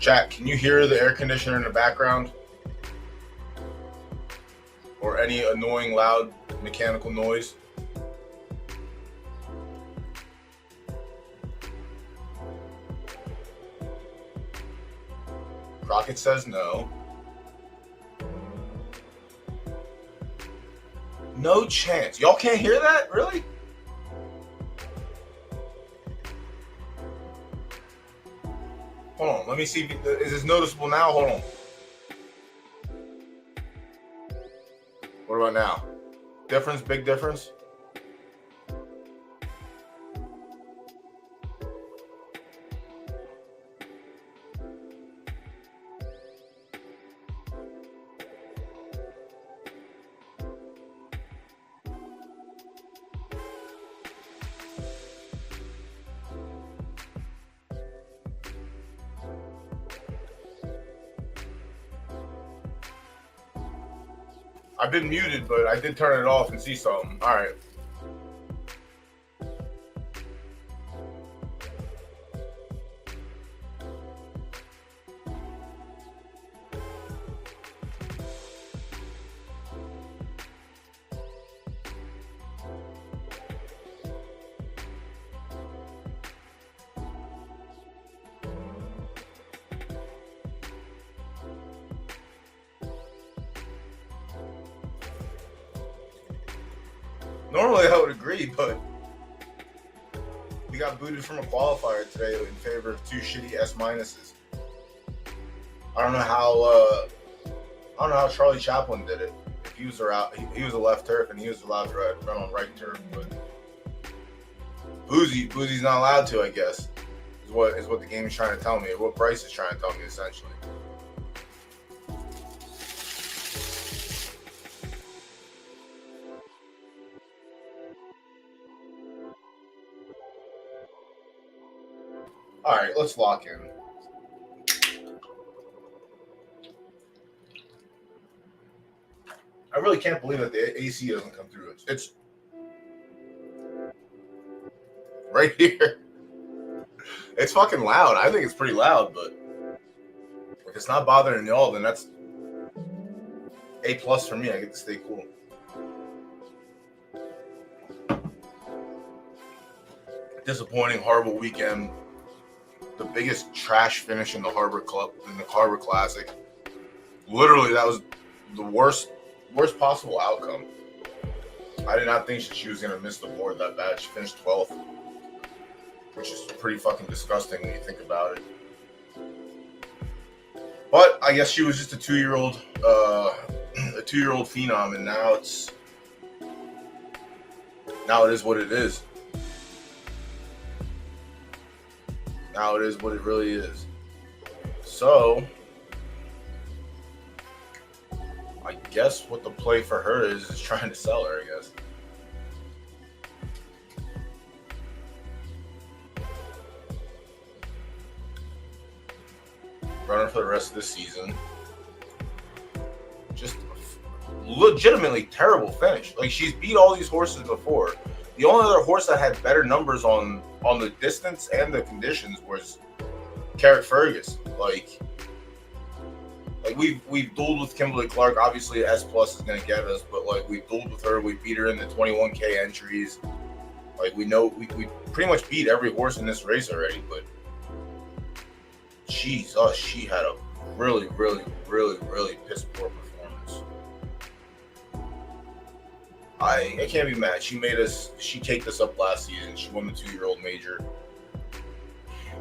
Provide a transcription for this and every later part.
Jack, can you hear the air conditioner in the background? Or any annoying, loud, mechanical noise? Crockett says no. No chance. Y'all can't hear that? Really? Hold on. Let me see. Is this noticeable now? Hold on. What about now? Difference? Big difference? I've been muted, but I did turn it off and see something. All right. Normally I would agree, but we got booted from a qualifier today in favor of two shitty S minuses. I don't know how Charlie Chaplin did it. If he was he was a left turf and he was allowed to run on right turf, but Boozy's not allowed to, I guess. Is what the game is trying to tell me, or what Bryce is trying to tell me essentially. All right, let's lock in. I really can't believe that the AC doesn't come through. It's right here. It's fucking loud. I think it's pretty loud, but if it's not bothering y'all, then that's A+ for me. I get to stay cool. Disappointing, horrible weekend. The biggest trash finish in the Harbor Classic. Literally, that was the worst possible outcome. I did not think she was gonna miss the board that bad. She finished 12th, which is pretty fucking disgusting when you think about it. But I guess she was just a 2-year-old phenom, and now it is what it is. Now it is what it really is. So, I guess what the play for her is trying to sell her, I guess. Runner for the rest of the season. Just legitimately terrible finish. Like, she's beat all these horses before. The only other horse that had better numbers on the distance and the conditions was Carrick Fergus. Like we've dueled with Kimberly Clark. Obviously, S+ is gonna get us, but like we've dueled with her. We beat her in the 21K entries. Like we know we pretty much beat every horse in this race already. But she had a really piss poor performance. I can't be mad. She caked us up last season. She won the 2-year-old major.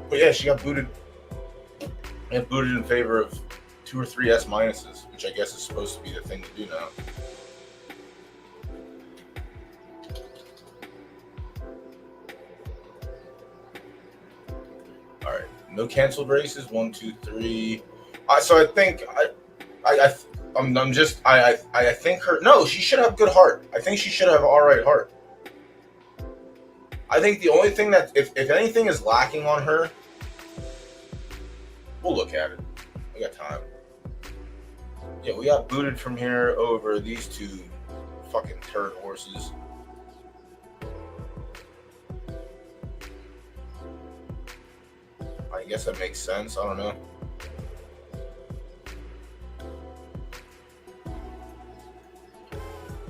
But yeah, she got booted. And booted in favor of 2 or 3 S minuses, which I guess is supposed to be the thing to do now. All right, no canceled races. 1, 2, 3. So I think I think her. No, she should have good heart. I think she should have all right heart. I think the only thing that, if anything is lacking on her, we'll look at it. We got time. Yeah, we got booted from here over these 2 fucking turd horses. I guess that makes sense. I don't know.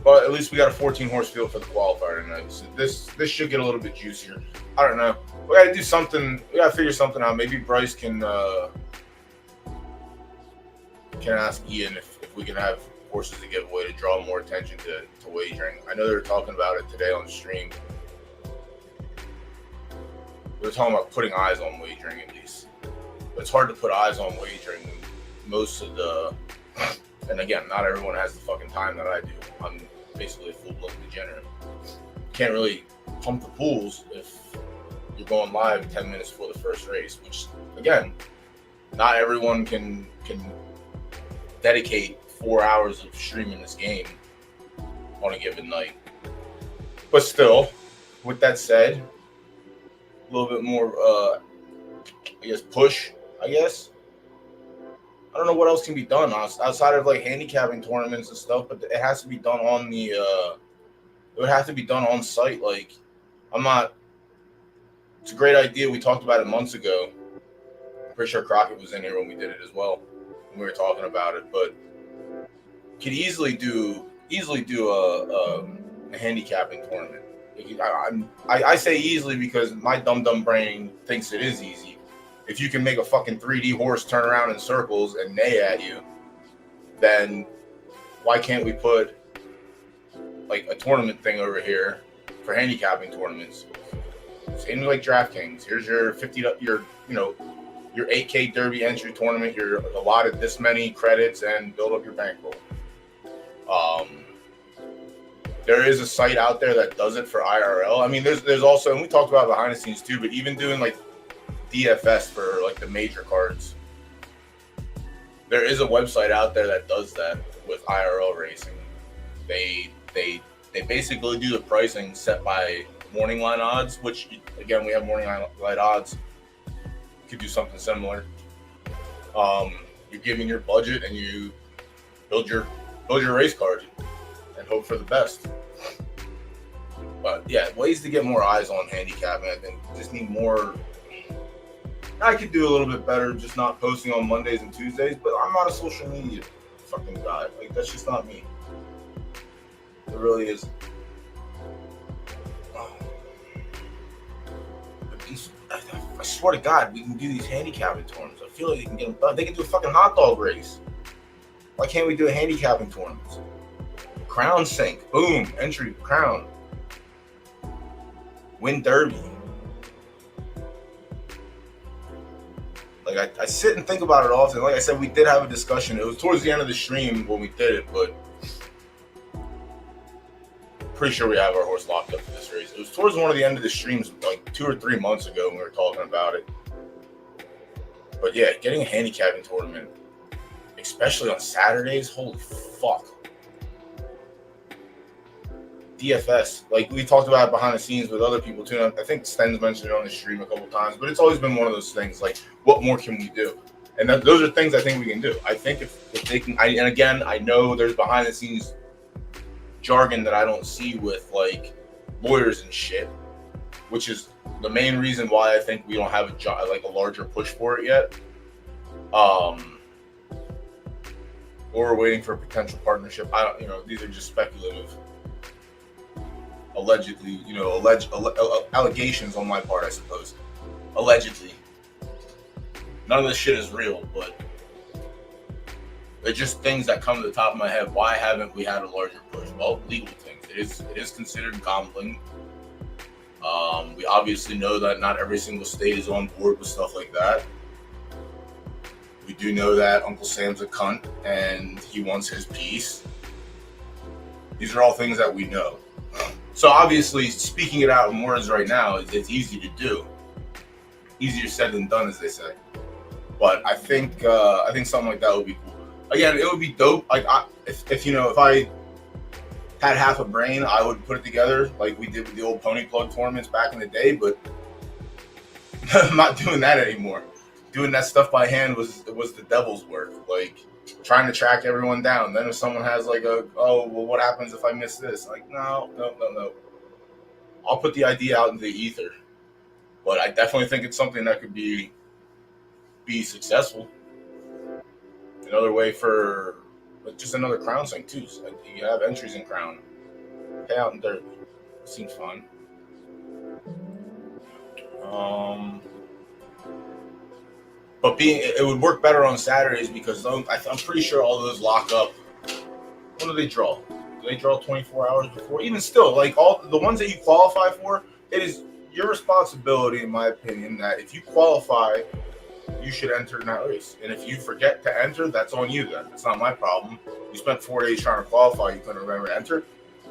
But at least we got a 14 horse field for the qualifier tonight. So this should get a little bit juicier. I don't know. We got to do something. We got to figure something out. Maybe Bryce can ask Ian if we can have horses to give away to draw more attention to wagering. I know they were talking about it today on the stream. They were talking about putting eyes on wagering at least. But it's hard to put eyes on wagering. Most of the, and again, not everyone has the fucking time that I do. I'm basically a full-blown degenerate. Can't really pump the pools if you're going live 10 minutes before the first race, which again, not everyone can dedicate 4 hours of streaming this game on a given night. But still, with that said, a little bit more, push, I guess. I don't know what else can be done outside of like handicapping tournaments and stuff, but it has to be done on the, it would have to be done on site. Like, it's a great idea. We talked about it months ago. I'm pretty sure Crockett was in here when we did it as well. When we were talking about it, but could easily do a handicapping tournament. I say easily because my dumb brain thinks it is easy. If you can make a fucking 3D horse turn around in circles and neigh at you, then why can't we put like a tournament thing over here for handicapping tournaments? Same like DraftKings. Here's your 50, your 8K Derby entry tournament. You're allotted this many credits and build up your bankroll. There is a site out there that does it for IRL. I mean, there's also, and we talked about behind the scenes too, but even doing like DFS for like the major cards, there is a website out there that does that with IRL racing. They basically do the pricing set by morning line odds, which again, we have morning line odds. You could do something similar. You're giving your budget and you build your race card and hope for the best. But yeah, ways to get more eyes on handicapping. I think just need more. I could do a little bit better just not posting on Mondays and Tuesdays, but I'm not a social media fucking guy. Like, that's just not me. It really is. I swear to God, we can do these handicapping tournaments. I feel like they can get them done. They can do a fucking hot dog race. Why can't we do a handicapping tournament? Crown sink. Boom. Entry. Crown. Win Derby. Like, I sit and think about it often. Like I said, we did have a discussion. It was towards the end of the stream when we did it, but pretty sure we have our horse locked up for this race. It was towards one of the end of the streams like 2 or 3 months ago when we were talking about it. But yeah, getting a handicapping tournament, especially on Saturdays, holy fuck. DFS, like we talked about behind the scenes with other people too. I think Sten's mentioned it on the stream a couple times, but it's always been one of those things like, what more can we do? And those are things I think we can do. I think if they can, and again, I know there's behind the scenes jargon that I don't see with like lawyers and shit, which is the main reason why I think we don't have a larger push for it yet. Or we're waiting for a potential partnership. These are just speculative, allegedly, allegations on my part, I suppose. Allegedly. None of this shit is real, but they're just things that come to the top of my head. Why haven't we had a larger push? Well, legal things. It is considered gambling. We obviously know that not every single state is on board with stuff like that. We do know that Uncle Sam's a cunt and he wants his piece. These are all things that we know. So obviously, speaking it out in words right now, it's easy to do. Easier said than done, as they say. But I think something like that would be cool. Again, it would be dope. Like if I had half a brain, I would put it together like we did with the old pony plug tournaments back in the day. But I'm not doing that anymore. Doing that stuff by hand was the devil's work. Like trying to track everyone down. Then if someone has like what happens if I miss this? Like no. I'll put the idea out into the ether. But I definitely think it's something that could be successful. Another way for just another crown thing too. So you have entries in crown. Pay out in dirt. Seems fine. But it would work better on Saturdays because I'm pretty sure all those lock up. When do they draw? Do they draw 24 hours before? Even still, like all the ones that you qualify for, it is your responsibility, in my opinion, that if you qualify, you should enter in that race. And if you forget to enter, that's on you then. It's not my problem. You spent 4 days trying to qualify, you couldn't remember to enter.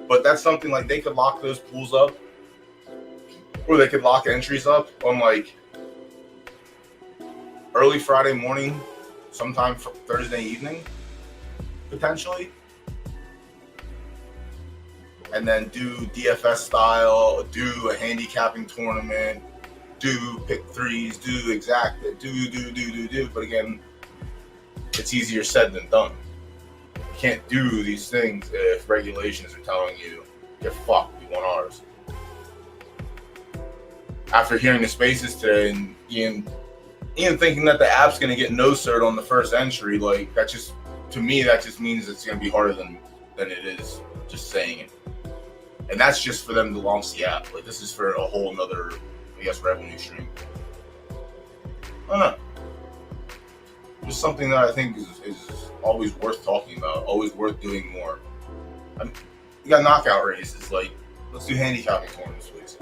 But that's something like they could lock those pools up, or they could lock entries up on like early Friday morning, sometime for Thursday evening, potentially. And then do DFS style, do a handicapping tournament, do pick threes, do exact, do. But again, it's easier said than done. You can't do these things if regulations are telling you you're fucked, we want ours. After hearing the spaces today and Ian thinking that the app's going to get no cert on the first entry, like that just, to me, that just means it's going to be harder than it is just saying it. And that's just for them to launch the app. Like this is for a whole nother, I guess, revenue stream. I don't know. Just something that I think is always worth talking about, always worth doing more. You got knockout races, like let's do handicapping tournaments, please.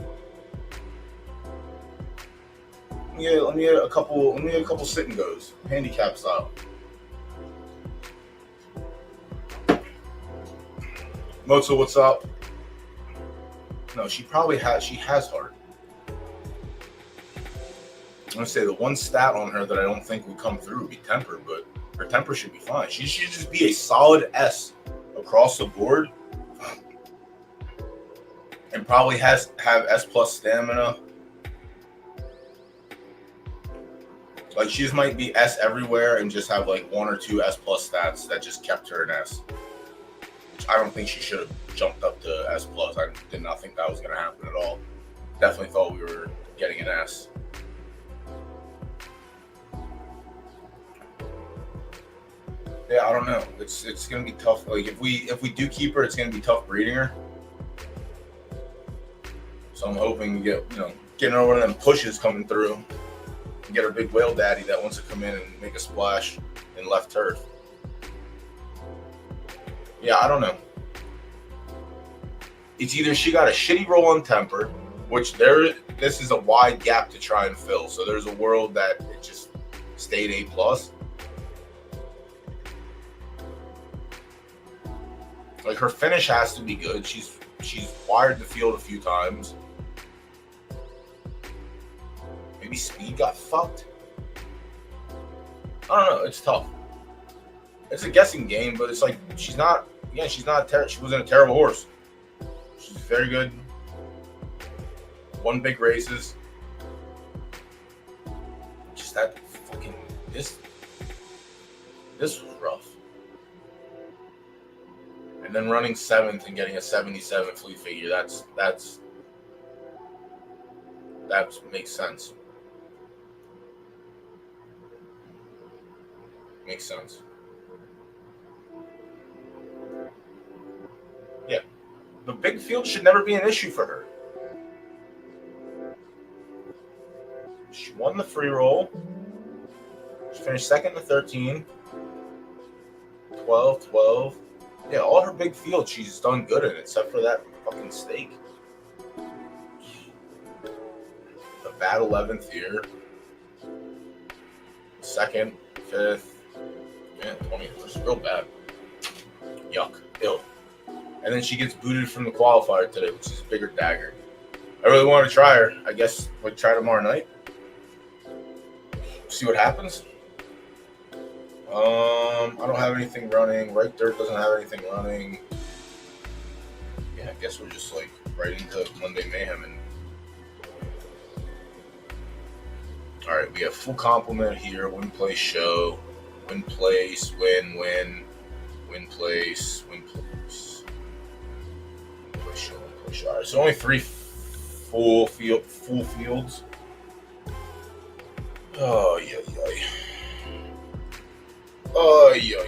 Let me get a couple sit and goes, handicap style. Mozo, what's up? No, she has heart. I'm gonna say the one stat on her that I don't think would come through would be temper, but her temper should be fine. She should just be a solid S across the board, and probably have S plus stamina. Like she just might be S everywhere and just have like 1 or 2 S plus stats that just kept her an S. Which I don't think she should have jumped up to S plus. I did not think that was going to happen at all. Definitely thought we were getting an S. Yeah, I don't know. It's going to be tough. Like if we do keep her, it's going to be tough breeding her. So I'm hoping to getting her one of them pushes coming through. Get her big whale daddy that wants to come in and make a splash in left turf. Yeah, I don't know. It's either she got a shitty roll on temper, which this is a wide gap to try and fill. So there's a world that it just stayed A plus. Like her finish has to be good. She's wired the field a few times. Maybe speed got fucked. I don't know. It's tough. It's a guessing game, but it's like she wasn't a terrible horse. She's very good. Won big races. Just that fucking this was rough. And then running 7th and getting a 77 flea figure. That makes sense. Makes sense. Yeah. The big field should never be an issue for her. She won the free roll. She finished second to 13. 12. Yeah, all her big field, she's done good in, except for that fucking stake. The bad 11th here. Second, 5th. Yeah, 20th. It's real bad. Yuck. Ill. And then she gets booted from the qualifier today, which is a bigger dagger. I really want to try her. I guess we'll try tomorrow night. See what happens. I don't have anything running. Right Dirt doesn't have anything running. Yeah, I guess we're just like right into Monday Mayhem. And all right, we have full complement here. Win, place, show. Win, place, win, place, win, place. Win, place, show, win, place, show. All right, so only 3 full fields. Oh, yeah. Oh, yeah.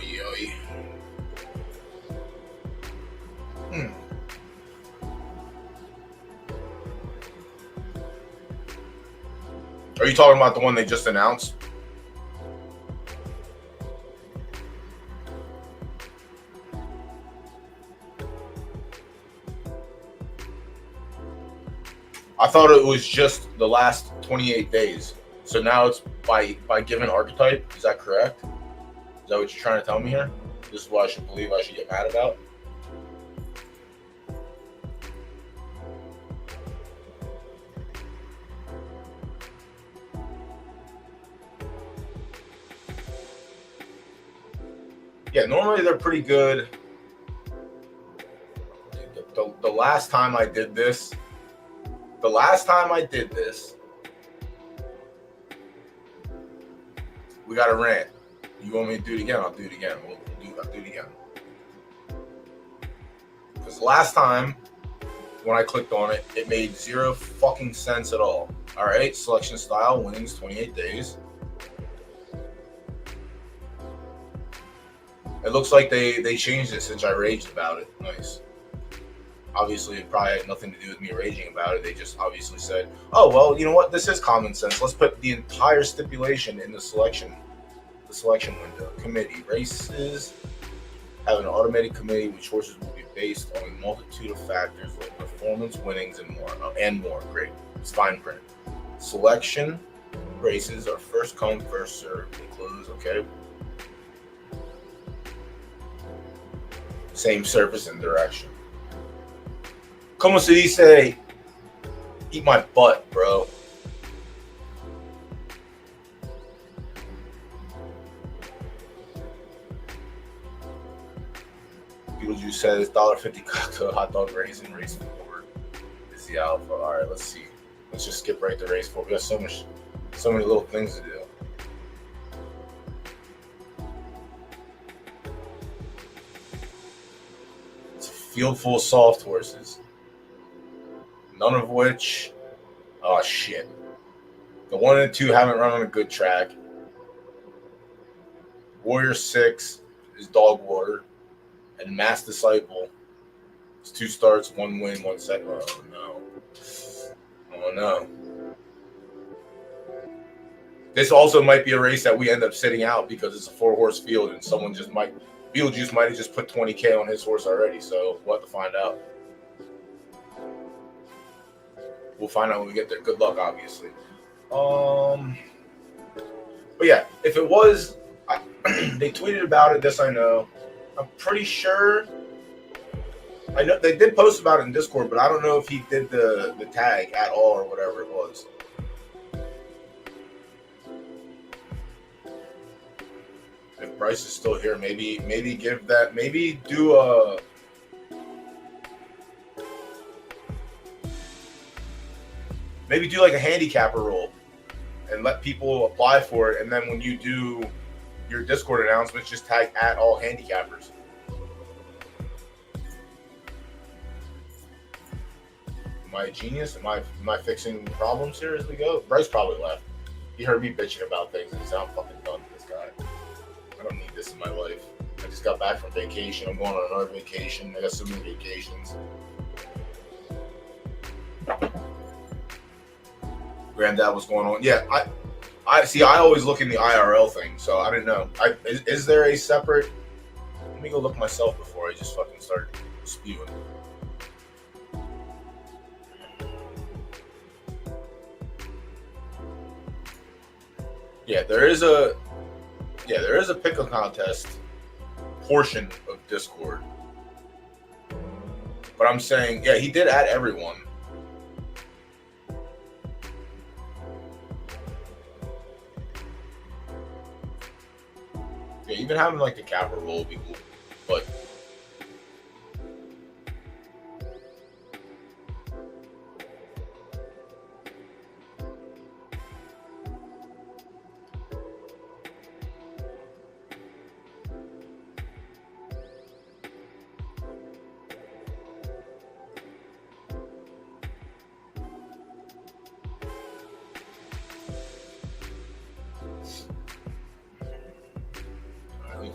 Are you talking about the one they just announced? I thought it was just the last 28 days. So now it's by given archetype. Is that correct? Is that what you're trying to tell me here? This is what I should believe I should get mad about? Yeah, normally they're pretty good. The last time I did this, we got a rant. You want me to do it again? I'll do it again. I'll do it again. Because last time, when I clicked on it, it made zero fucking sense at all. All right, selection style, winnings, 28 days. It looks like they changed it since I raged about it. Nice. Obviously, it probably had nothing to do with me raging about it. They just obviously said, oh, well, you know what? This is common sense. Let's put the entire stipulation in the selection window. Committee. Races have an automated committee which horses will be based on a multitude of factors like performance, winnings, and more. Great. It's fine print. Selection races are first come, first served. They close, okay? Same surface and direction. Como se dice, eat my butt, bro. Beetlejuice says $1.50 cocktail hot dog race and race forward is the alpha. All right, let's see. Let's just skip right to race forward. We got so many little things to do. It's a field full of soft horses. None of which, oh shit. The 1 and 2 haven't run on a good track. Warrior 6 is dog water. And Mass Disciple is 2 starts, 1 win, 1 second. Oh no. Oh no. This also might be a race that we end up sitting out because it's a 4-horse field and Beetlejuice might have just put 20K on his horse already. So we'll have to find out. We'll find out when we get there. Good luck, obviously. But yeah, if it was, they tweeted about it. This I know. I'm pretty sure. I know they did post about it in Discord, but I don't know if he did the tag at all or whatever it was. If Bryce is still here, maybe give that. Maybe do a. Maybe do like a handicapper role and let people apply for it. And then when you do your Discord announcements, just tag at all handicappers. Am I a genius? Am I fixing problems here as we go? Bryce probably left. He heard me bitching about things and he said, I'm fucking done with this guy. I don't need this in my life. I just got back from vacation. I'm going on another vacation. I got so many vacations. Granddad, what's going on? Yeah, I see. I always look in the IRL thing, so I didn't know. Is there a separate? Let me go look myself before I just fucking start spewing. Yeah, there is a pickle contest portion of Discord, but I'm saying, yeah, he did add everyone. Yeah, even having like the capper roll would be cool, but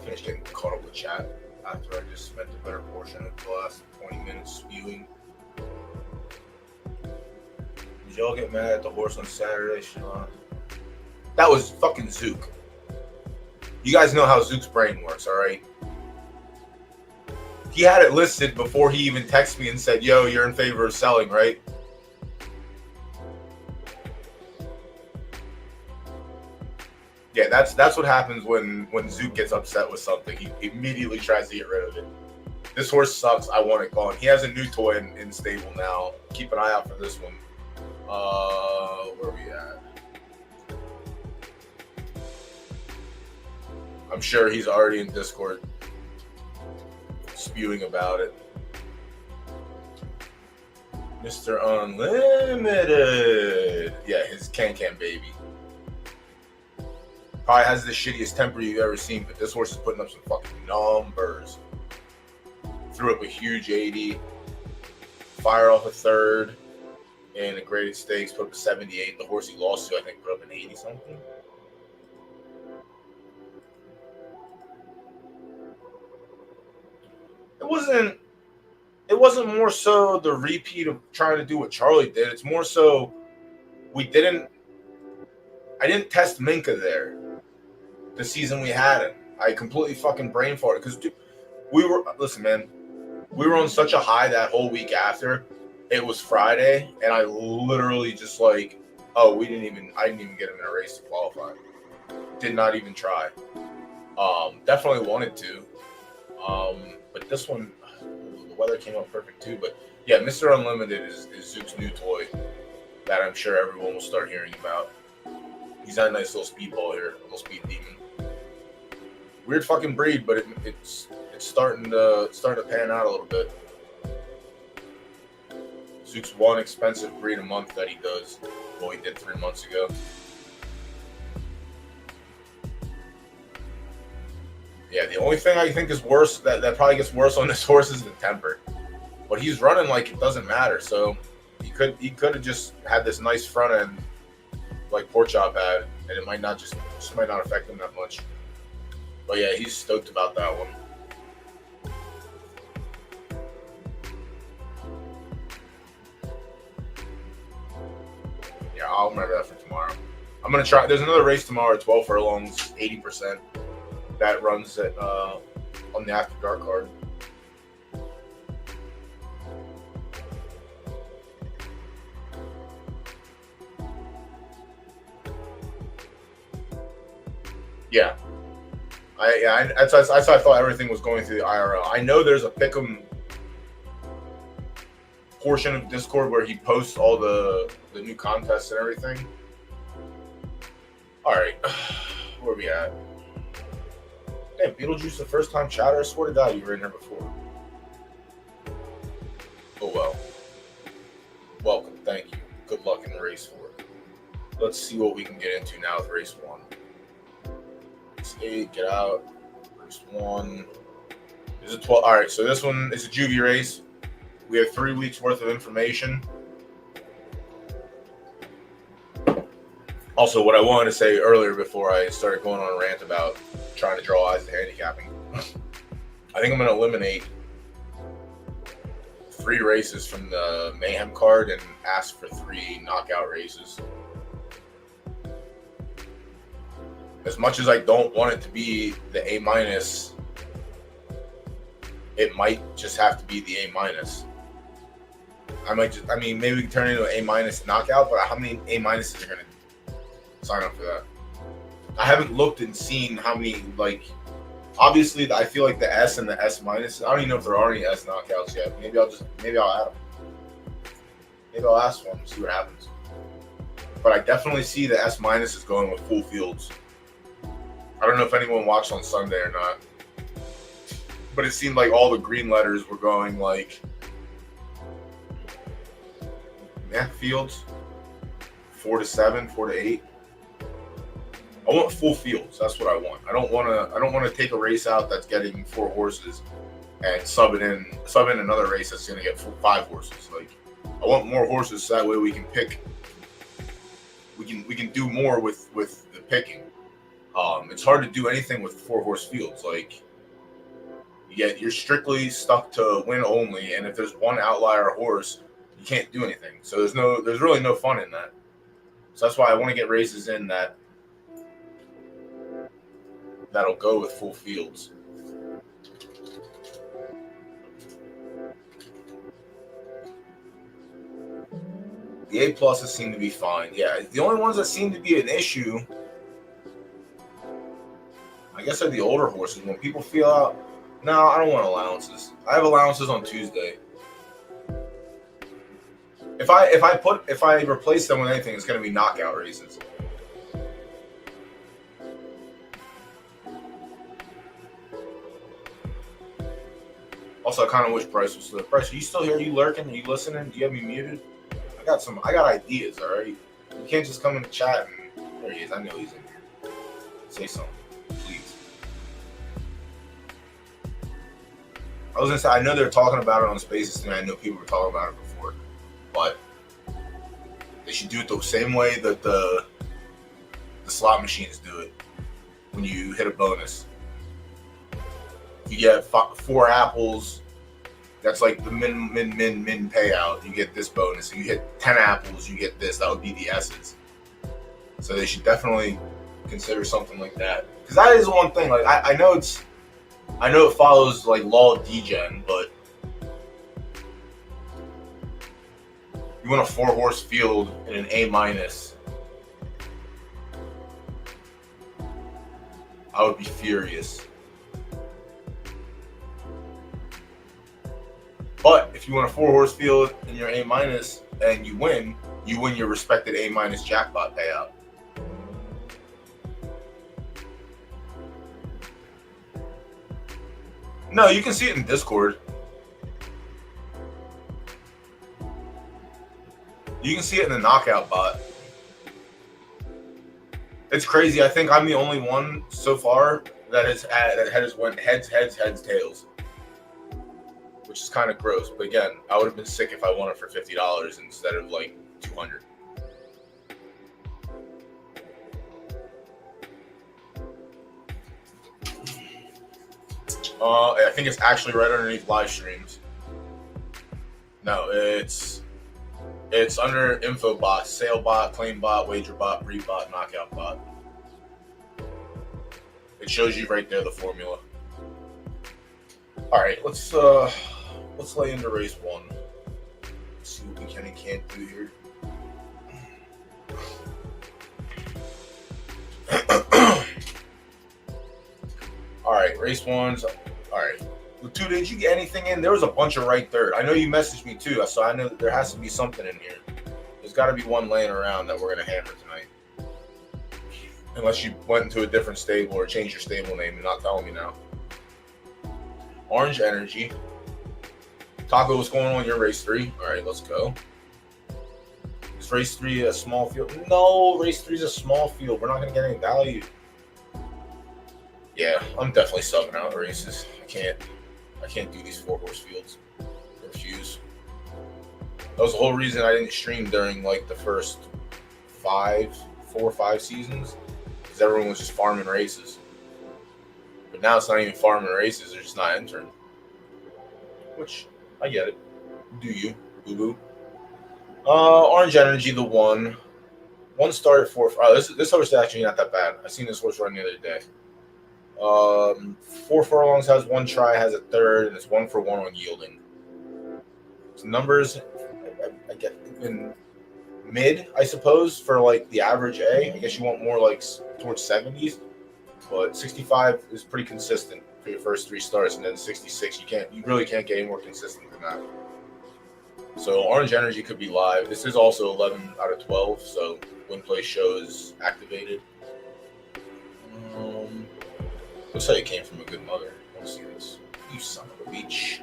finished getting caught up with chat after I just spent a better portion of the last 20 minutes spewing. Did y'all get mad at the horse on Saturday, Sean? That was fucking Zook. You guys know how Zook's brain works, all right? He had it listed before he even texted me and said, yo, you're in favor of selling, right? Yeah, that's what happens when Zook gets upset with something. He immediately tries to get rid of it. This horse sucks. I want it gone. He has a new toy in stable now. Keep an eye out for this one. Where are we at? I'm sure he's already in Discord spewing about it. Mr. Unlimited. Yeah, his Can-Can baby. Probably has the shittiest temper you've ever seen, but this horse is putting up some fucking numbers. Threw up a huge 80. Fire off a third. In a graded stakes, put up a 78. The horse he lost to, I think, put up an 80 something. It wasn't more so the repeat of trying to do what Charlie did. It's more so I didn't test Minka there the season we had him. I completely fucking brain farted because we were on such a high that whole week after. It was Friday, and I literally just like, I didn't even get him in a race to qualify. Did not even try. Definitely wanted to. But this one, the weather came out perfect too. But yeah, Mr. Unlimited is Zook's new toy that I'm sure everyone will start hearing about. He's got a nice little speedball here, a little speed demon. Weird fucking breed, but it's starting to pan out a little bit. Zook's one expensive breed a month that he does. Well, he did 3 months ago. Yeah, the only thing I think is worse, that probably gets worse on this horse is the temper. But he's running like it doesn't matter, so he could have just had this nice front end like Porkchop had, and it might not affect him that much. But yeah, he's stoked about that one. Yeah, I'll remember that for tomorrow. I'm gonna try. There's another race tomorrow at 12 furlongs, 80%. That runs at on the After Dark card. Yeah. I thought everything was going through the IRL. I know there's a Pick'em portion of Discord where he posts all the new contests and everything. All right, where are we at? Damn, Beetlejuice, the first time chatter. I swear to God, you were in here before. Oh well. Welcome, thank you. Good luck in race 4. Let's see what we can get into now with race 1. 8, get out. Race 1. This is 12. All right, so this one is a juvie race. We have 3 weeks worth of information. Also, what I wanted to say earlier before I started going on a rant about trying to draw eyes to handicapping, I think I'm going to eliminate 3 races from the Mayhem card and ask for 3 knockout races. As much as I don't want it to be the A-, it might just have to be the A-. Maybe we can turn it into an A- knockout, but how many A- are going to sign up for that? I haven't looked and seen how many, obviously I feel like the S and the S-, I don't even know if there are any S knockouts yet. Maybe I'll add them. Maybe I'll ask one and see what happens. But I definitely see the S- is going with full fields. I don't know if anyone watched on Sunday or not, but it seemed like all the green letters were going fields, 4 to 7, 4 to 8. I want full fields. That's what I want. I don't want to take a race out that's getting 4 horses and sub in another race that's going to get 5 horses. I want more horses so that way we can pick. We can do more with the picking. It's hard to do anything with 4-horse fields. You're strictly stuck to win only, and if there's one outlier horse, you can't do anything. So there's really no fun in that. So that's why I want to get races in that that'll go with full fields. The A pluses seem to be fine. Yeah, the only ones that seem to be an issue, I guess, are the older horses. When people feel out, no, I don't want allowances. I have allowances on Tuesday. If I replace them with anything, it's going to be knockout races. Also, I kind of wish Bryce was still. Bryce, are you still here? Are you lurking? Are you listening? Do you have me muted? I got ideas. All right, you can't just come in the chat and there he is. I know he's in here. Say something, please. I was gonna say I know they're talking about it on Spaces tonight. I know people were talking about it before, but they should do it the same way that the slot machines do it when you hit a bonus. You get 4 apples. That's like the min payout. You get this bonus. If you hit 10 apples, you get this. That would be the S's. So they should definitely consider something like that. Because that is one thing. Like I know it follows like law of degen, but you want a 4-horse field in an A-, I would be furious. But if you want a 4-horse field in your A- and you win your respected A- jackpot payout. No, you can see it in Discord. You can see it in the knockout bot. It's crazy. I think I'm the only one so far that has went heads, tails. Which is kind of gross, but again, I would have been sick if I won it for $50 instead of like $200. I think it's actually right underneath live streams. No, it's under info bot, sale bot, claim bot, wager bot, breed bot, knockout bot. It shows you right there the formula. All right, let's lay into race 1. Let's see what we can and can't do here. All right, race 1's. All right. Latu, did you get anything in? There was a bunch of right third. I know you messaged me too, so I know that there has to be something in here. There's got to be one laying around that we're going to hammer tonight. Unless you went into a different stable or changed your stable name and not telling me now. Orange Energy. Taco, what's going on in your race 3? All right, let's go. Is race 3 a small field? No, race 3 is a small field. We're not going to get any value. Yeah, I'm definitely subbing out races. I can't do these 4-horse fields. I refuse. That was the whole reason I didn't stream during like the first 4 or 5 seasons, because everyone was just farming races. But now it's not even farming races; they're just not entering. Which I get it. Do you, boo boo? Orange Energy, the 1 star at 4. Oh, this horse is actually not that bad. I seen this horse run the other day. 4 furlongs, has 1 try, has a third, and it's 1 for 1 on yielding. So numbers, I get in mid, I suppose, for like the average A. I guess you want more like towards 70s, but 65 is pretty consistent for your first 3 starts, and then 66 you really can't get any more consistent than that. So Orange Energy could be live. This is also 11 out of 12, so win play show is activated. Looks like it came from a good mother. Let's see this. You son of a bitch.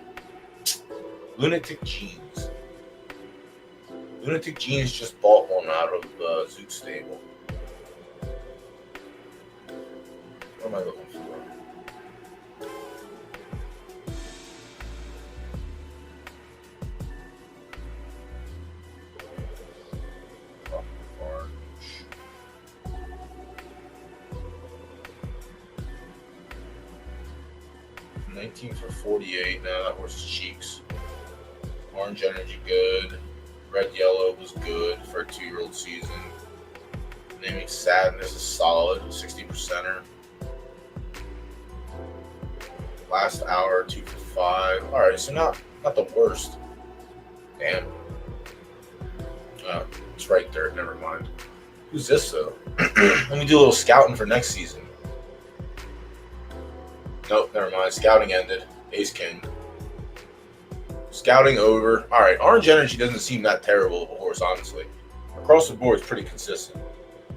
Lunatic Jeans. Lunatic Jeans just bought one out of Zook's stable. What am I looking for? Orange. 19 for 48. Now that horse's cheeks. Orange Energy good. Red Yellow was good for a 2-year-old season. Naming Sadness is solid, 60%er. Last hour, 2 for 5. All right, so not the worst. Damn. It's right there. Never mind. Who's this though? Let me do a little scouting for next season. Nope, never mind. Scouting ended. Ace King. Scouting over. All right, Orange Energy doesn't seem that terrible of a horse, honestly. Across the board, it's pretty consistent.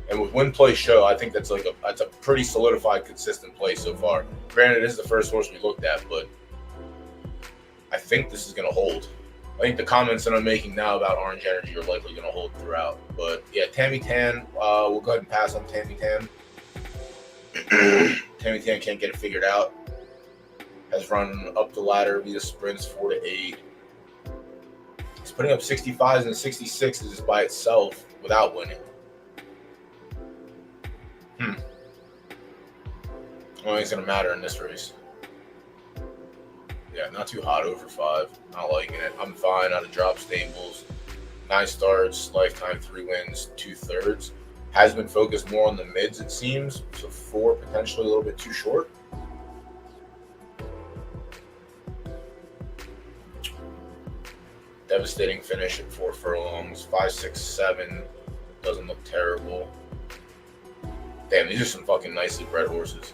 And with Win Play Show, I think that's a pretty solidified, consistent play so far. Granted, this is the first horse we looked at, but I think this is going to hold. I think the comments that I'm making now about Orange Energy are likely going to hold throughout. But yeah, Tammy Tan, we'll go ahead and pass on Tammy Tan. Tammy Tan can't get it figured out. Has run up the ladder via sprints 4 to 8. He's putting up 65s and 66s by itself without winning. I don't think it's going to matter in this race. Yeah, not too hot over 5. Not liking it. I'm fine out of drop stables. 9 starts, lifetime 3 wins, 2/3. Has been focused more on the mids, it seems. So 4 potentially a little bit too short. Devastating finish at 4 furlongs. 5, 6, 7. Doesn't look terrible. Damn, these are some fucking nicely bred horses.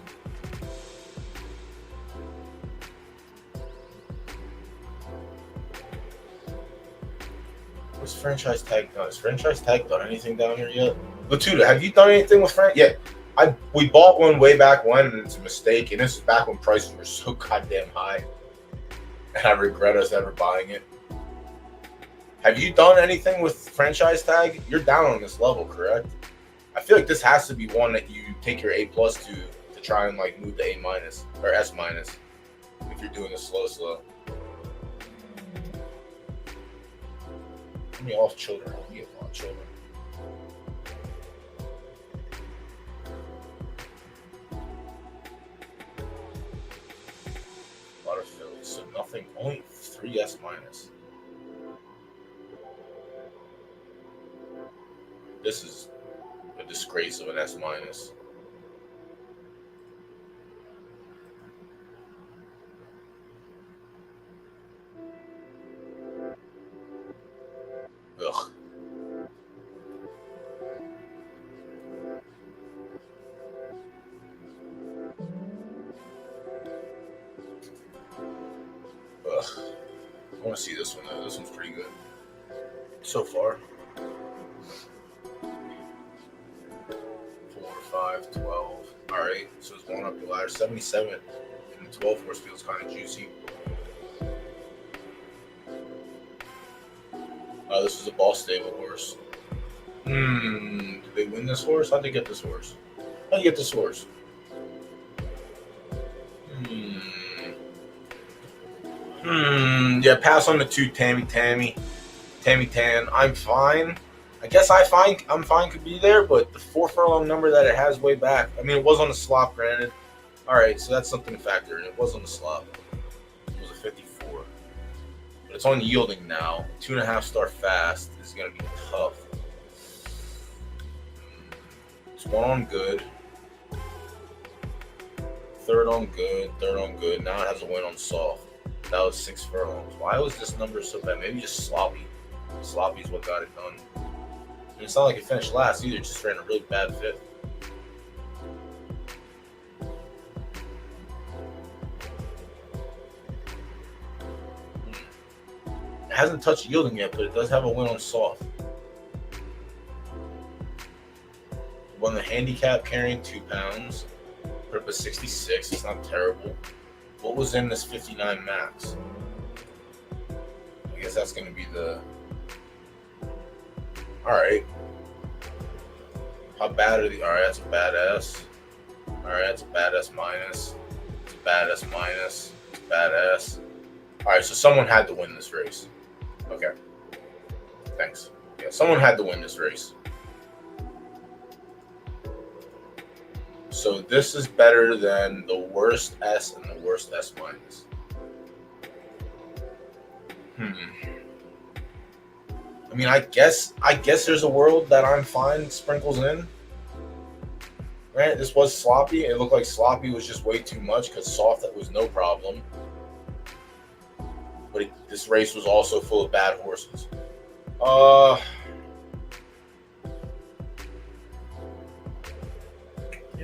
What's franchise tag done? Has franchise tag done anything down here yet? Latuda, have you done anything with franchise? Yeah, we bought one way back when, and it's a mistake. And this is back when prices were so goddamn high, and I regret us ever buying it. Have you done anything with franchise tag? You're down on this level, correct? I feel like this has to be one that you take your A+ to try and like move to A- or S- if you're doing a slow. How many off children? We have a lot of children. A lot of fills, so nothing. Only 3 S-. This is a disgrace of an S-. Ugh. Ugh. I want to see this one though. This one's pretty good so far. 4, 5, 12. All right, so it's one up the ladder. 77 and the 12 horse feels kind of juicy. This is a Ball Stable horse. Did they win this horse? How'd they get this horse? How'd you get this horse? Yeah, pass on the 2 Tammy Tan. I'm fine. I guess I'm fine could be there, but the 4 furlong number that it has way back. I mean, it was on the slop, granted. All right, so that's something to factor in. It was on the slop. It was a 54. But it's on yielding now. 2.5 star fast. This is going to be tough. It's 1 on good. 3rd on good. Now it has a win on soft. That was 6 furlongs. Why was this number so bad? Maybe just sloppy. Sloppy is what got it done. And it's not like it finished last either. It just ran a really bad 5th. It hasn't touched yielding yet, but it does have a win on soft. Won the handicap carrying 2 pounds. Put up a 66. It's not terrible. What was in this 59 max? I guess that's going to be the... Alright. How bad are the... Alright, that's a badass. Alright, that's a badass minus. It's a badass minus. It's a badass. Alright, so someone had to win this race. Okay. Thanks. Yeah, someone had to win this race. So this is better than the worst S and the worst S-. I mean, I guess there's a world that I'm fine sprinkles in. Right, this was sloppy. It looked like sloppy was just way too much because soft that was no problem. But this race was also full of bad horses. Yeah,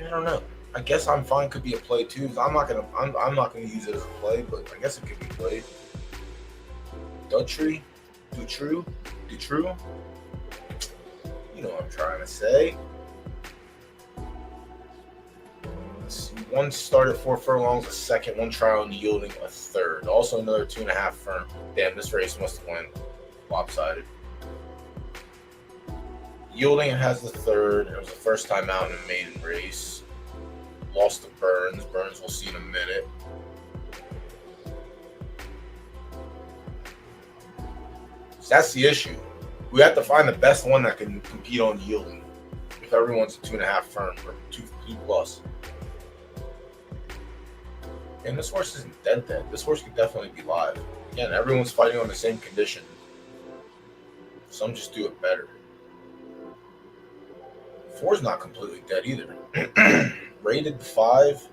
I don't know. I guess I'm fine. Could be a play too. I'm not gonna use it as a play, but I guess it could be played. Dutry, Dutroux. You know what I'm trying to say. One start at 4 furlongs, a second, one trial and yielding a third. Also another 2.5 firm. Damn, this race must have went lopsided. Yielding has the third. It was the first time out in a maiden race. Lost to Burns. Burns we'll see in a minute. So that's the issue. We have to find the best one that can compete on yielding. If everyone's a 2.5 firm or 2 plus. And this horse isn't dead. This horse could definitely be live. Again, everyone's fighting on the same condition. Some just do it better. 4's not completely dead either. Rated 5.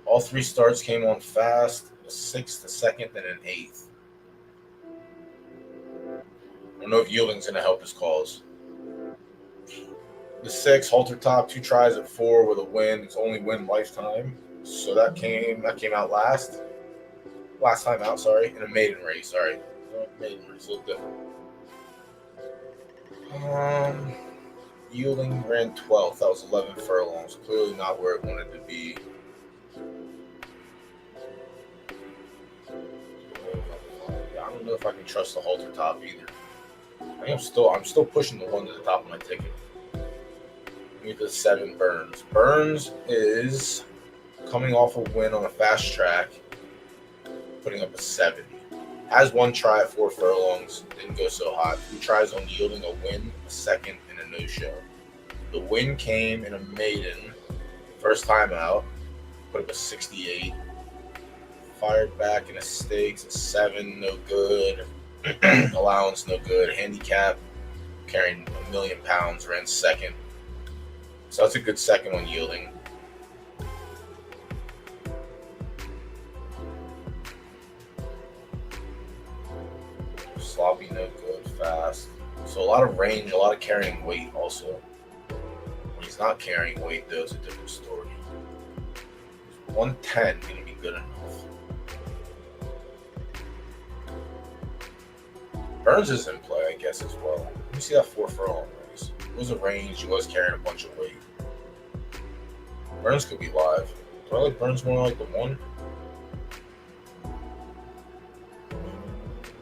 All 3 starts came on fast. A 6th, a 2nd, and an 8th. I don't know if yielding's going to help his cause. The 6, halter top, 2 tries at 4 with a win. It's only win lifetime. So that came out last. Last time out, sorry. In a maiden race. All right. Maiden race, a little different. Yielding ran 12th. That was 11 furlongs. Clearly not where it wanted to be. I don't know if I can trust the halter top either. I'm still pushing the 1 to the top of my ticket. Give me the 7 Burns. Burns is coming off a win on a fast track, putting up a 70. Has 1 try at 4 furlongs, didn't go so hot. 2 tries on yielding, a win, a 2nd, and a no-show. The win came in a maiden, first time out, put up a 68. Fired back in a stakes, a 7, no good. Allowance, no good. Handicap, carrying 1 million pounds, ran 2nd. So that's a good 2nd one yielding. Sloppy, no good. Fast. So a lot of range, a lot of carrying weight also. When he's not carrying weight, though, it's a different story. 110 going to be good enough. Burns is in play, I guess, as well. Let me see that 4 furlong race. It was a range. He was carrying a bunch of weight. Burns could be live. Do I like Burns more like the 1?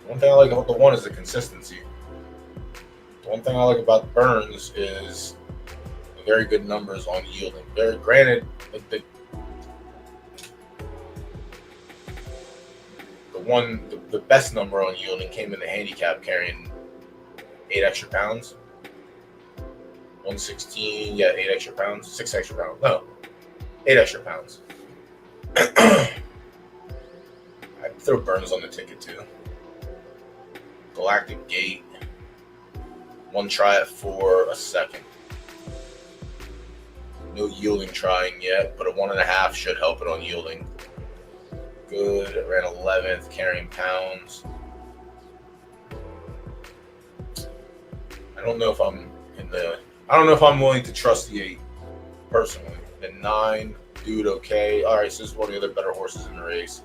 One thing I like about the 1 is the consistency. The one thing I like about Burns is the very good numbers on yielding. Granted, the best number on yielding came in the handicap, carrying 8 extra pounds. 116, yeah, 8 extra pounds, 6 extra pounds. No, 8 extra pounds. I'd throw Burns on the ticket too. Galactic Gate, 1 try at 4, a 2nd. No yielding trying yet, but a 1.5 should help it on yielding. Good. It ran 11th, carrying pounds. I don't know if I'm willing to trust the 8 personally. The 9, dude, okay. All right, so this is one of the other better horses in the race.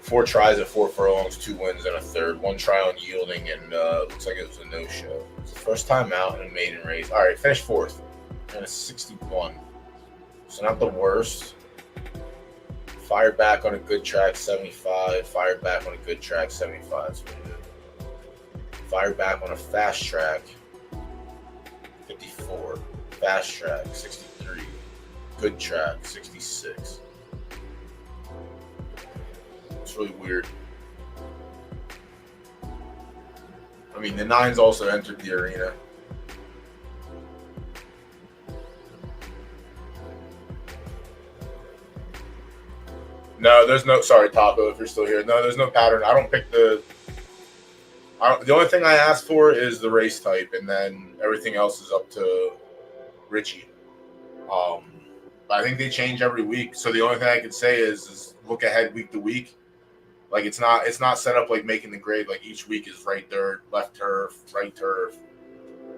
4 tries at 4 furlongs, 2 wins and a third. 1 try on yielding, and looks like it was a no-show. It's the first time out in a maiden race. All right, finished 4th and a 61. So not the worst. Fired back on a good track, 75. Fired back on a good track, 75. That's pretty good. Fired back on a fast track, 54. Fast track, 63. Good track, 66. It's really weird. I mean, the 9s also entered the arena. No, there's no. Sorry, Taco, if you're still here. No, there's no pattern. I The only thing I asked for is the race type, and then everything else is up to Richie. But I think they change every week, so the only thing I can say is look ahead week to week. Like it's not set up like making the grade. Like each week is right dirt, left turf, right turf.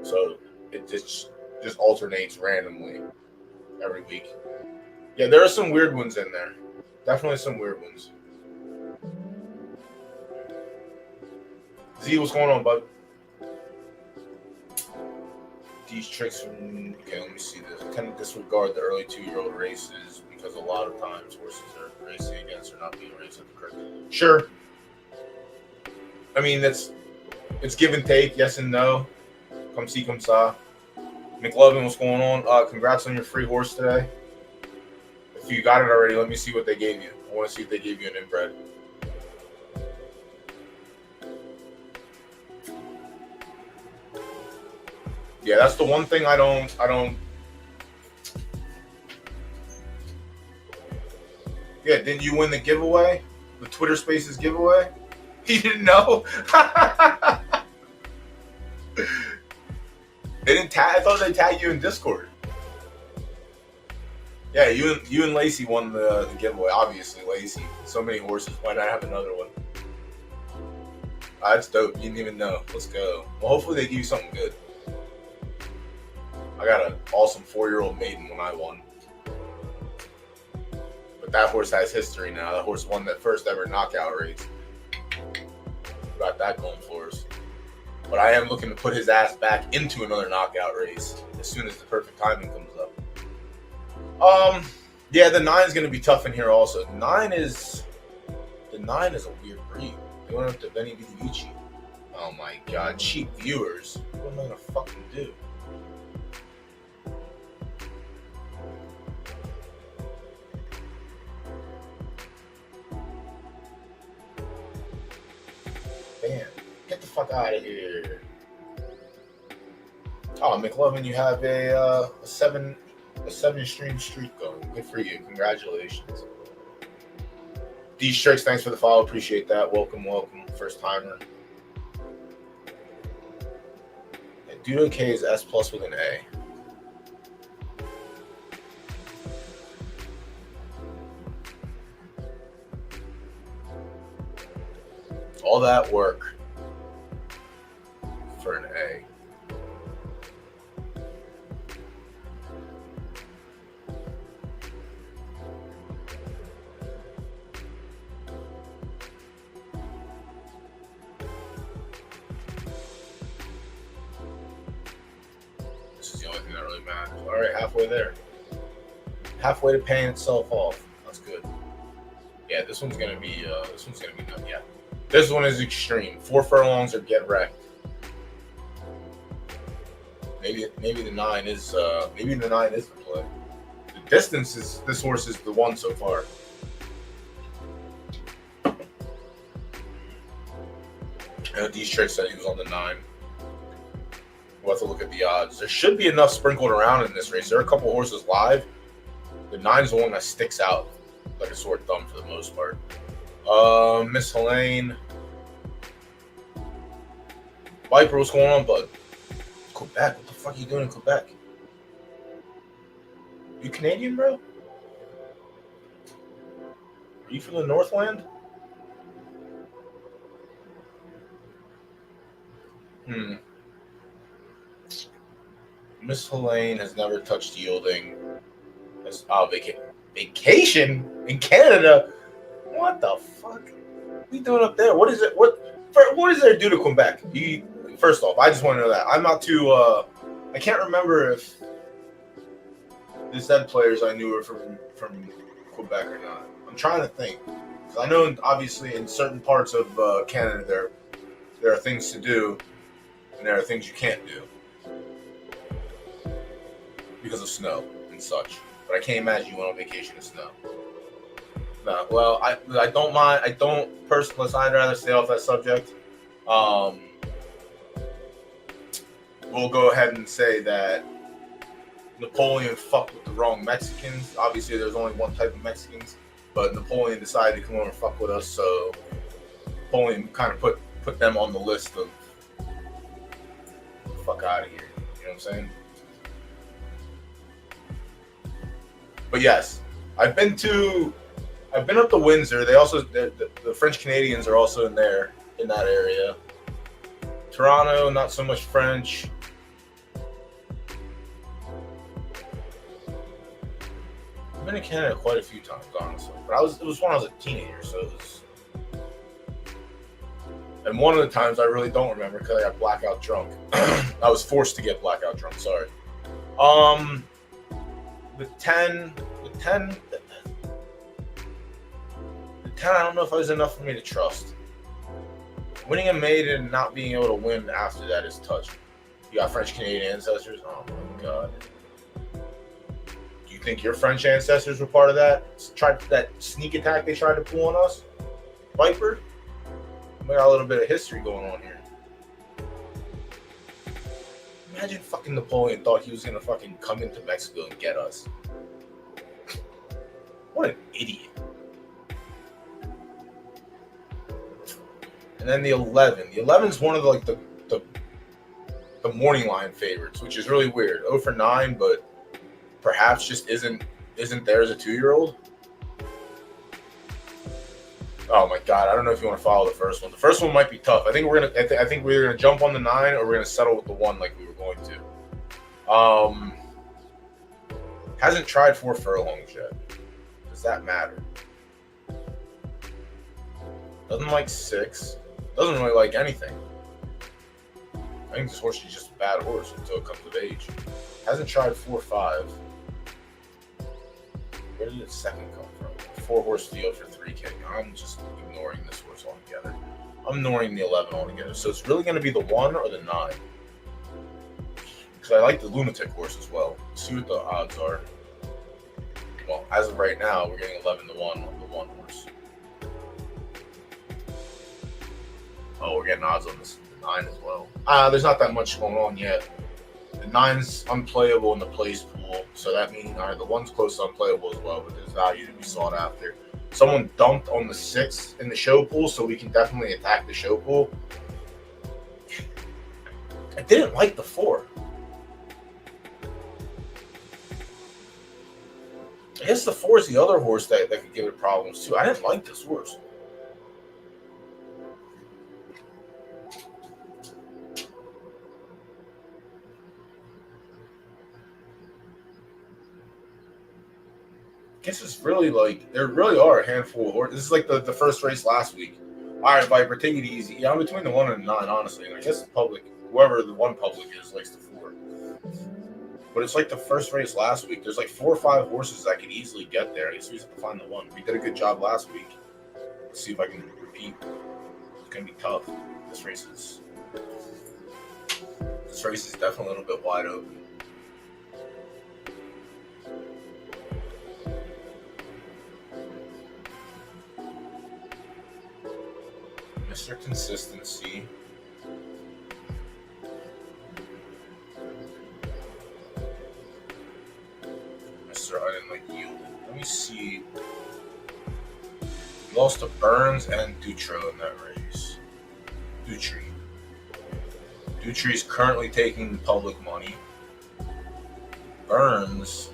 So it just alternates randomly every week. Yeah, there are some weird ones in there. Definitely some weird ones. Z, what's going on, bud? These tricks from... Okay, let me see this. Kind of disregard the early 2-year-old races because a lot of times horses are racing against or not being raced at the correct. Sure. I mean, it's give and take, yes and no. Come see, come saw. McLovin, what's going on? Congrats on your free horse today. If you got it already, let me see what they gave you. I want to see if they gave you an inbred. Yeah, that's the one thing I don't. Yeah, didn't you win the giveaway? The Twitter Spaces giveaway? You didn't know? They didn't tag. I thought they tagged you in Discord. Yeah, you and Lacey won the giveaway. Obviously, Lacey. So many horses. Why not have another one? That's dope. You didn't even know. Let's go. Well, hopefully they give you something good. I got an awesome 4-year-old maiden when I won. But that horse has history now. That horse won that first ever knockout race. We got that going for us. But I am looking to put his ass back into another knockout race as soon as the perfect timing comes up. Yeah, the 9 is going to be tough in here also. The 9 is a weird breed. They went up to Benny Vidivici. Oh my god, cheap viewers. What am I going to fucking do? Man, get the fuck out of here. Oh, McLovin, you have a 7-stream streak going. Good for you. Congratulations. These tricks, thanks for the follow. Appreciate that. Welcome. First timer. And Dudo K is S plus with an A. All that work for an A. This is the only thing that really matters. All right, halfway there. Halfway to paying itself off. That's good. Yeah, this one's gonna be nuts. Yeah. This one is extreme. 4 furlongs or get wrecked. Maybe the 9 is the play. The distance is this horse is the one so far. These tricks said he was on the 9. We'll have to look at the odds. There should be enough sprinkled around in this race. There are a couple horses live. The 9 is the one that sticks out like a sore thumb for the most part. Miss Helene. Viper, what's going on, bud? Quebec? What the fuck are you doing in Quebec? You Canadian, bro? Are you from the Northland? Miss Helene has never touched yielding. Vacation in Canada? What the fuck? What are you doing up there? What is it? What is there to do to Quebec? First off, I just want to know that. I'm not too. I can't remember if the said players I knew were from Quebec or not. I'm trying to think. Because I know, obviously, in certain parts of Canada, there are things to do, and there are things you can't do because of snow and such. But I can't imagine you went on vacation in snow. No, well, I don't mind. I don't personally. I'd rather stay off that subject. We'll go ahead and say that Napoleon fucked with the wrong Mexicans. Obviously, there's only one type of Mexicans, but Napoleon decided to come over and fuck with us. So Napoleon kind of put put them on the list of fuck out of here. You know what I'm saying? But yes, I've been up to Windsor. They also the French Canadians are also in there in that area. Toronto, not so much French. I've been to Canada quite a few times, honestly. But it was when I was a teenager, so it was. And one of the times I really don't remember because I got blackout drunk. I was forced to get blackout drunk. Sorry. The 10. I don't know if it was enough for me to trust. Winning a maid and not being able to win after that is touching. You got French Canadian ancestors? Oh my god. Do you think your French ancestors were part of that? That sneak attack they tried to pull on us? Viper? We got a little bit of history going on here. Imagine fucking Napoleon thought he was gonna fucking come into Mexico and get us. What an idiot. And then the 11. The 11 is one of the morning line favorites, which is really weird. 0 for 9, but perhaps just isn't there as a 2-year-old. Oh my god, I don't know if you want to follow the first one. The first one might be tough. I think we're gonna jump on the 9 or we're gonna settle with the 1 like we were going to. Hasn't tried 4 furlongs yet. Does that matter? Doesn't like 6. Doesn't really like anything. I think this horse is just a bad horse until it comes of age. Hasn't tried 4-5. Where did its second come from? 4-horse field for 3K. I'm just ignoring this horse altogether. I'm ignoring the 11 altogether. So it's really going to be the 1 or the 9. Because I like the Lunatic horse as well. Let's see what the odds are. Well, as of right now, we're getting 11 to 1 on the 1 horse. Oh, we're getting odds on the 9 as well. There's not that much going on yet. The 9's unplayable in the place pool, so that means the 1's close to unplayable as well, but there's value to be sought after. Someone dumped on the 6 in the show pool, so we can definitely attack the show pool. I didn't like the 4. I guess the 4 is the other horse that could give it problems too. I didn't like this horse. I guess it's really like there really are a handful of horses. This is like the first race last week. All right, Viper, take it easy. Yeah, I'm between the 1 and the 9, honestly. And I guess the public, whoever the 1 public is, likes the 4. But it's like the first race last week. There's like 4 or 5 horses that could easily get there. I guess we just have to find the 1. We did a good job last week. Let's see if I can repeat. It's gonna be tough. This race is definitely a little bit wide open. Mr. Consistency. Mr. I didn't like yield. Let me see. We lost to Burns and Dutro in that race. Dutry is currently taking public money. Burns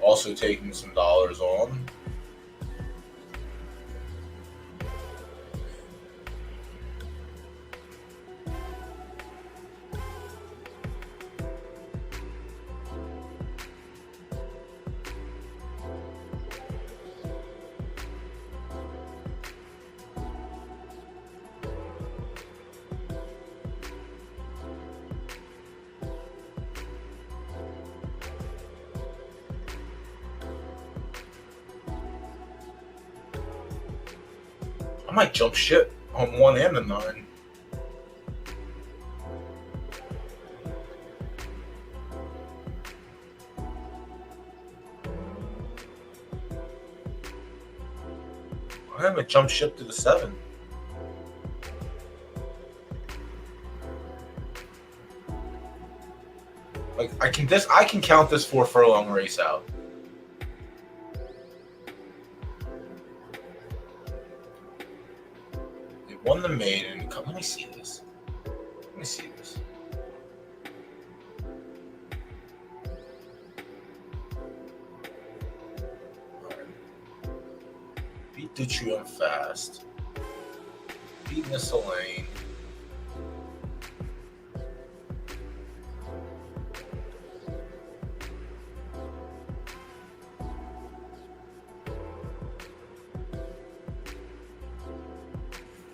also taking some dollars on. I might jump ship on 1 and the 9. I haven't jumped ship to the 7. Like I can count this 4 furlong race out. Won the maiden. Come, let me see this. Let me see this. Right. Beat Dutrion fast. Beat Miscellane.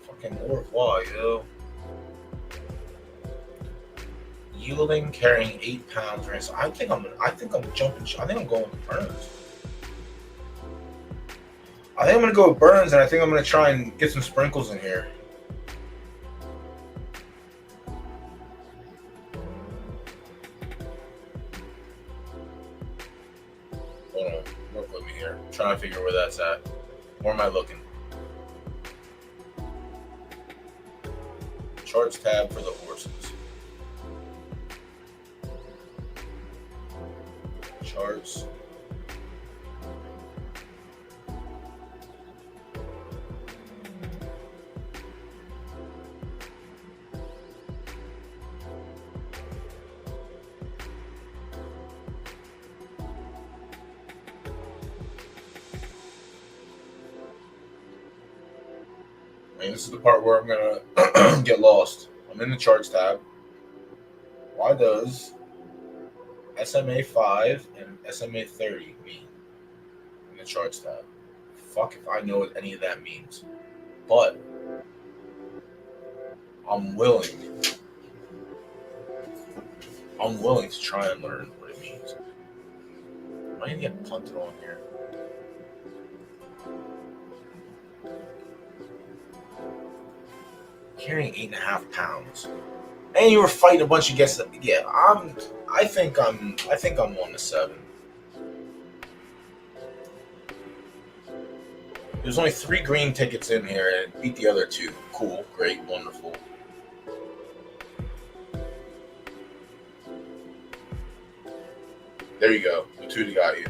Fucking au revoir, yo. Yielding, carrying 8 pounds. Right? So I think I'm jumping. I think I'm going with Burns. I think I'm gonna go with Burns, and I think I'm gonna try and get some sprinkles in here. Hold on, work with me here. I'm trying to figure where that's at. Where am I looking? Charts tab for the horses. Charts. I mean, this is the part where I'm gonna get lost. I'm in the charts tab. Why does SMA 5 and SMA 30 mean in the charts tab? Fuck if I know what any of that means. But I'm willing to try and learn what it means. Am I gonna get punted on here? Carrying 8.5 pounds. And you were fighting a bunch of guests. Yeah, I think I'm 1-7. There's only 3 green tickets in here, and beat the other 2. Cool, great, wonderful. There you go. The 2 that got you.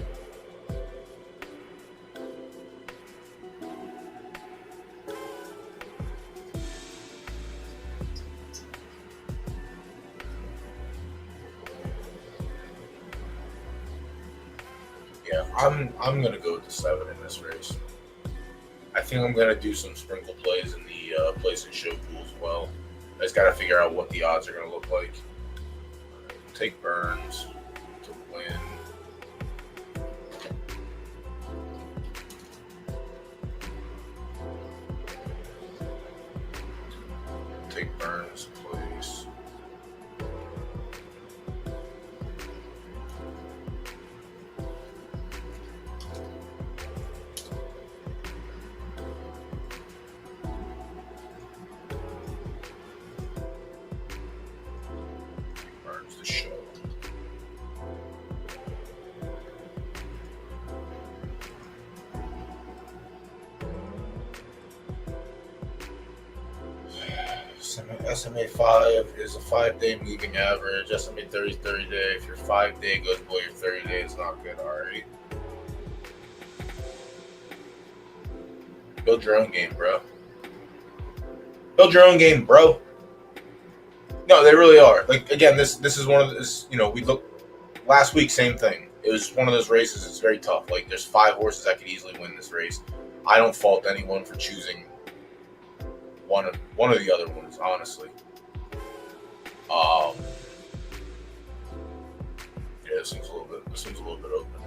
Yeah, I'm gonna go with the 7 in this race. I think I'm gonna do some sprinkle plays in the place and show pool as well. I just gotta figure out what the odds are gonna look like. Take Burns to win. Take Burns place. Burns the show. SMA 5 is a 5-day moving average. SMA 30 is 30 day. If your 5-day goes below your 30 days, not good. All right. Build your own game, bro. Build your own game, bro. No, they really are. Like, again, this is one of those. You know, we looked last week. Same thing. It was one of those races. It's very tough. Like, there's 5 horses that could easily win this race. I don't fault anyone for choosing one of the other ones, honestly. Yeah, this one's a little bit open.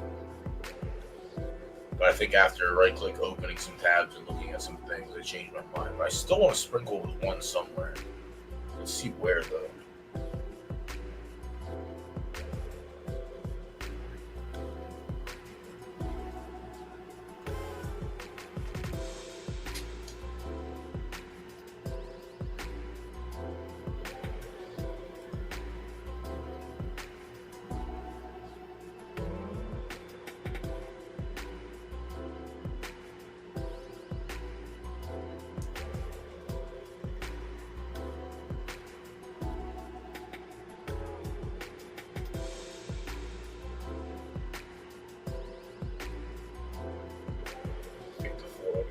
But I think after right-click opening some tabs and looking at some things, I changed my mind. But I still want to sprinkle with one somewhere. Let's see where though.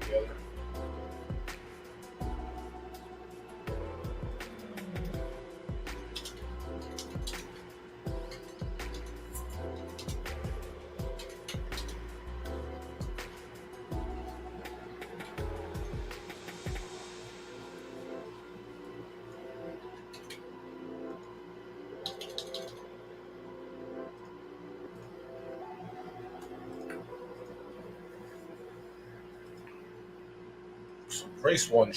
Together. So race one,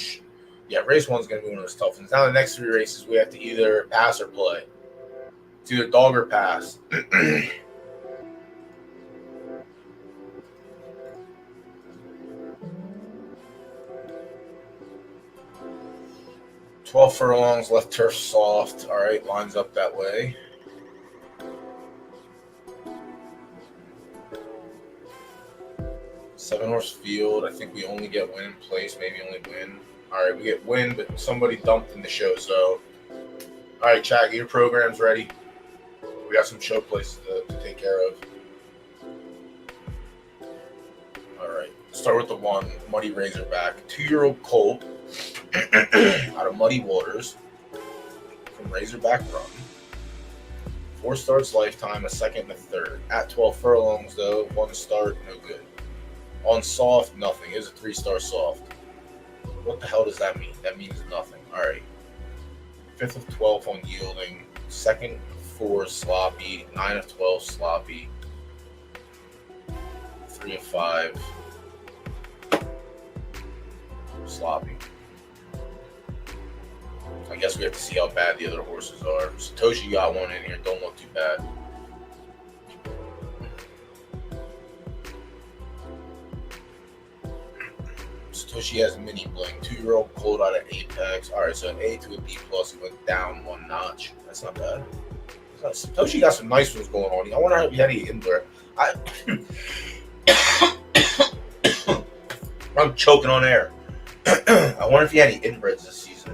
race one's going to be one of those tough ones. Now the next 3 races, we have to either pass or play. It's either dog or pass. 12 furlongs, left turf soft. All right, lines up that way. Seven-horse field. I think we only get win in place, maybe only win. All right, we get win, but somebody dumped in the show. So, all right, Chad, get your programs ready. We got some show places to take care of. All right, start with the one, Muddy Razorback. 2-year-old colt out of Muddy Waters from Razorback Run. 4 starts lifetime, a second and a third. At 12 furlongs, though, 1 start, no good. On soft, nothing. It was a 3-star soft. What the hell does that mean? That means nothing. All right. 5th of 12 on yielding. 2nd of 4 sloppy. 9 of 12 sloppy. 3 of 5 sloppy. I guess we have to see how bad the other horses are. Satoshi got one in here. Don't look too bad. Satoshi has mini bling. 2-year-old colt out of Apex. All right, so an A to a B plus. He went down 1 notch. That's not bad. Satoshi got some nice ones going on. I wonder how he had any inbred. I'm choking on air. I wonder if he had any inbreds this season.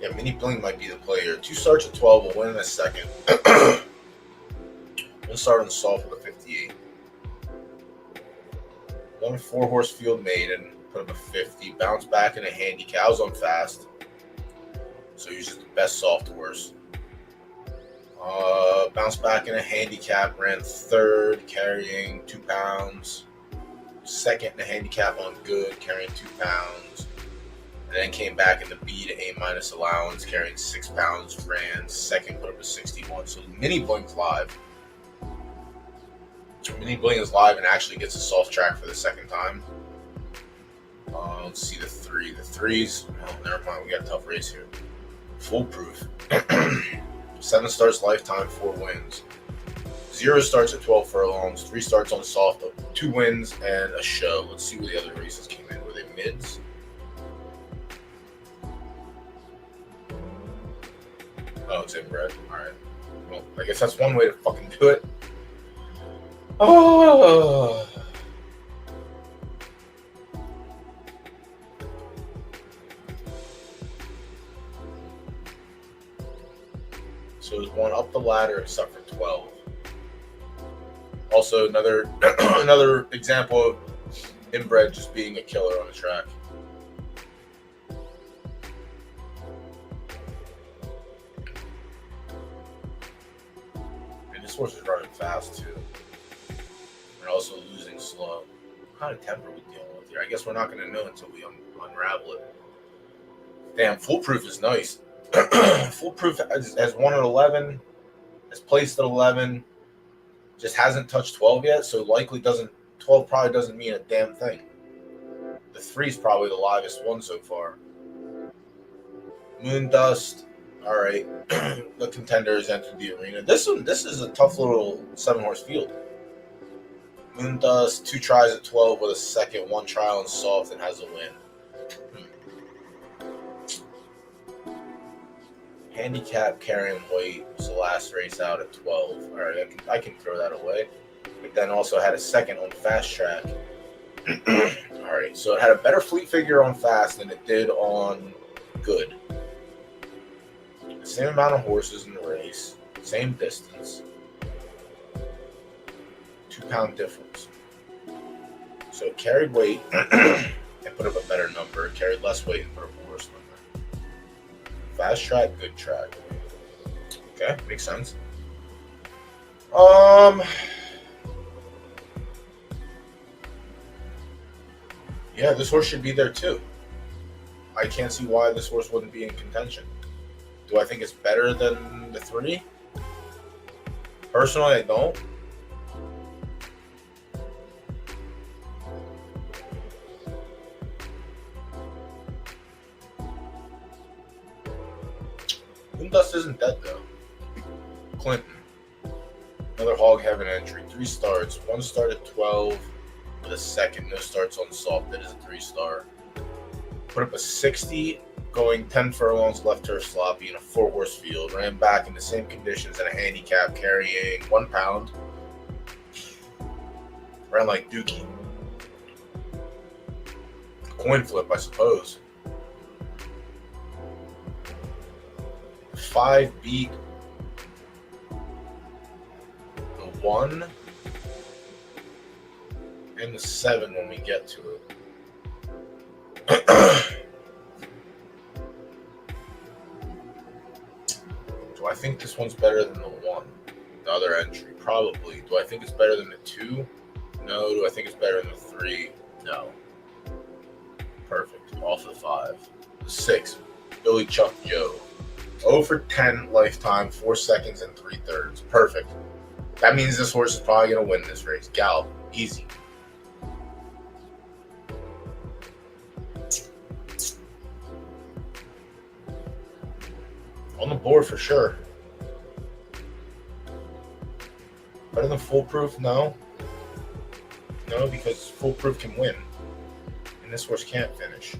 Yeah, Mini Bling might be the player. 2 starts at 12, will win in a second. 1 start on the soft with a 58. 1 4-horse field maiden, put up a 50. Bounce back in a handicap. I was on fast. So he's just the best soft horse. Bounce back in a handicap, ran 3rd, carrying 2 pounds. 2nd in a handicap on good, carrying 2 pounds. And then came back in the B to A minus allowance, carrying 6 pounds, ran 2nd, put up a 61. So Mini Bling's live. Mini Bling is live and actually gets a soft track for the 2nd time. Let's see the 3. The 3s, oh, never mind, we got a tough race here. Foolproof. 7 starts lifetime, 4 wins. 0 starts at 12 furlongs, 3 starts on soft, 2 wins, and a show. Let's see where the other races came in. Were they mids? Oh, it's inbred. Alright. Well, I guess that's one way to fucking do it. Oh. So there's one up the ladder except for 12. Also, another another example of inbred just being a killer on the track. And this horse is running fast too. And also losing slow. What kind of temper we dealing with here? I guess we're not going to know until we unravel it. Damn, Foolproof is nice. Foolproof has won at 11, has placed at 11, just hasn't touched 12 yet, so likely 12 probably doesn't mean a damn thing. The 3 is probably the livest one so far. Moondust, all right. The contender has entered the arena. This is a tough little 7-horse field. Moondust, 2 tries at 12 with a 2nd, 1 trial and soft, and has a win. Handicap carrying weight was the last race out at 12. All right, I can throw that away. But then also had a 2nd on fast track. All right, so it had a better fleet figure on fast than it did on good. The same amount of horses in the race, same distance, 2-pound difference. So it carried weight and put up a better number. It carried less weight and put up a worse number. Fast track, good track. Okay, makes sense. Yeah, this horse should be there too. I can't see why this horse wouldn't be in contention. Do I think it's better than the 3? Personally, I don't. Moondust isn't dead though. Clinton. Another Hog Heaven entry. 3 starts. 1 start at 12 with a second. No starts on soft. That is a 3-star. Put up a 60 going 10 furlongs left turf sloppy in a 4-horse field. Ran back in the same conditions and a handicap carrying 1 pound. Ran like Dookie. Coin flip, I suppose. 5 beat the 1 and the 7 when we get to it. Do I think this one's better than the 1? The other entry? Probably. Do I think it's better than the 2? No. Do I think it's better than the 3? No. Perfect. Off the 5. The 6. Billy Chuck Joe. 0 for 10 lifetime, 4 seconds and 3/3. Perfect. That means this horse is probably going to win this race. Gallop. Easy. On the board for sure. Better than Foolproof? No. No, because Foolproof can win. And this horse can't finish.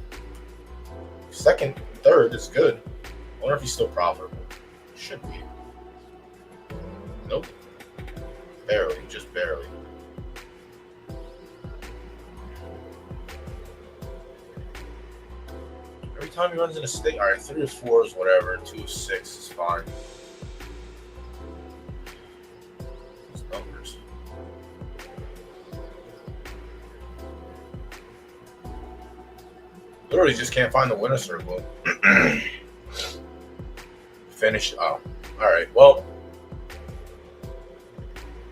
Second, third is good. I wonder if he's still profitable. Should be. Nope. Barely, just barely. Every time he runs in a stake, alright, 3 or 4 is whatever, 2 or 6 is fine. Those numbers. Literally just can't find the winner circle. Finished. Oh, alright, well.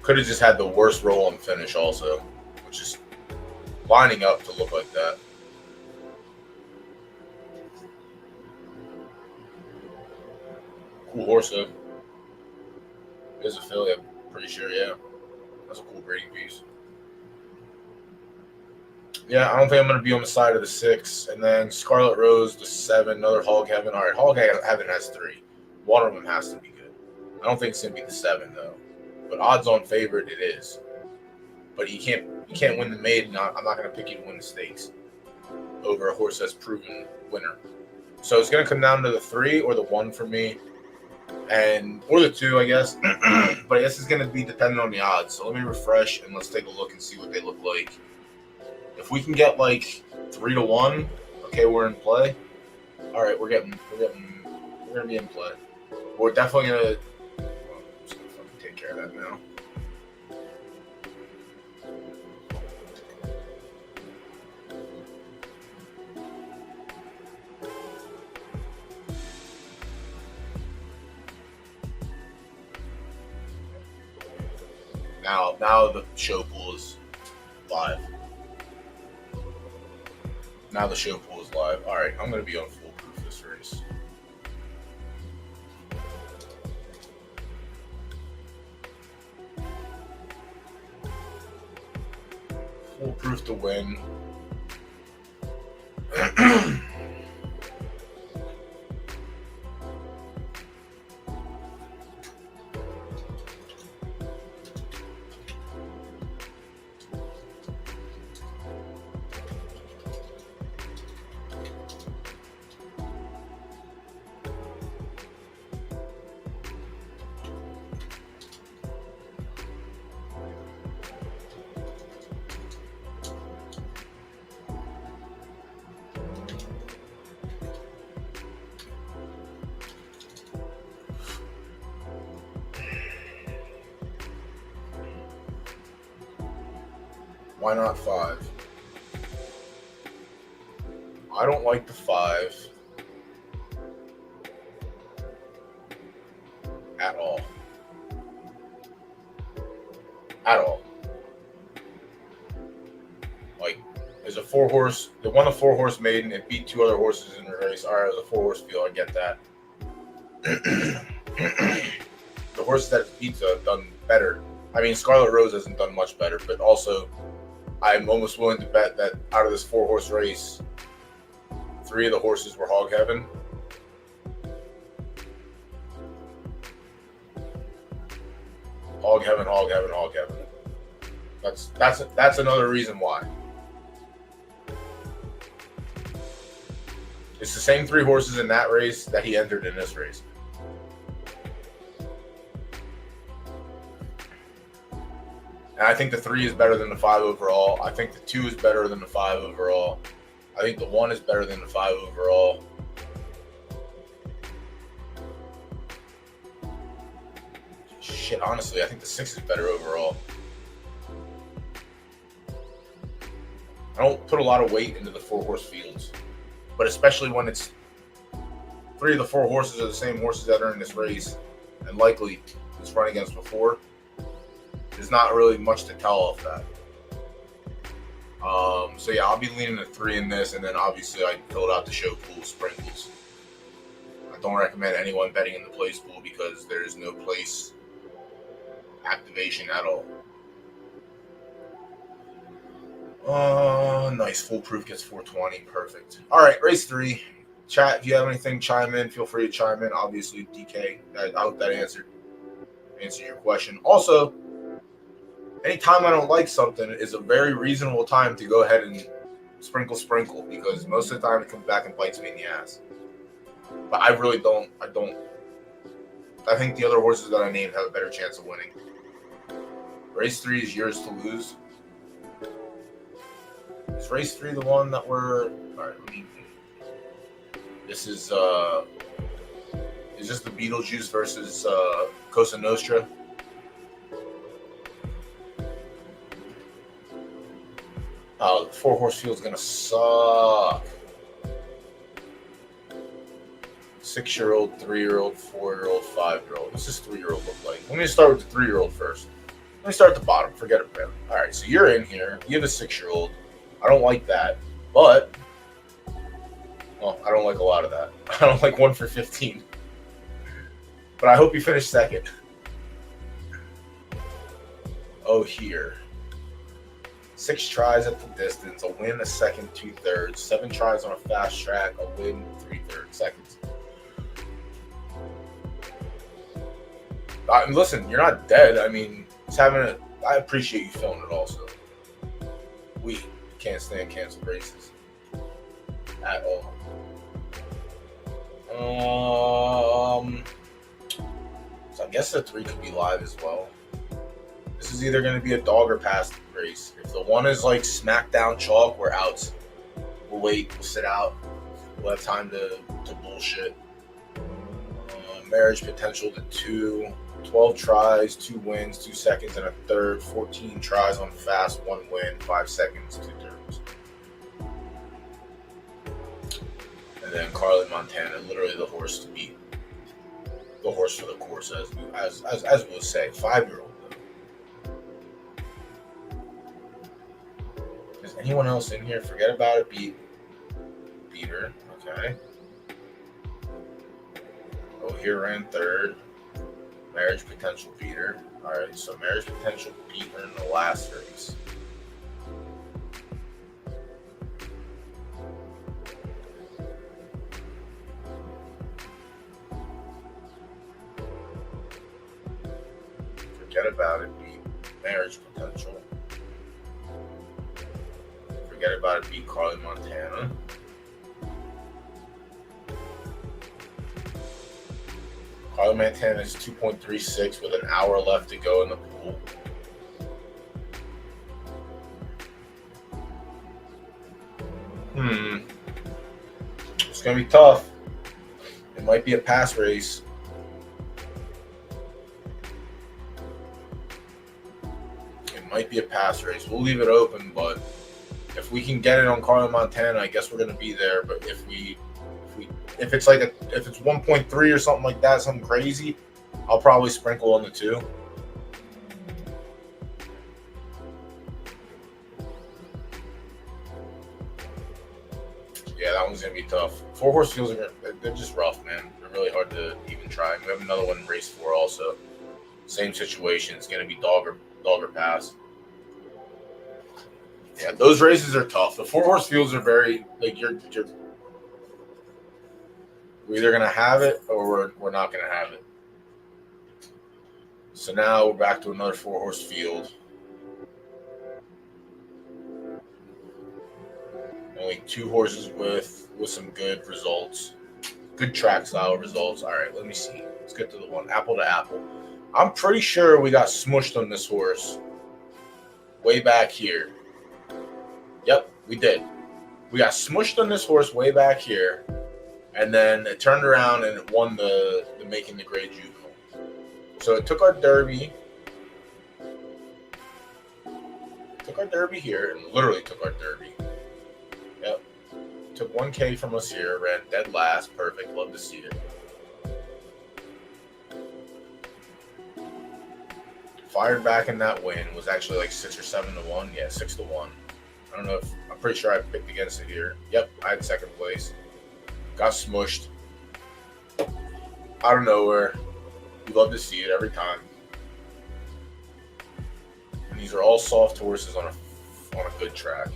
Could have just had the worst roll and finish also, which is lining up to look like that. Cool horse though. Is a filly, I'm pretty sure, yeah. That's a cool breeding piece. Yeah, I don't think I'm going to be on the side of the 6. And then Scarlet Rose, the 7, another Hog Heaven. All right, Hog Heaven has 3. One of them has to be good. I don't think it's going to be the 7, though. But odds-on favorite, it is. But you can't win the maiden. I'm not going to pick you to win the stakes over a horse that's proven winner. So it's going to come down to the 3 or the 1 for me. Or the 2, I guess. But I guess it's going to be dependent on the odds. So let me refresh and let's take a look and see what they look like. If we can get like 3 to 1, okay, we're in play. All right, we're gonna be in play. We're definitely gonna. Well, I'm just gonna fucking take care of that now. Now the show pool is live. Now the show pool is live. All right, I'm going to be on Foolproof this race. Foolproof to win. Why not 5? I don't like the 5 at all. At all. Like, there's a 4-horse. They won a 4-horse maiden. It beat 2 other horses in the race. All right, it was a 4-horse field. I get that. the horses that it's beat have done better. I mean, Scarlet Rose hasn't done much better, but also I'm almost willing to bet that out of this 4-horse race, 3 of the horses were hog heaven. Hog heaven, hog heaven, hog heaven. That's another reason why. It's the same 3 horses in that race that he entered in this race. And I think the 3 is better than the 5 overall. I think the 2 is better than the 5 overall. I think the 1 is better than the 5 overall. Shit, honestly, I think the 6 is better overall. I don't put a lot of weight into the 4-horse fields, but especially when it's 3 of the 4 horses are the same horses that are in this race, and likely it's run against before. There's not really much to tell off that. So yeah, I'll be leaning to 3 in this, and then obviously I filled out the show pool sprinkles. I don't recommend anyone betting in the place pool because there is no place activation at all. Nice. Foolproof gets 420. Perfect. All right, race 3. Chat, if you have anything, chime in. Feel free to chime in. Obviously, DK. I hope that answered your question. Also, anytime I don't like something is a very reasonable time to go ahead and sprinkle, because most of the time it comes back and bites me in the ass. But I really don't. I think the other horses that I named have a better chance of winning. Race 3 is yours to lose. Is race 3 the one that we're... Alright, this is this the Beetlejuice versus Cosa Nostra? Oh, the 4-horse field's gonna suck. 6-year-old, 3-year-old, 4-year-old, 5-year-old. What's this 3-year-old look like? Let me start with the 3-year-old first. Let me start at the bottom. Forget about it. All right, so you're in here. You have a 6-year-old. I don't like that, but well, I don't like a lot of that. I don't like 1 for 15. But I hope you finish second. Oh, here. 6 tries at the distance, a win, a second, 2/3. 7 tries on a fast track, a win, 3/3 seconds. And listen, you're not dead. I mean, it's I appreciate you filming it also. We can't stand canceled races at all. So I guess the 3 could be live as well. This is either going to be a dog or pass race. If the 1 is like smackdown chalk, we're out. We'll wait. We'll sit out. We'll have time to bullshit. Marriage potential to 2. 12 tries, 2 wins, 2 seconds, and a third. 14 tries on fast, 1 win, 5 seconds, 2/3. And then Carly Montana, literally the horse to beat. The horse for the course, as we'll say. 5-year-old. Is anyone else in here? Forget about it. Beat her. Okay. Oh, here ran 3rd. Marriage potential beat her. All right, so marriage potential beat her in the last race. Forget about it. Beat marriage potential. Forget about it. Beat Carly Montana. Carly Montana is 2.36 with an hour left to go in the pool. It's going to be tough. It might be a pass race. We'll leave it open, but if we can get it on Carly Montana, I guess we're going to be there. But if it's like if it's 1.3 or something like that, something crazy, I'll probably sprinkle on the 2. Yeah, that one's gonna be tough. 4-horse fields they're just rough, man. They're They're really hard to even try. We have another one in race 4 also. Same situation. It's going to be dog or pass. Yeah, those races are tough. The 4-horse fields are very like we're either gonna have it or we're not gonna have it. So now we're back to another 4-horse field. Only 2 horses with some good results, good track style results. All right, let me see. Let's get to the one apple to apple. I'm pretty sure we got smushed on this horse way back here. Yep, we did. We got smushed on this horse way back here, and then it turned around and it won the Making the Grade Juvenile. So it took our Derby. Took our Derby here and literally took our Derby. Yep. Took 1K from us here, ran dead last. Perfect. Love to see it. Fired back in that win. Was actually like 6 or 7 to 1. Yeah, 6 to 1. I don't know if I'm pretty sure I picked against it here. Yep, I had second place. Got smushed out of nowhere. You love to see it every time. And these are all soft horses on a good track.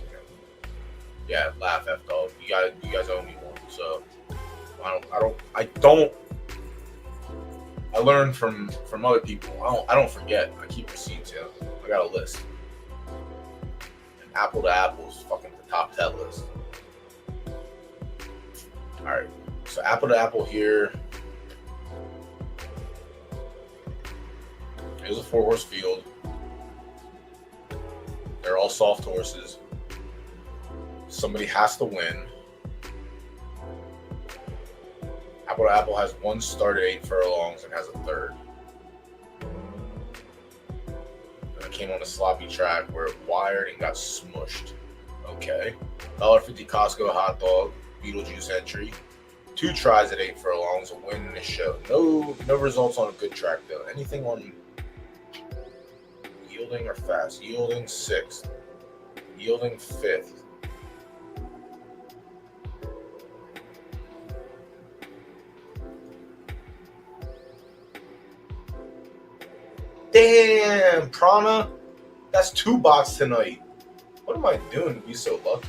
Yeah, laugh F dog. You guys owe me one. So I learn from other people. I don't forget. I keep receipts. Yeah, I got a list. And apple to apple is fucking the top 10 list. All right, so apple to apple here. Here's a 4-horse field. They're all soft horses. Somebody has to win. Apple to apple has 1 start at 8 furlongs and has a third. And it came on a sloppy track where it wired and got smushed. Okay. $1.50 Costco hot dog. Beetlejuice entry. 2 tries at 8 furlongs, a win in a show. No results on a good track though. Anything on yielding or fast? Yielding 6th. Yielding 5th. Damn, Prana. That's 2 box tonight. What am I doing to be so lucky?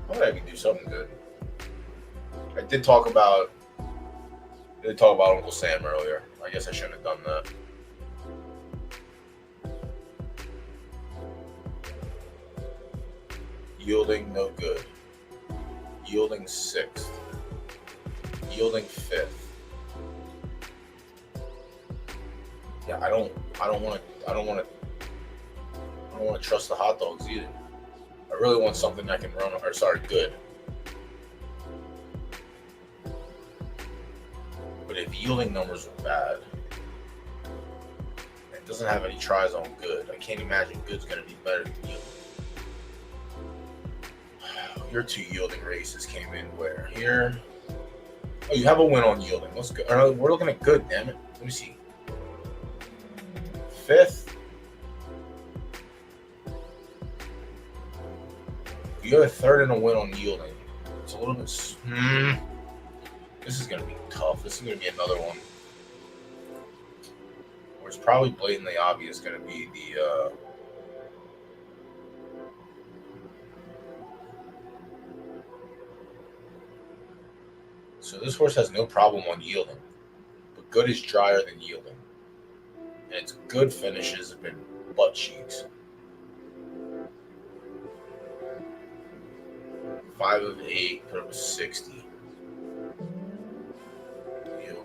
I would have to do something good. I did talk about Uncle Sam earlier. I guess I shouldn't have done that. Yielding no good. Yielding 6th. Yielding 5th. Yeah, I don't want to trust the hot dogs either. I really want something that can run, good. But if yielding numbers are bad, it doesn't have any tries on good. I can't imagine good's going to be better than yielding. Your 2 yielding races came in where? Here. Oh, you have a win on yielding. Let's go. We're looking at good, damn it. Let me see. 5th. You have a third and a win on yielding. It's a little bit. This is going to be tough. This is going to be another one where it's probably blatantly obvious going to be the. So this horse has no problem on yielding, but good is drier than yielding. And its good finishes have been butt cheeks. 5 of 8, put up a 60. Yielding.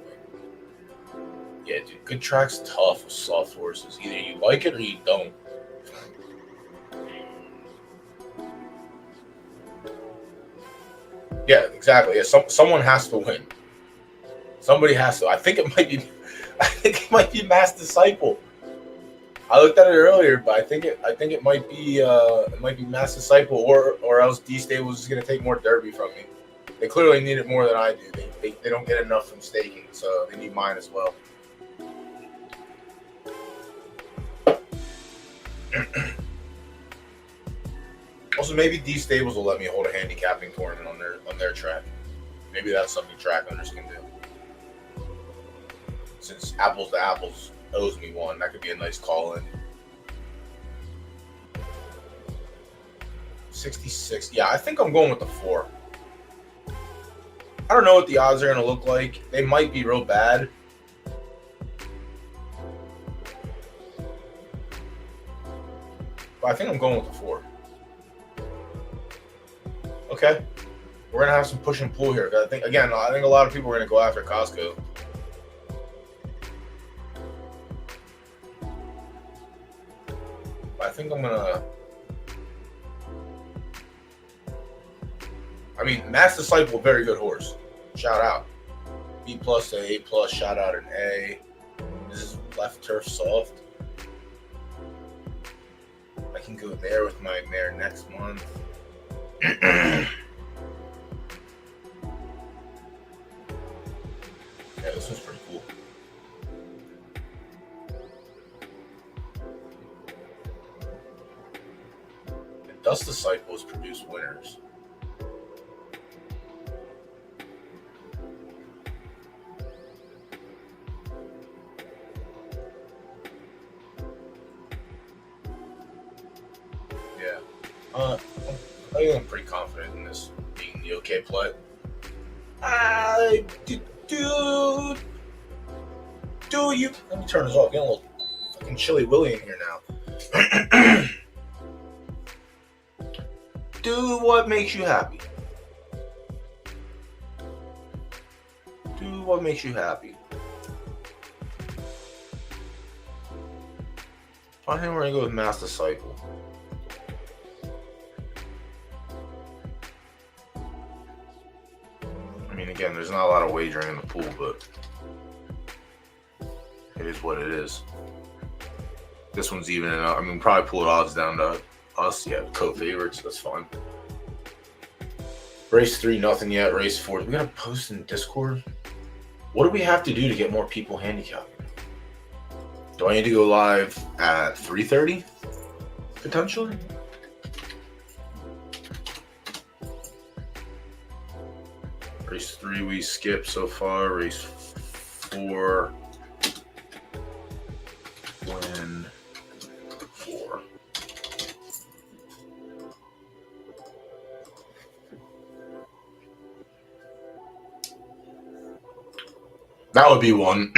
Yeah, dude, good track's tough with soft horses. Either you like it or you don't. Yeah, exactly. Yeah, someone has to win. Somebody has to. I think it might be Mass Disciple. I looked at it earlier, but I think it might be Mass Disciple or else D Stable is just gonna take more Derby from me. They clearly need it more than I do. They don't get enough from staking, so they need mine as well. Also, maybe these stables will let me hold a handicapping tournament on their track. Maybe that's something track owners can do. Since Apples to Apples owes me one, that could be a nice call in. 66. Yeah, I think I'm going with the 4. I don't know what the odds are going to look like. They might be real bad. But I think I'm going with the 4. Okay. We're going to have some push and pull here. I think a lot of people are going to go after Costco. But I think I'm going to... I mean, Mass Disciple, very good horse. Shout out. B+ to A+, shout out an A. This is left turf soft. I can go there with my mare next month. Yeah, this one's pretty cool. The Dust Disciples produce winners. I'm pretty confident in this being the okay play. Do you? Let me turn this off. Getting a little fucking chilly willy in here now. Do what makes you happy. Do what makes you happy. I think we're gonna go with Mass Disciple. I mean, again, there's not a lot of wagering in the pool, but it is what it is. This one's evening out. I mean, probably pull odds down to us. Yeah, co-favorites. That's fine. Race 3, nothing yet. Race 4. We got to post in Discord. What do we have to do to get more people handicapping? Do I need to go live at 3:30? Potentially? Race 3 we skipped so far. Race 4. Win 4. That would be one.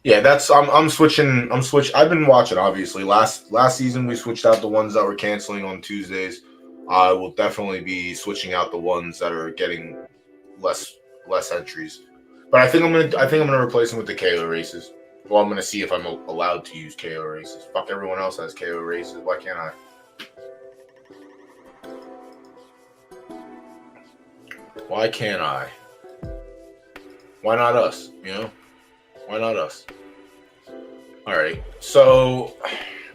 Yeah, that's I'm switching. I've been watching, obviously. Last season we switched out the ones that were canceling on Tuesdays. I will definitely be switching out the ones that are getting less entries. But I think I'm gonna replace them with the KO races. Well, I'm gonna see if I'm allowed to use KO races. Fuck, everyone else has KO races. Why can't I? Why can't I? Why not us? You know? Why not us? All right. So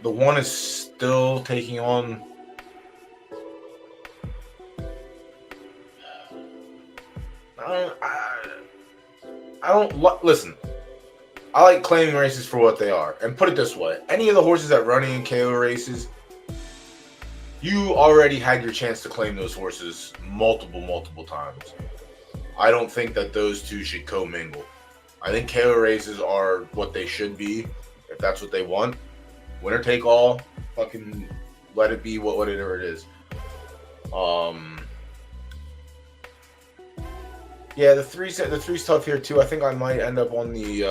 the one is still taking on. I don't listen. I like claiming races for what they are. And put it this way: any of the horses that running in KO races, you already had your chance to claim those horses multiple times. I don't think that those two should commingle. I think KO races are what they should be, if that's what they want. Winner take all, fucking let it be whatever it is. Yeah, the three's tough here too. I think I might end up on the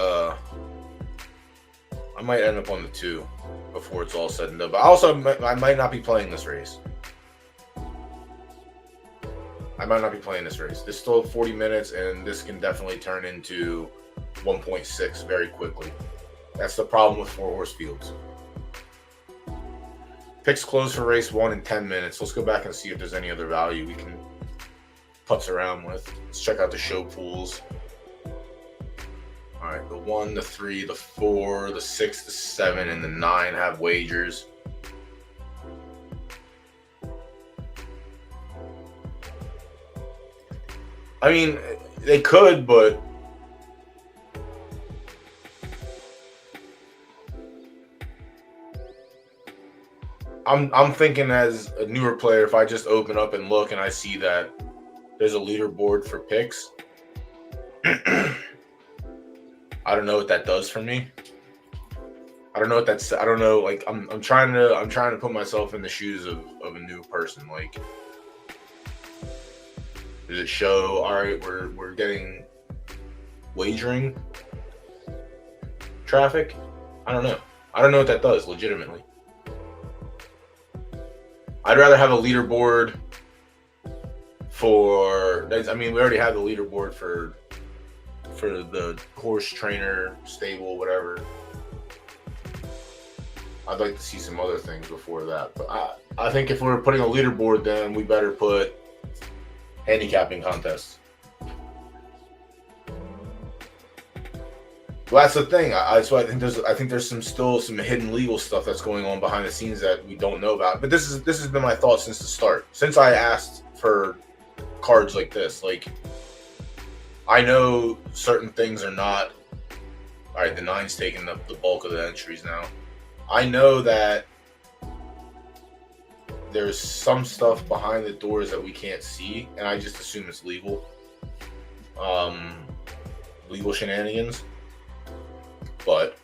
2 before it's all said and done. But also, I might not be playing this race. This still 40 minutes, and this can definitely turn into 1.6 very quickly. That's the problem with 4-horse fields. Picks closed for race 1 in 10 minutes. Let's go back and see if there's any other value we can putz around with. Let's check out the show pools. All right, the 1, the 3, the 4, the 6, the 7, and the 9 have wagers. I mean, they could, but I'm thinking as a newer player, if I just open up and look and I see that there's a leaderboard for picks, I don't know what that does for me. I don't know what that's. I don't know. Like I'm trying to put myself in the shoes of a new person. Like, does it show? All right, we're getting wagering traffic. I don't know. I don't know what that does legitimately. I'd rather have a leaderboard for. I mean, we already have the leaderboard for the horse trainer stable, whatever. I'd like to see some other things before that, but I think if we're putting a leaderboard, then we better put handicapping contests. Well, that's the thing. So I think there's some hidden legal stuff that's going on behind the scenes that we don't know about. But this has been my thought since the start. Since I asked for cards like this, like I know certain things are not. All right, the 9's taking up the bulk of the entries now. I know that there's some stuff behind the doors that we can't see, and I just assume it's legal. Legal shenanigans. But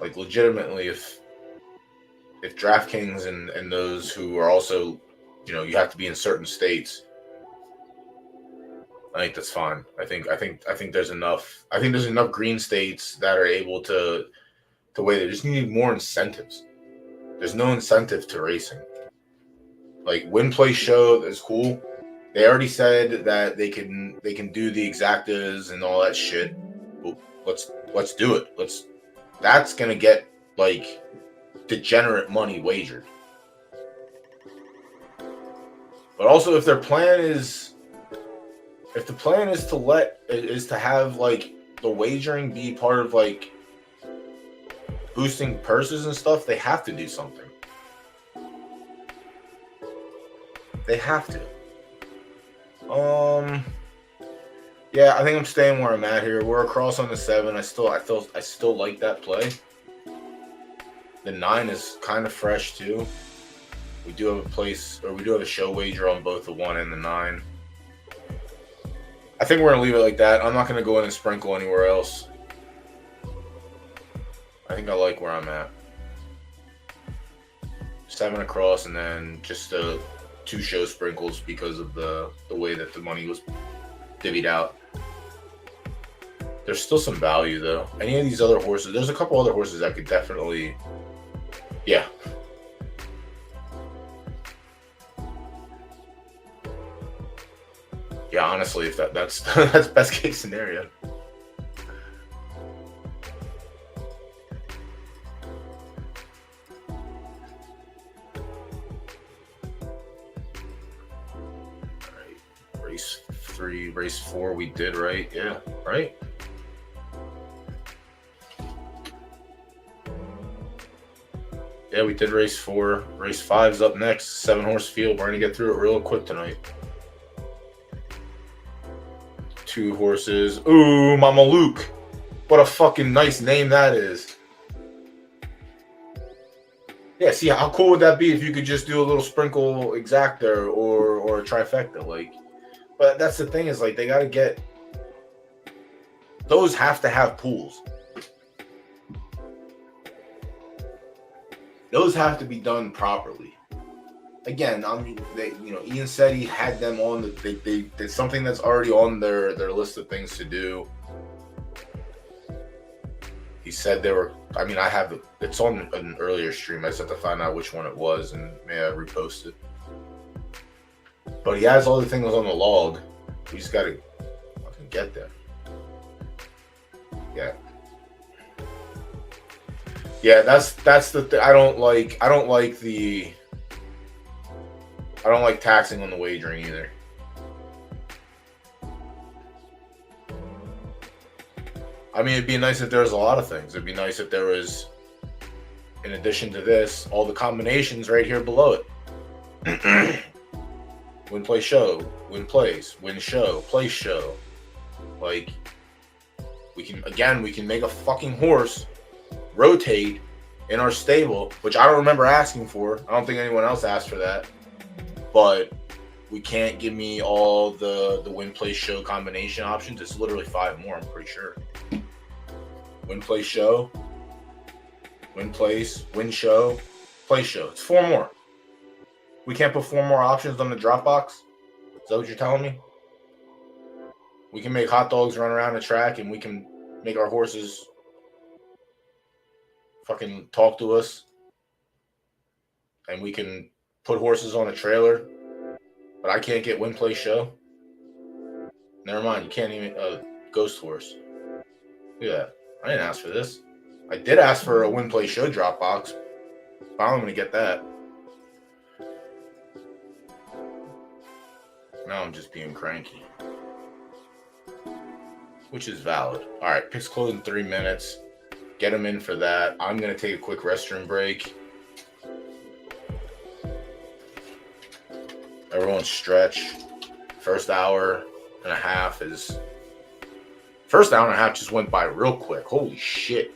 like legitimately, if DraftKings and those who are also, you have to be in certain states, I think that's fine. I think there's enough. I think there's enough green states that are able to weigh. They just need more incentives. There's no incentive to racing. Like win, play, show is cool. They already said that they can do the exactas and all that shit. Well, let's do it. That's gonna get like degenerate money wagered. But also, if their plan is, to have like the wagering be part of like boosting purses and stuff, they have to do something. They have to. Yeah, I think I'm staying where I'm at here. We're across on the 7. I still like that play. The 9 is kind of fresh too. We do have a show wager on both the 1 and the 9. I think we're gonna leave it like that. I'm not gonna go in and sprinkle anywhere else. I think I like where I'm at. 7 across, and then just 2 show sprinkles because of the way that the money was divvied out. There's still some value though. Any of these other horses, there's a couple other horses that could definitely, yeah. Yeah, honestly, if that's that's best case scenario. Race 3, race 4 we did, right? Yeah, right? Yeah, we did race 4. Race 5's up next. 7-horse field. We're going to get through it real quick tonight. 2 horses. Ooh, Mama Luke. What a fucking nice name that is. Yeah, see, how cool would that be if you could just do a little sprinkle exacta or a trifecta? Like, but that's the thing is, like, they got to get... Those have to have pools. Those have to be done properly. Again, I mean, Ian said he had them on the. It's something that's already on their list of things to do. He said they were. I mean, I have it. It's on an earlier stream. I just have to find out which one it was and may I repost it. But he has all the things on the log. We just gotta fucking get there. Yeah. Yeah, that's the thing. I don't like taxing on the wagering either. I mean, it'd be nice if there was a lot of things. It'd be nice if there was, in addition to this, all the combinations right here below it. Win, play, show, win, plays, win, show, place, show. Like, we can make a fucking horse rotate in our stable, which I don't remember asking for. I don't think anyone else asked for that. But we can't give me all the win, play, show combination options. It's literally 5 more, I'm pretty sure. Win, play, show. Win, place, win, show, play, show. It's 4 more. We can't put 4 more options on the drop box? Is that what you're telling me? We can make hot dogs run around the track and we can make our horses fucking talk to us. And we can put horses on a trailer. But I can't get win, play, show. Never mind. You can't even ghost horse. Look at that. I didn't ask for this. I did ask for a win, play, show drop box. But I'm going to get that. Now I'm just being cranky. Which is valid. All right. Picks close in 3 minutes. Get them in for that. I'm going to take a quick restroom break. Everyone stretch. First hour and a half just went by real quick. Holy shit.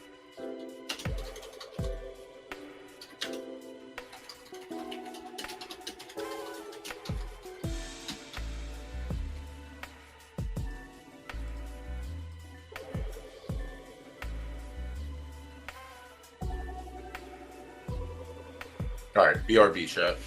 All right, BRB, chat.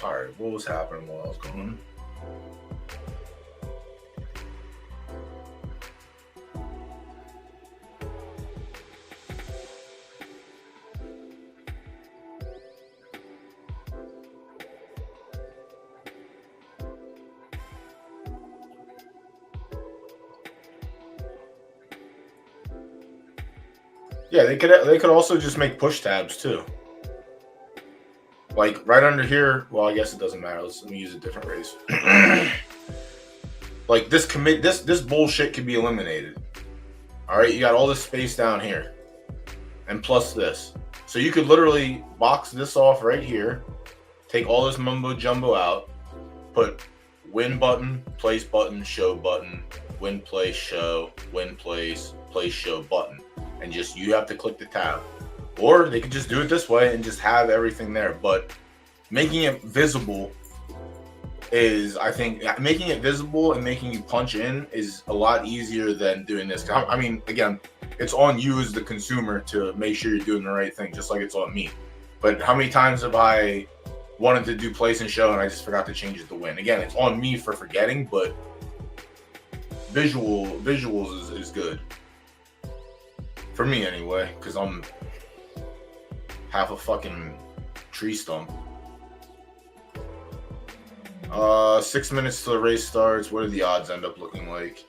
All right, what was happening while I was gone? Yeah, they could also just make push tabs too. Like right under here. Well, I guess it doesn't matter. Let me use a different race. Like this bullshit can be eliminated. All right, you got all this space down here, and plus this. So you could literally box this off right here, take all this mumbo jumbo out, put win button, place button, show button, win place show, win place show button, and just you have to click the tab. Or they could just do it this way and just have everything there. But making it visible is, I think, making it visible and making you punch in is a lot easier than doing this. I mean, again, it's on you as the consumer to make sure you're doing the right thing, just like it's on me. But how many times have I wanted to do place and show and I just forgot to change it to win? Again, it's on me for forgetting, but visuals is good. For me anyway, because I'm half a fucking tree stump. 6 minutes till the race starts. What do the odds end up looking like?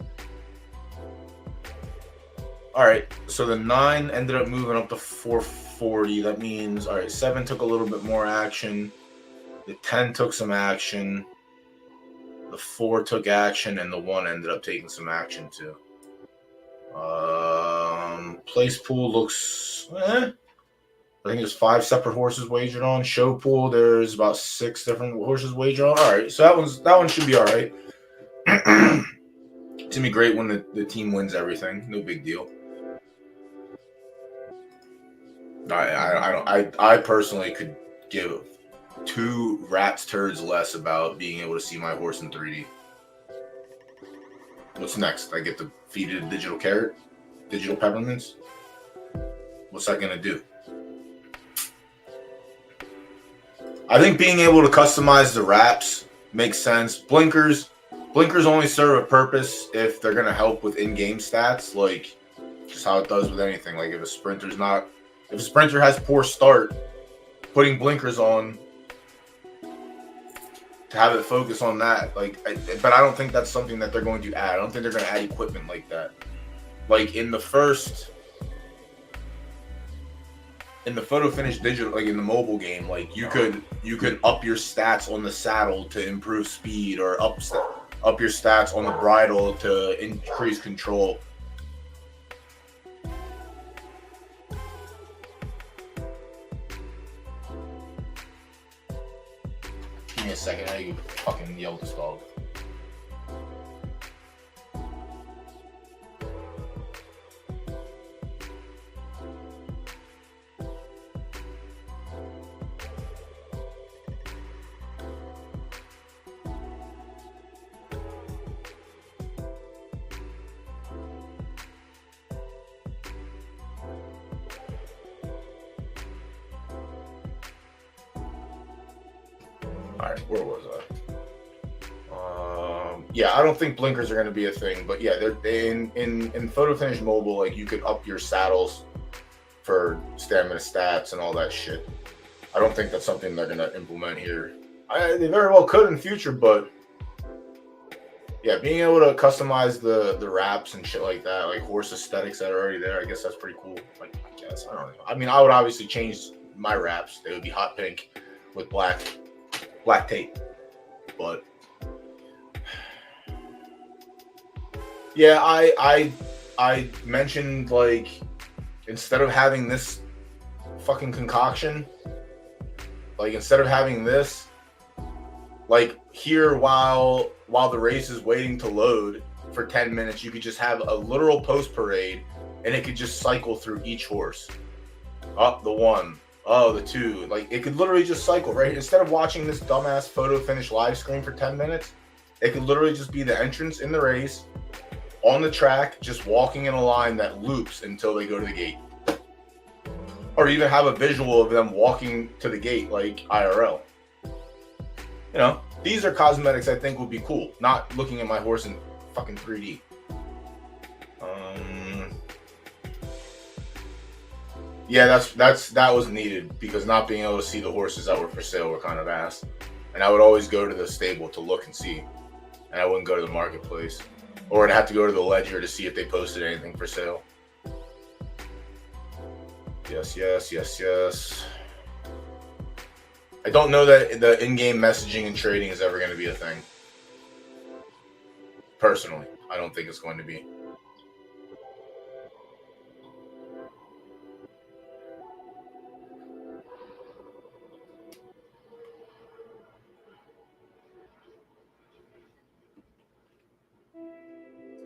All right, so the 9 ended up moving up to 440. That means, all right, 7 took a little bit more action. The 10 took some action. The 4 took action, and the 1 ended up taking some action too. Place pool looks, I think there's 5 separate horses wagered on. Show pool, there's about 6 different horses wagered on. All right, so that one should be all right. It's gonna be great when the team wins everything. No big deal. I personally could give 2 rats turds less about being able to see my horse in 3D. What's next? I get to feed it a digital carrot, digital peppermints. What's that gonna do? I think being able to customize the wraps makes sense. Blinkers only serve a purpose if they're gonna help with in-game stats, like just how it does with anything. Like if a sprinter has poor start, putting blinkers on to have it focus on that. But I don't think that's something that they're going to add. I don't think they're going to add equipment like that. Like in the photo finish digital, like in the mobile game, like you could up your stats on the saddle to improve speed, or up your stats on the bridle to increase control. Give me a second, I fucking yell at this dog. Alright, where was I? Yeah, I don't think blinkers are going to be a thing, but yeah, they're in Photo Finish Mobile, like you could up your saddles for stamina stats and all that shit. I don't think that's something they're going to implement here. They very well could in the future, but yeah, being able to customize the wraps and shit like that, like horse aesthetics that are already there, I guess that's pretty cool. Like, I guess, I don't know. I mean, I would obviously change my wraps. They would be hot pink with black tape, but yeah, I mentioned, like, instead of having this fucking concoction, like instead of having this, like here while the race is waiting to load for 10 minutes, you could just have a literal post parade and it could just cycle through each horse. Up the 1. Oh, the 2. Like, it could literally just cycle, right? Instead of watching this dumbass photo finish live screen for 10 minutes, it could literally just be the entrance in the race, on the track, just walking in a line that loops until they go to the gate. Or even have a visual of them walking to the gate, like IRL. You know, these are cosmetics I think would be cool. Not looking at my horse in fucking 3D. Yeah, that was needed because not being able to see the horses that were for sale were kind of ass. And I would always go to the stable to look and see, and I wouldn't go to the marketplace, or I'd have to go to the ledger to see if they posted anything for sale. Yes, yes, yes, yes. I don't know that the in-game messaging and trading is ever going to be a thing. Personally, I don't think it's going to be.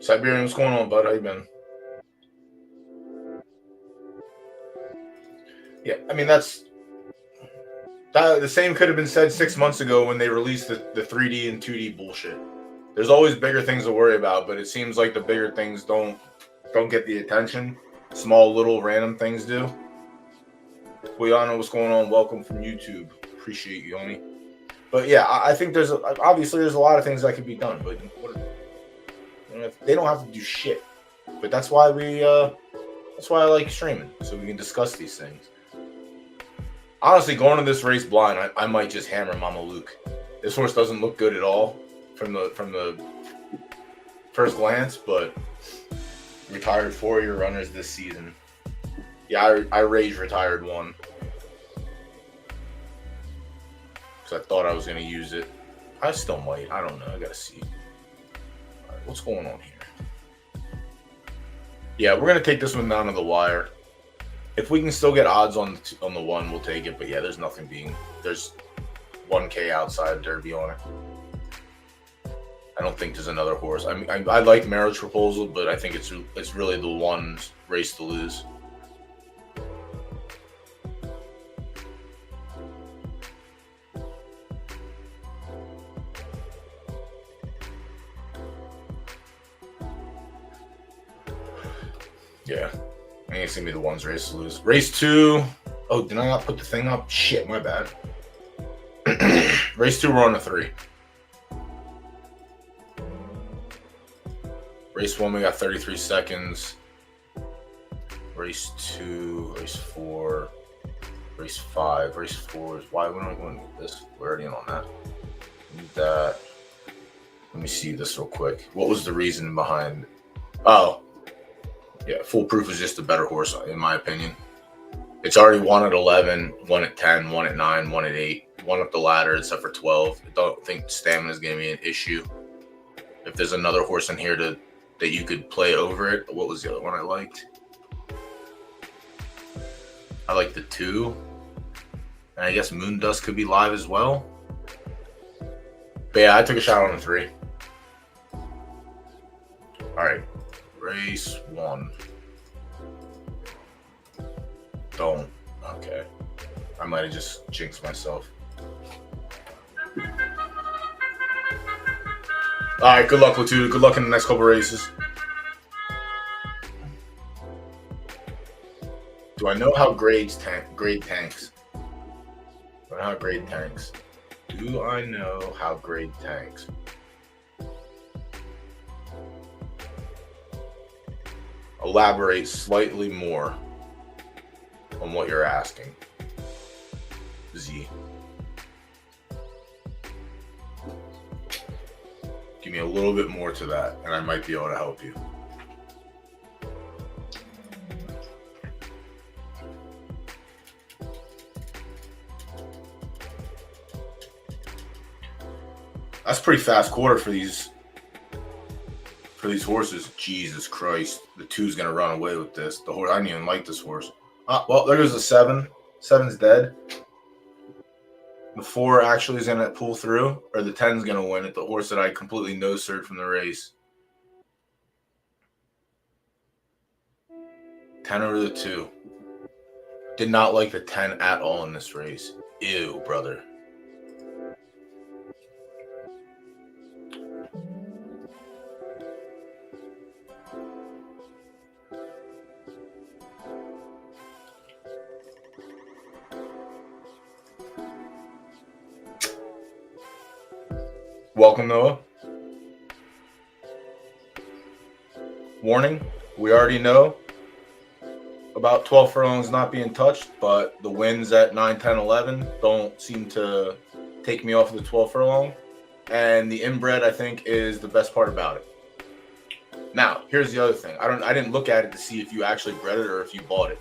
Siberian, what's going on, bud? How you been? Yeah, I mean that. The same could have been said 6 months ago when they released the 3D and 2D bullshit. There's always bigger things to worry about, but it seems like the bigger things don't get the attention. Small little random things do. We all know what's going on. Welcome from YouTube. Appreciate you, homie. But yeah, I think obviously there's a lot of things that could be done, but they don't have to do shit. But that's why I like streaming, so we can discuss these things. Honestly, going to this race blind, I might just hammer Mama Luke. This horse doesn't look good at all from the first glance, but retired 4-year runners this season. Yeah, I rage retired one because I thought I was going to use it. I still might. I don't know. I got to see. All right, what's going on here? Yeah, we're going to take this one down to the wire. If we can still get odds on the one, we'll take it. But yeah, there's 1K outside Derby on it. I don't think there's another horse. I mean, I like Marriage Proposal, but I think it's really the one race to lose. Yeah. I think it's going to be the one's race to lose. Race 2. Oh, did I not put the thing up? Shit, my bad. Race 2, we're on the 3. Race 1, we got 33 seconds. Race 2, race 4, race 5, race 4. Why would I going to need this? We're already in on that. Need that. Let me see this real quick. What was the reason behind? Oh. Yeah, Foolproof is just a better horse, in my opinion. It's already won at 11, won at 10, won at 9, won at 8, won up the ladder except for 12. I don't think stamina is going to be an issue. If there's another horse in here that you could play over it, what was the other one I liked? I like the 2. And I guess Moondust could be live as well. But yeah, I took a shot on the 3. All right. Race 1. Don't. Okay. I might have just jinxed myself. Alright, good luck, Latuda. Good luck in the next couple races. Do I know how grade tanks? Do I know how grade tanks? Do I know how grade tanks? Elaborate slightly more on what you're asking. Z. Give me a little bit more to that, and I might be able to help you. That's a pretty fast quarter for these horses. Jesus Christ. The 2's going to run away with this. The horse, I didn't even like this horse. Well, there goes the 7. 7's dead. The 4 actually is going to pull through, or the 10's going to win it. The horse that I completely no-sirred from the race. 10 over the 2. Did not like the 10 at all in this race. Ew, brother. Welcome, Noah. Warning, we already know about 12 furlongs not being touched, but the wins at 9, 10, 11 don't seem to take me off of the 12 furlong. And the inbred, I think, is the best part about it. Now, here's the other thing. I didn't look at it to see if you actually bred it or if you bought it.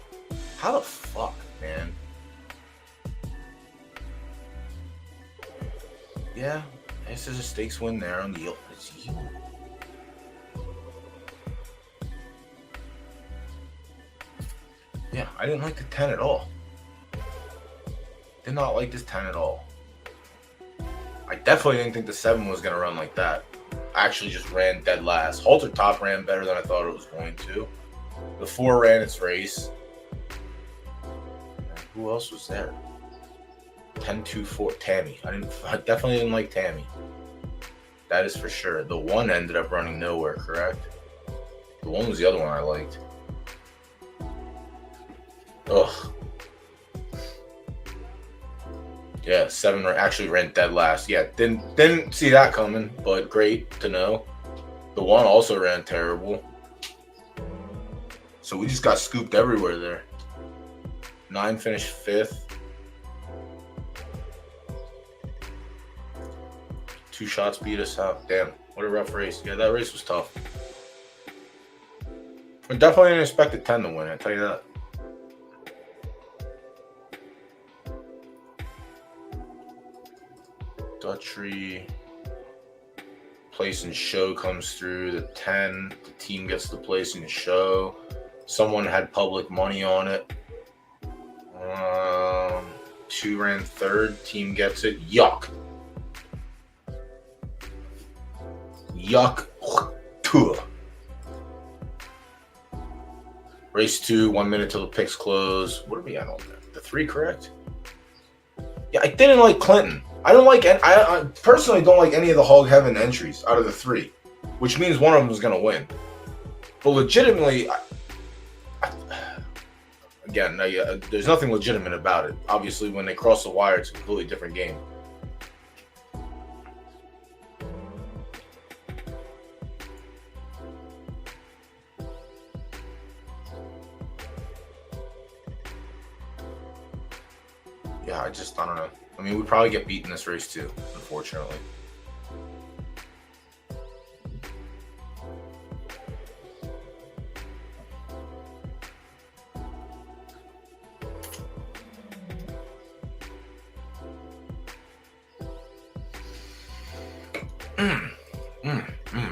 How the fuck, man? Yeah, this is a stakes win there on the yield. Yeah, I didn't like the 10 at all. Did not like this 10 at all. I definitely didn't think the 7 was going to run like that. I actually just ran dead last. Halter top ran better than I thought it was going to. The 4 ran its race. And who else was there? 10, 2, 4. Tammy. I definitely didn't like Tammy. That is for sure. The 1 ended up running nowhere, correct? The 1 was the other one I liked. Ugh. Yeah, 7 actually ran dead last. Yeah, didn't see that coming, but great to know. The 1 also ran terrible. So we just got scooped everywhere there. 9 finished 5th. 2 shots beat us out. Damn, what a rough race. Yeah, that race was tough. I definitely didn't expect the 10 to win, I tell you that. Dutry, place in show comes through. The 10, the team gets the place in show. Someone had public money on it. 2 ran 3rd, team gets it. Yuck. Yuck. Race 2, 1 minute till the picks close. What are we at on that? The 3, correct? Yeah, I didn't like Clinton. I personally don't like any of the Hog Heaven entries out of the 3, which means one of them is going to win. But legitimately, again, there's nothing legitimate about it. Obviously, when they cross the wire, it's a completely different game. Yeah, I don't know. I mean, we probably get beat in this race too, unfortunately.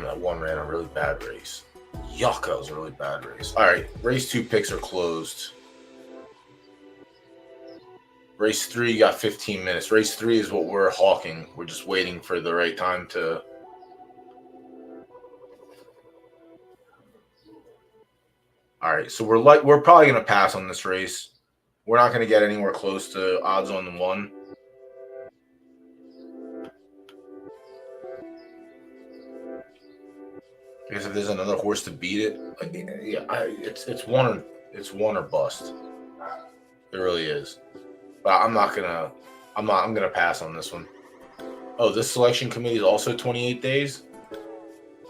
That 1 ran a really bad race. Yuck, that was a really bad race. All right, race 2 picks are closed. Race 3, you got 15 minutes. Race 3 is what we're hawking. We're just waiting for the right time to... All right, so we're probably going to pass on this race. We're not going to get anywhere close to odds on the 1. Because if there's another horse to beat it, it's one or bust. It really is. But I'm gonna pass on this one. Oh, this selection committee is also 28 days.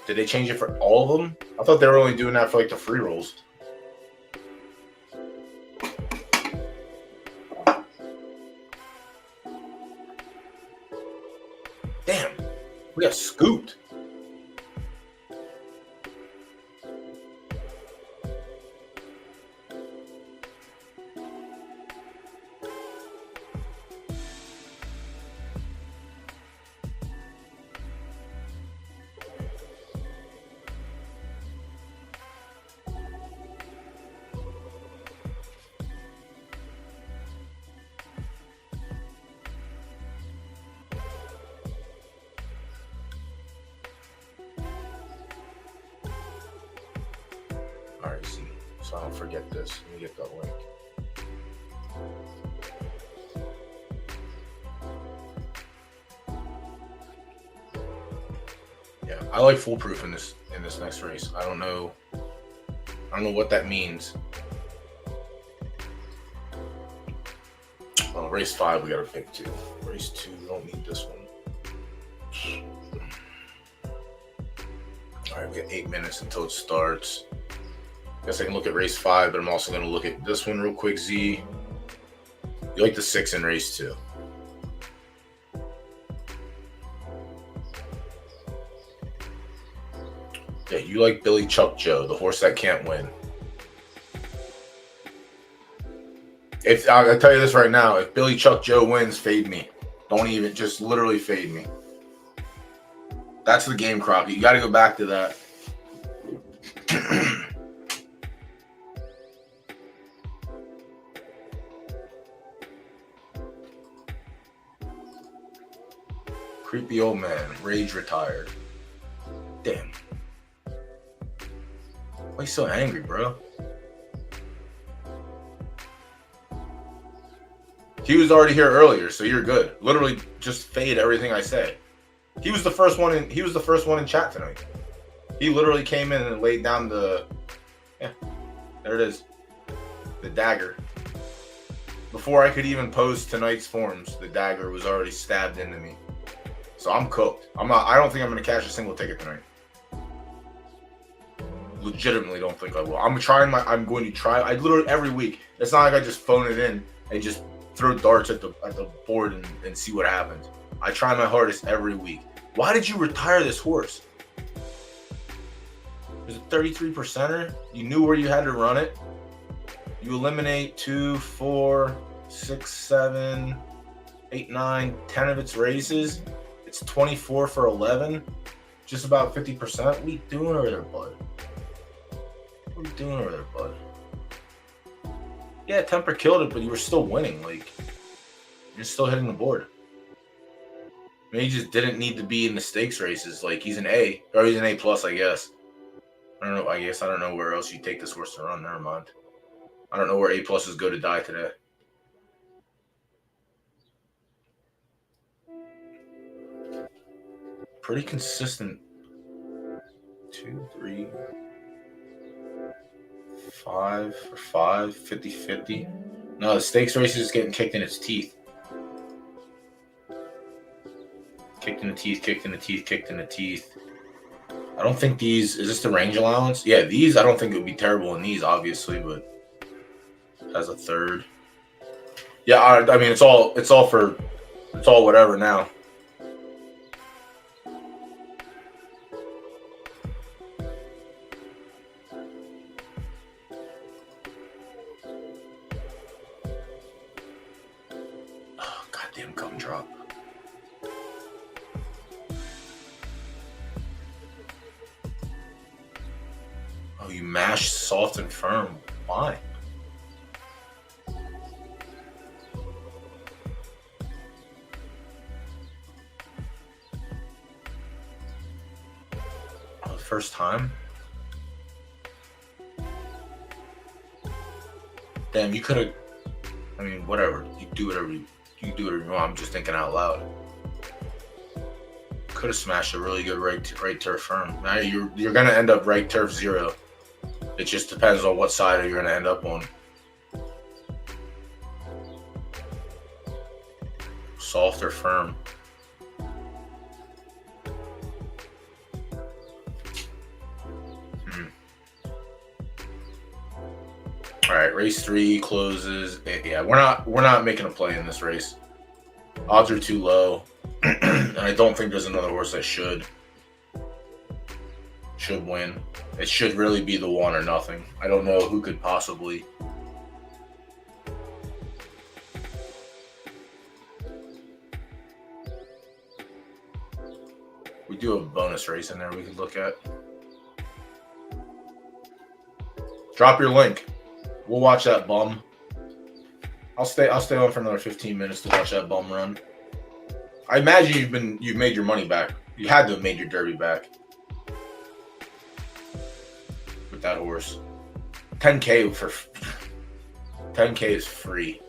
Did they change it for all of them? I thought they were only doing that for like the free rolls. Damn, we got scooped. All right, see, so I don't forget this. Let me get that link. Yeah, I like foolproof in this next race. I don't know what that means. Well, race 5 we gotta pick 2. Race 2, we don't need this one. All right, we got 8 minutes until it starts. Guess I can look at race 5, but I'm also going to look at this one real quick, Z. You like the 6 in race 2. Yeah, you like Billy Chuck Joe, the horse that can't win. If I tell you this right now, if Billy Chuck Joe wins, fade me. Don't even, just literally fade me. That's the game, Croc. You got to go back to that. Creepy old man, rage retired. Damn. Why you so angry, bro? He was already here earlier, so you're good. Literally, just fade everything I said. He was the first one in. He was the first one in chat tonight. He literally came in and laid down the. Yeah, there it is. The dagger. Before I could even post tonight's forms, the dagger was already stabbed into me. So I'm cooked. I'm not. I don't think I'm going to cash a single ticket tonight. Legitimately, don't think I will. I'm going to try. I literally every week. It's not like I just phone it in and just throw darts at the board and see what happens. I try my hardest every week. Why did you retire this horse? It was a 33%er. You knew where you had to run it. You eliminate 2, 4, 6, 7, 8, 9, 10 of its races. It's 24 for 11. Just about 50%. What are you doing over there, bud? What are you doing over there, bud? Yeah, temper killed it, but you were still winning. Like, you're still hitting the board. I mean, he just didn't need to be in the stakes races. Like, he's an A, or he's an A+, I guess. I don't know. I don't know where else you take this horse to run. Never mind. I don't know where A+'s go to die today. Pretty consistent. 2, 3, 5 for 5, 50-50. No, the stakes race is getting kicked in its teeth. Kicked in the teeth, kicked in the teeth, kicked in the teeth. I don't think these... Is this the range allowance? Yeah, these, I don't think it would be terrible in these, obviously, but... Has a third. Yeah, I mean, it's all whatever now. Oh, goddamn gum drop. Oh, you mashed soft and firm. Why? First time. Damn, you could have. I mean, whatever. You do whatever you want. I'm just thinking out loud. Could have smashed a really good right turf firm. Now you're gonna end up right turf 0. It just depends on what side you're gonna end up on. Soft or firm. All right, race 3 closes. Yeah, we're not making a play in this race. Odds are too low, and I don't think there's another horse that should win. It should really be the 1 or nothing. I don't know who could possibly. We do have a bonus race in there we could look at. Drop your link. We'll watch that bum. I'll stay on for another 15 minutes to watch that bum run. I imagine you've made your money back. You had to have made your derby back with that horse. 10K is free.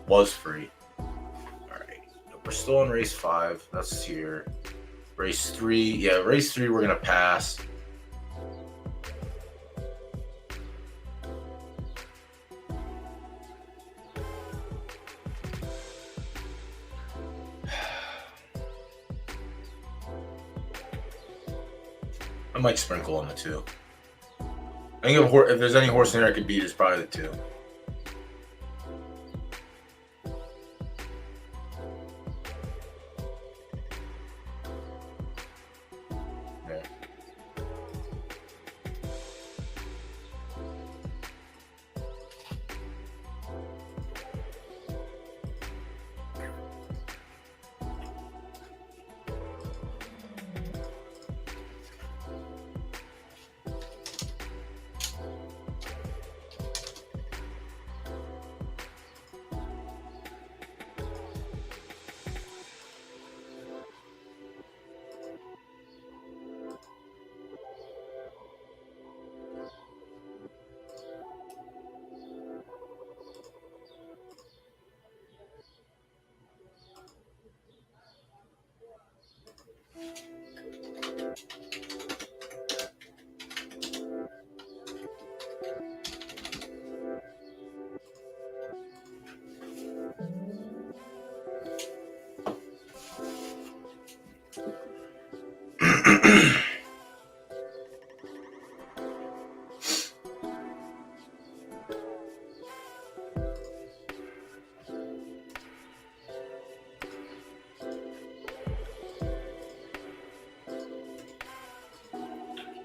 Was free. All right, we're still in race 5. That's here. Race 3. Yeah, race 3 we're gonna pass. I might sprinkle on the 2. I think if there's any horse in there I could beat, it's probably the 2. Yeah.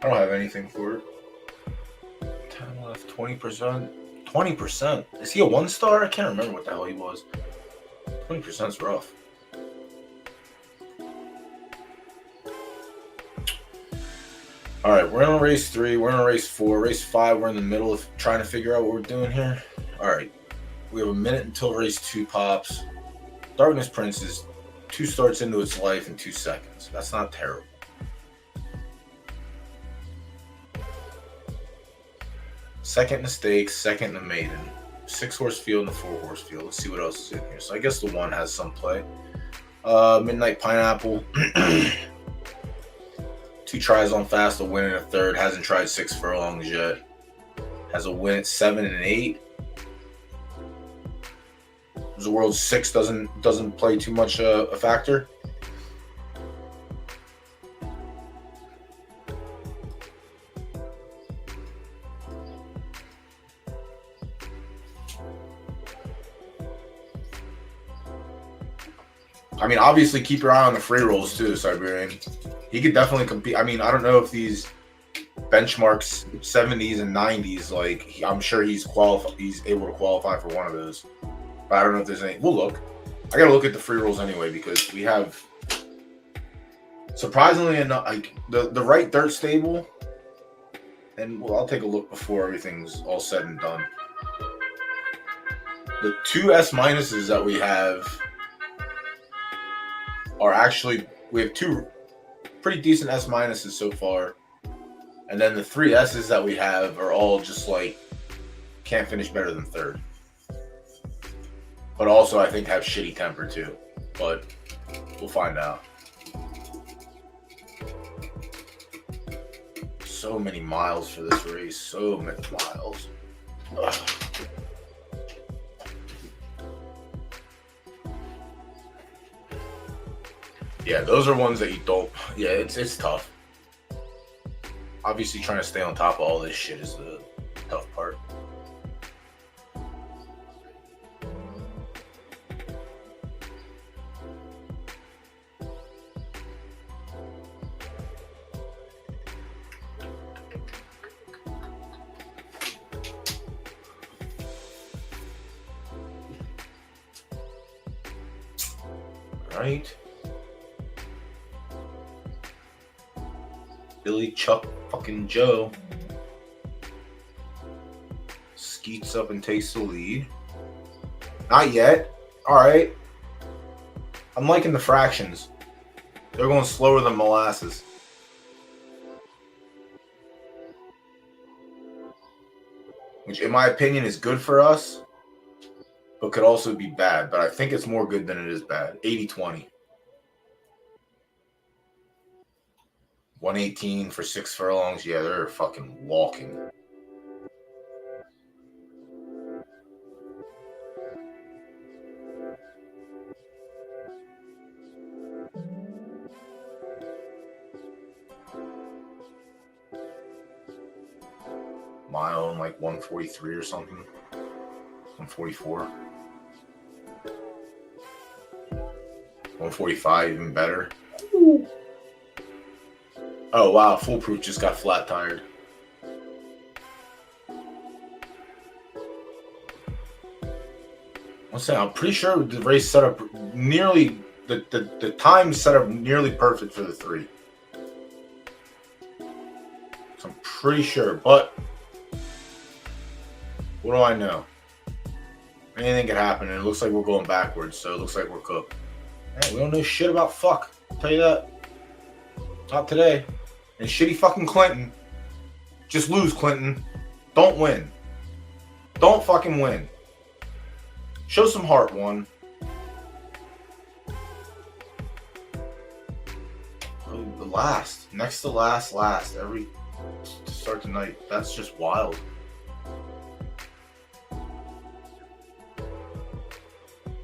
I don't have anything for it. 10 left, 20%. 20%? Is he a 1-star? I can't remember what the hell he was. 20% is rough. All right, we're on race 3. We're on race 4. Race 5, we're in the middle of trying to figure out what we're doing here. All right, we have a minute until race 2 pops. Darkness Prince is 2 starts into its life in 2 seconds. That's not terrible. Second in the stakes, second in the maiden. 6-horse field and a 4-horse field. Let's see what else is in here. So I guess the 1 has some play. Midnight Pineapple. 2 tries on fast, a win in a third. Hasn't tried 6 furlongs yet. Has a win at 7 and 8. The World's 6 doesn't play too much a factor. I mean, obviously keep your eye on the free rolls too, Siberian. He could definitely compete. I mean, I don't know if these benchmarks 70s and 90s, like I'm sure he's able to qualify for one of those. But I don't know if there's any. We'll look. I gotta look at the free rolls anyway because we have surprisingly enough like the right dirt stable. And well, I'll take a look before everything's all said and done. The 2 S minuses that we have are actually, we have 2 pretty decent S minuses so far. And then the 3 S's that we have are all just like, can't finish better than 3rd. But also I think have shitty temper too. But we'll find out. So many miles for this race. So many miles. Ugh. Yeah, those are ones that you don't. Yeah, it's tough. Obviously, trying to stay on top of all this shit is the tough part. Right. Billy Chuck fucking Joe skeets up and takes the lead. Not yet. All right. I'm liking the fractions. They're going slower than molasses. Which, in my opinion, is good for us, but could also be bad. But I think it's more good than it is bad. 80-20. 118 for 6 furlongs. Yeah, they're fucking walking. around like 143 or something. 144. 145, even better. Oh wow, Foolproof just got flat tired. I'm pretty sure the race set up nearly the time set up nearly perfect for the 3. So I'm pretty sure, but what do I know? Anything could happen, and it looks like we're going backwards, so it looks like we're cooked. Man, we don't know shit about fuck. I'll tell you that. Not today. And shitty fucking Clinton. Just lose, Clinton. Don't win. Don't fucking win. Show some heart, one. Oh, the last. Next to last. Every to start tonight. That's just wild.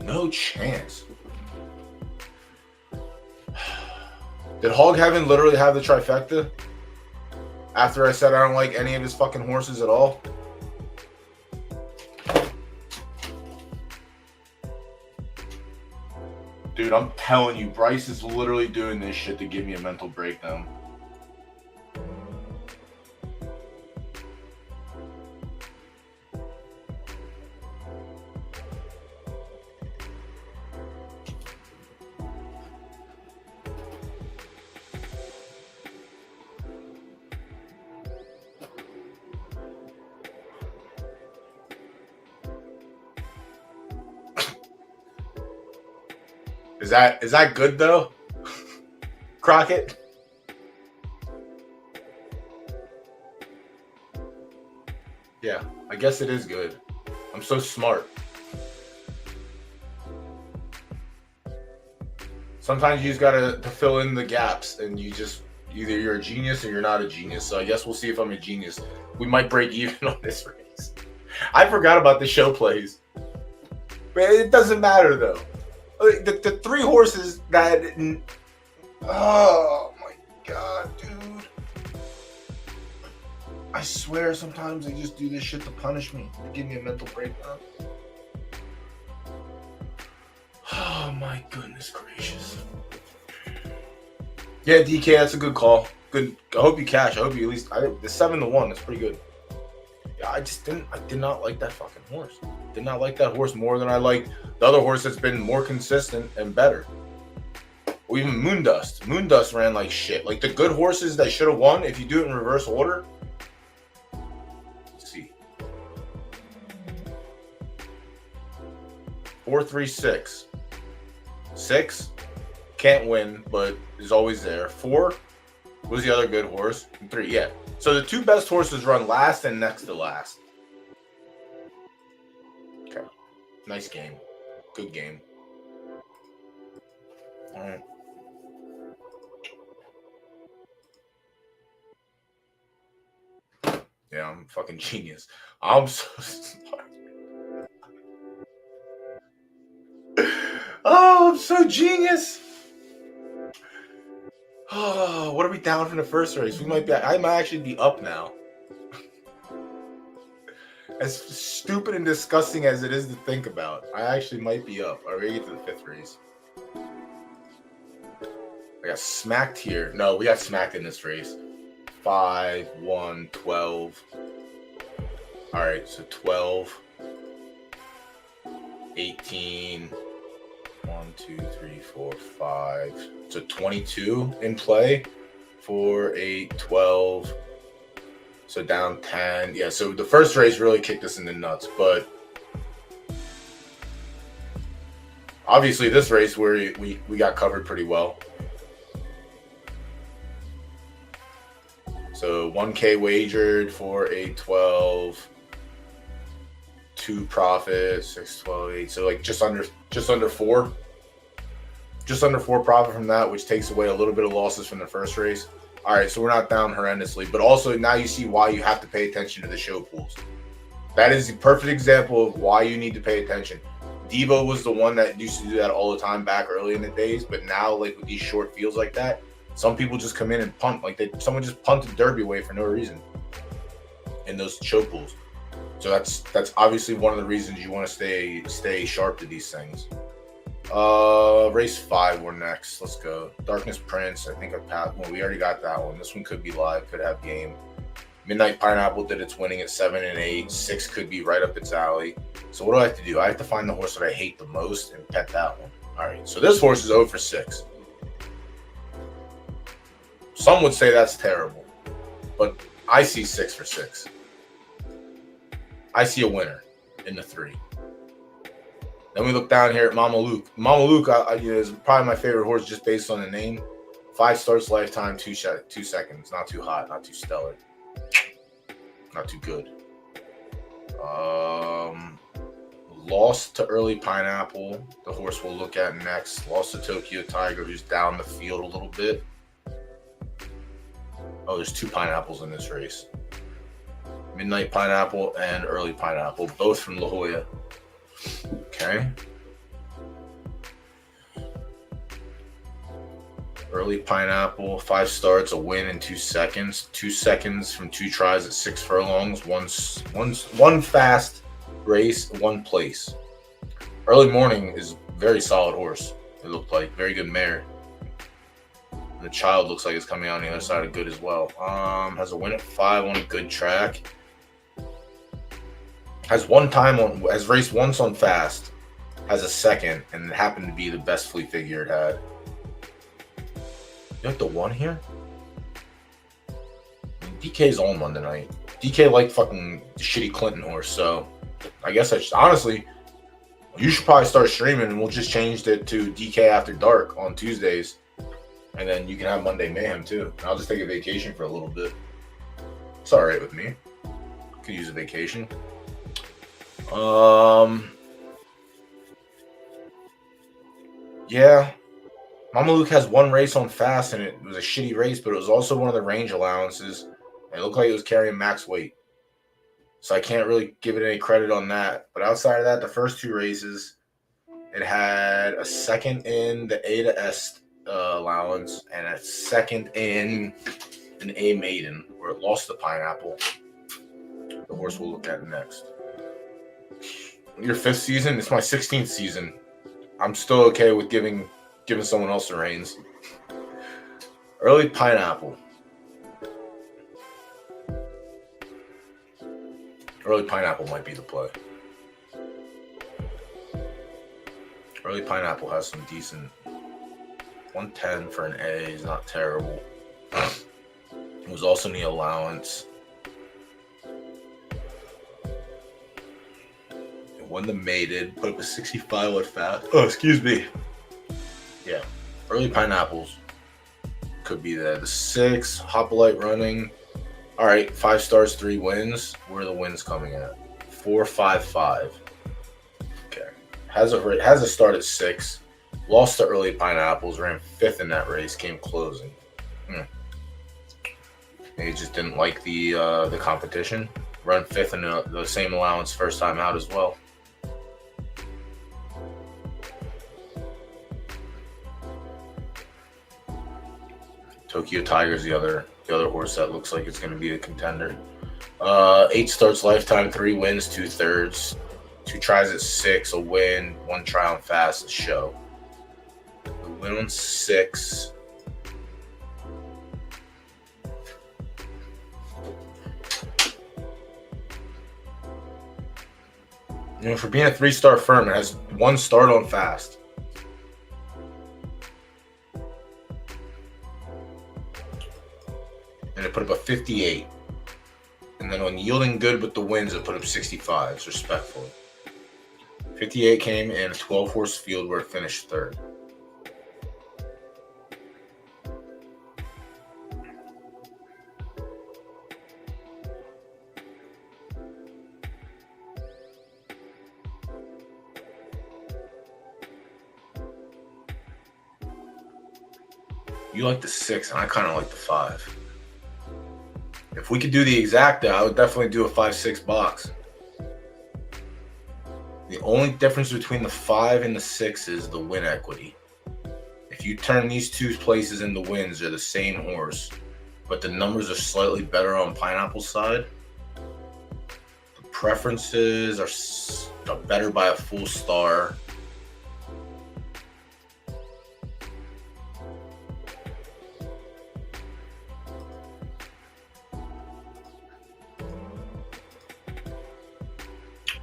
No chance. Did Hog Heaven literally have the trifecta? After I said I don't like any of his fucking horses at all? Dude, I'm telling you, Bryce is literally doing this shit to give me a mental breakdown. Is that good though? Crockett? Yeah, I guess it is good. I'm so smart. Sometimes you just gotta fill in the gaps, and you just either you're a genius or you're not a genius. So I guess we'll see if I'm a genius. We might break even on this race. I forgot about the show plays, but it doesn't matter though. The 3 horses that, oh my god, dude! I swear, sometimes they just do this shit to punish me, to give me a mental breakdown. Oh my goodness gracious! Yeah, DK, that's a good call. Good. I hope you cash. I hope you at least. The 7-1. That's pretty good. Yeah, I did not like that fucking horse. Did not like that horse more than I liked the other horse that's been more consistent and better. Or even Moondust. Moondust ran like shit. Like the good horses that should have won, if you do it in reverse order. Let's see. 4, 3, 6. 6 can't win, but is always there. 4 was the other good horse. And 3, yeah. So the 2 best horses run last and next to last. Okay. Nice game. Good game. All right. Yeah, I'm fucking genius. I'm so smart. Oh, I'm so genius. Oh, what are we down from the first race? I might actually be up now. As stupid and disgusting as it is to think about, I actually might be up. All right, we get to the 5th race. I got smacked here. No, we got smacked in this race. 5, 1, 12. All right, so 12, 18, 1, 2, 3, 4, 5. So 22 in play. 4, 8, 12. So down 10. Yeah, so the first race really kicked us in the nuts, but obviously this race where we got covered pretty well. So 1K wagered, 4, 8, 12, 2 profit, 6, 12, 8. So like just under 4. Just under 4 profit from that, which takes away a little bit of losses from the first race. All right, so we're not down horrendously, but also now you see why you have to pay attention to the show pools. That is the perfect example of why you need to pay attention. Devo was the one that used to do that all the time back early in the days, but now like with these short fields like that, some people just come in and punt. Like someone just punted Derby away for no reason in those show pools. So that's obviously one of the reasons you want to stay sharp to these things. Race 5, we're next. Let's go. Darkness Prince. I think I passed. Well, we already got that one. This one could be live. Could have game. Midnight Pineapple did its winning at 7 and 8. 6 could be right up its alley. So what do I have to do? I have to find the horse that I hate the most and pet that one. All right. So this horse is 0 for 6. Some would say that's terrible, but I see 6 for 6. I see a winner in the 3. Then we look down here at Mama Luke. Mama Luke is probably my favorite horse just based on the name. 5 starts lifetime, 2 seconds. Not too hot, not too stellar. Not too good. Lost to Early Pineapple. The horse we'll look at next. Lost to Tokyo Tiger, who's down the field a little bit. Oh, there's 2 pineapples in this race. Midnight Pineapple and Early Pineapple, both from La Jolla. Okay. Early Pineapple, 5 starts, a win in 2 seconds. 2 seconds from 2 tries at 6 furlongs. One fast race, 1 place. Early Morning is very solid horse. It looked like very good mare. The child looks like it's coming out on the other side of good as well. Has a win at 5 on a good track. Has raced once on fast. Has a second, and it happened to be the best flea figure it had. You like the 1 here? DK's on Monday night. DK liked fucking the shitty Clinton horse, so I guess honestly, you should probably start streaming, and we'll just change it to DK After Dark on Tuesdays, and then you can have Monday Mayhem too. And I'll just take a vacation for a little bit. It's all right with me. Could use a vacation. Yeah. Mama Luke has 1 race on fast, and it was a shitty race, but it was also one of the range allowances. And it looked like it was carrying max weight. So I can't really give it any credit on that. But outside of that, the first 2 races, it had a second in the A to S allowance and a second in an A maiden, where it lost the Pineapple. The horse we'll look at next. Your 5th season? It's my 16th season. I'm still okay with giving someone else the reins. Early Pineapple. Early Pineapple might be the play. Early Pineapple has some decent. 110 for an A is not terrible. It was also in the allowance. It won the mated, put up a 65 on fast. Oh, excuse me. Yeah, Early Pineapples could be there. The 6, Hoplite running. All right, 5 starts, 3 wins. Where are the wins coming at? 4, 5, 5. Okay. Has a start at 6. Lost to Early Pineapples. Ran 5th in that race. Came closing. He just didn't like the competition. Run 5th in the same allowance first time out as well. Tokyo Tiger's the other horse that looks like it's going to be a contender. 8 starts lifetime, 3 wins, 2/3. 2 tries at 6, a win. 1 try on fast, a show. The win on 6. For being a 3-star firm, it has 1 start on fast. And it put up a 58. And then on yielding good with the wins, it put up 65s, respectfully. 58 came in a 12-horse field where it finished 3rd. You like the 6, and I kind of like the 5. If we could do the exacta, I would definitely do a 5-6 box. The only difference between the 5 and the 6 is the win equity. If you turn these 2 places into wins, they're the same horse, but the numbers are slightly better on Pineapple's side. The preferences are better by a full star.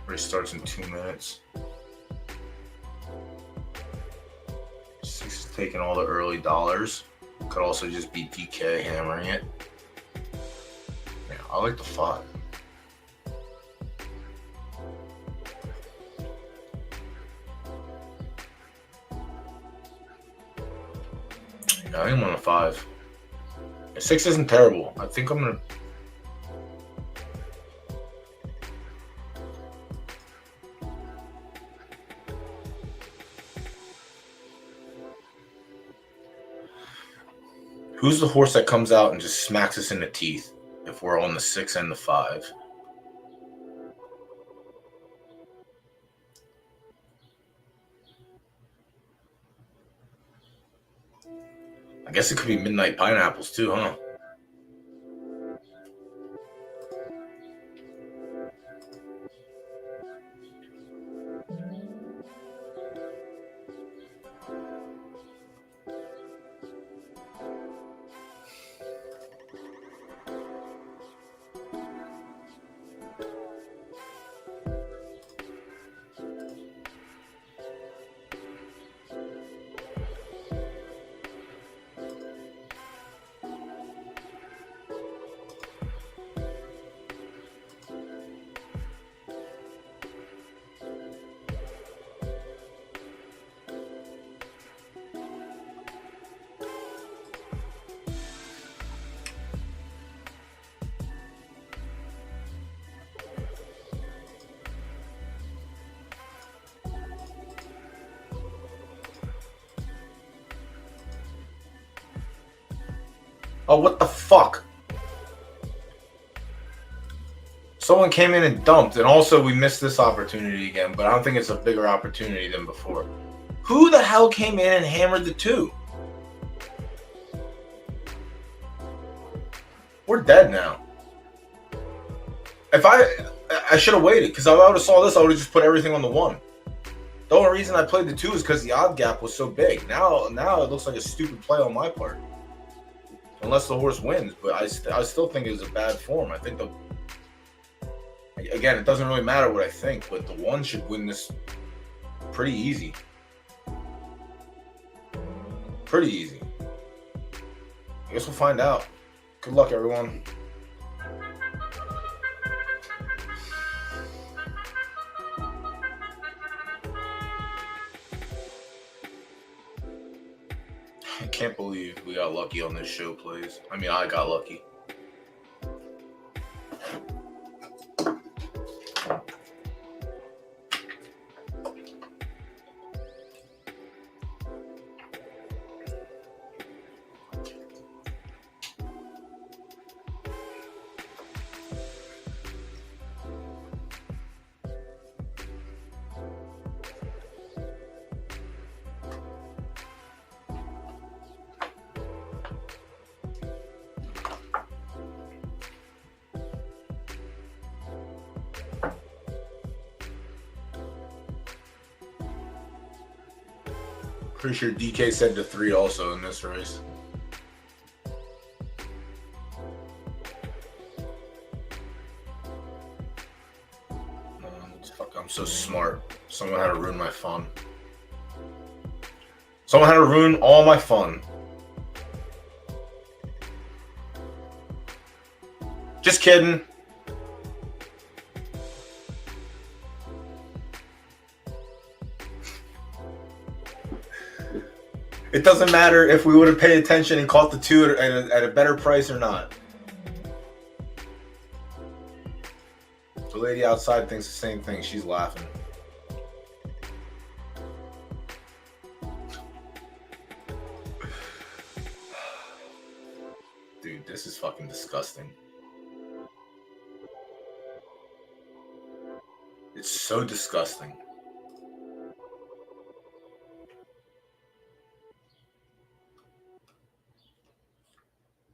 Race starts in 2 minutes. 6 is taking all the early dollars. Could also just be DK hammering it. Yeah, I like the 5. Yeah, I think I'm on a 5. 6 isn't terrible. I think I'm gonna. Who's the horse that comes out and just smacks us in the teeth if we're on the 6 and the 5? I guess it could be Midnight Pineapples too, huh? Oh, what the fuck? Someone came in and dumped, and also we missed this opportunity again, but I don't think it's a bigger opportunity than before. Who the hell came in and hammered the 2? We're dead now. If I should have waited, because if I would have saw this, I would have just put everything on the 1. The only reason I played the 2 is because the odd gap was so big. Now it looks like a stupid play on my part. Unless the horse wins, but I still think it was a bad form. I think again, it doesn't really matter what I think, but the 1 should win this pretty easy. Pretty easy. I guess we'll find out. Good luck, everyone. I can't believe we got lucky on this show plays. I mean, I got lucky. Pretty sure DK said to 3 also in this race. Fuck, I'm so smart. Someone had to ruin my fun. Someone had to ruin all my fun. Just kidding. It doesn't matter if we would have paid attention and caught the 2 at a better price or not. The lady outside thinks the same thing. She's laughing. Dude, this is fucking disgusting. It's so disgusting.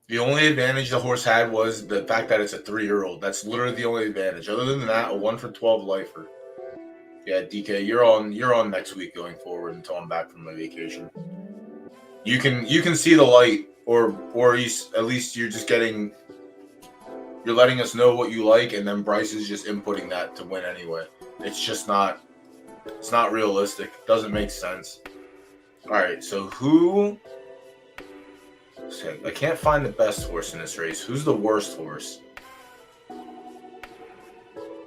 The only advantage the horse had was the fact that it's a 3-year-old. That's literally the only advantage. Other than that, a 1 for 12 lifer. Yeah, DK, you're on next week going forward until I'm back from my vacation. You can see the light, or at least you're just getting, you're letting us know what you like, and then Bryce is just inputting that to win anyway. It's just not, it's not realistic. It doesn't make sense. All right, so who? I can't find the best horse in this race. Who's the worst horse?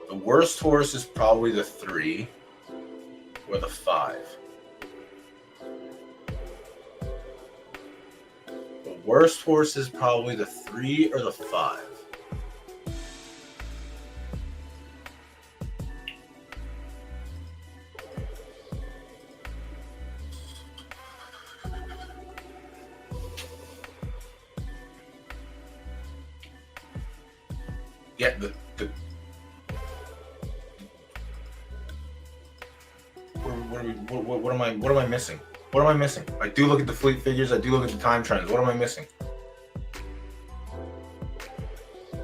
The worst horse is probably the 3 or the 5. The worst horse is probably the 3 or the 5. Yeah, what am I missing? What am I missing? I do look at the fleet figures. I do look at the time trends. What am I missing?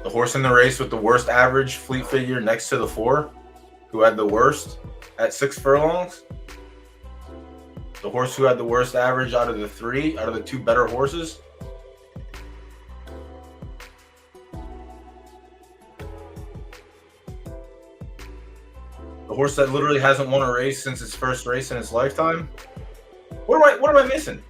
The horse in the race with the worst average fleet figure next to the 4, who had the worst at 6 furlongs. The horse who had the worst average out of the 3, out of the 2 better horses. The horse that literally hasn't won a race since its first race in its lifetime. What am I missing?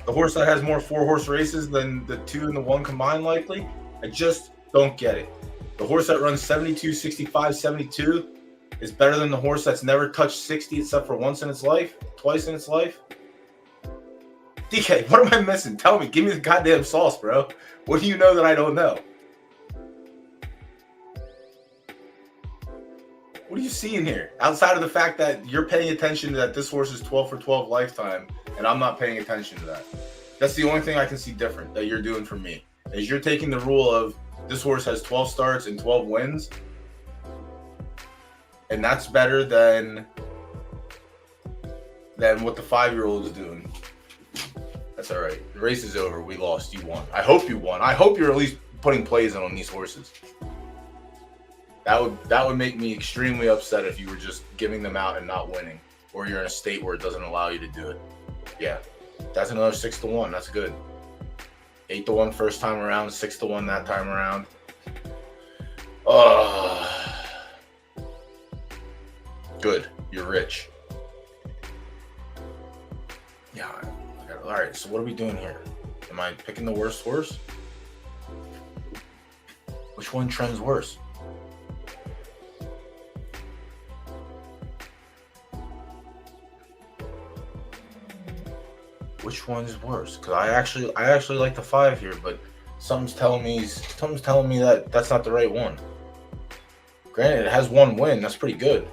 The horse that has more 4-horse races than the 2 and the 1 combined, likely. I just don't get it. The horse that runs 72, 65, 72 is better than the horse that's never touched 60 except for once in its life, twice in its life. DK, what am I missing? Tell me. Give me the goddamn sauce, bro. What do you know that I don't know? What are you seeing here? Outside of the fact that you're paying attention to that this horse is 12 for 12 lifetime, and I'm not paying attention to that. That's the only thing I can see different that you're doing for me. Is you're taking the rule of this horse has 12 starts and 12 wins, and that's better than what the 5-year-old is doing. That's all right. The race is over. We lost. You won. I hope you won. I hope you're at least putting plays on these horses. That would make me extremely upset if you were just giving them out and not winning, or you're in a state where it doesn't allow you to do it. Yeah, that's another 6-1. That's good. 8-1 first time around, 6-1 that time around. Good. You're rich. Yeah. All right. So what are we doing here? Am I picking the worst horse? Which one trends worse? Which one's worse? Because I actually like the 5 here, but something's telling me that that's not the right one. Granted, it has 1 win. That's pretty good.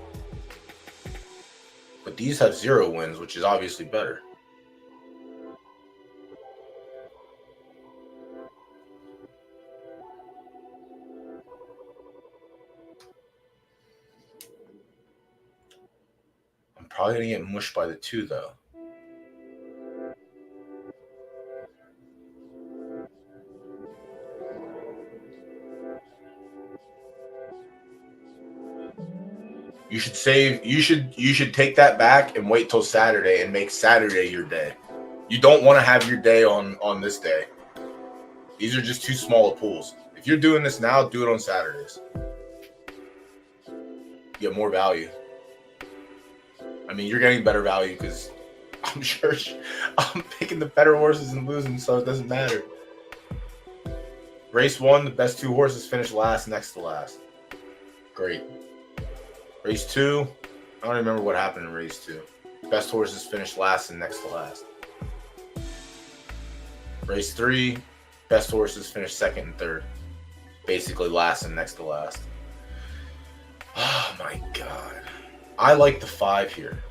But these have 0 wins, which is obviously better. I'm probably going to get mushed by the 2, though. You should take that back and wait till Saturday and make Saturday your day. You don't want to have your day on this day. These are just too small of pools. If you're doing this now, do it on Saturdays. You get more value. I mean, you're getting better value because I'm sure I'm picking the better horses and losing, so it doesn't matter. Race 1, the best 2 horses finish last, next to last. Great. Race 2, I don't remember what happened in race 2. Best horses finished last and next to last. Race 3, best horses finished second and third. Basically last and next to last. Oh my God. I like the 5 here,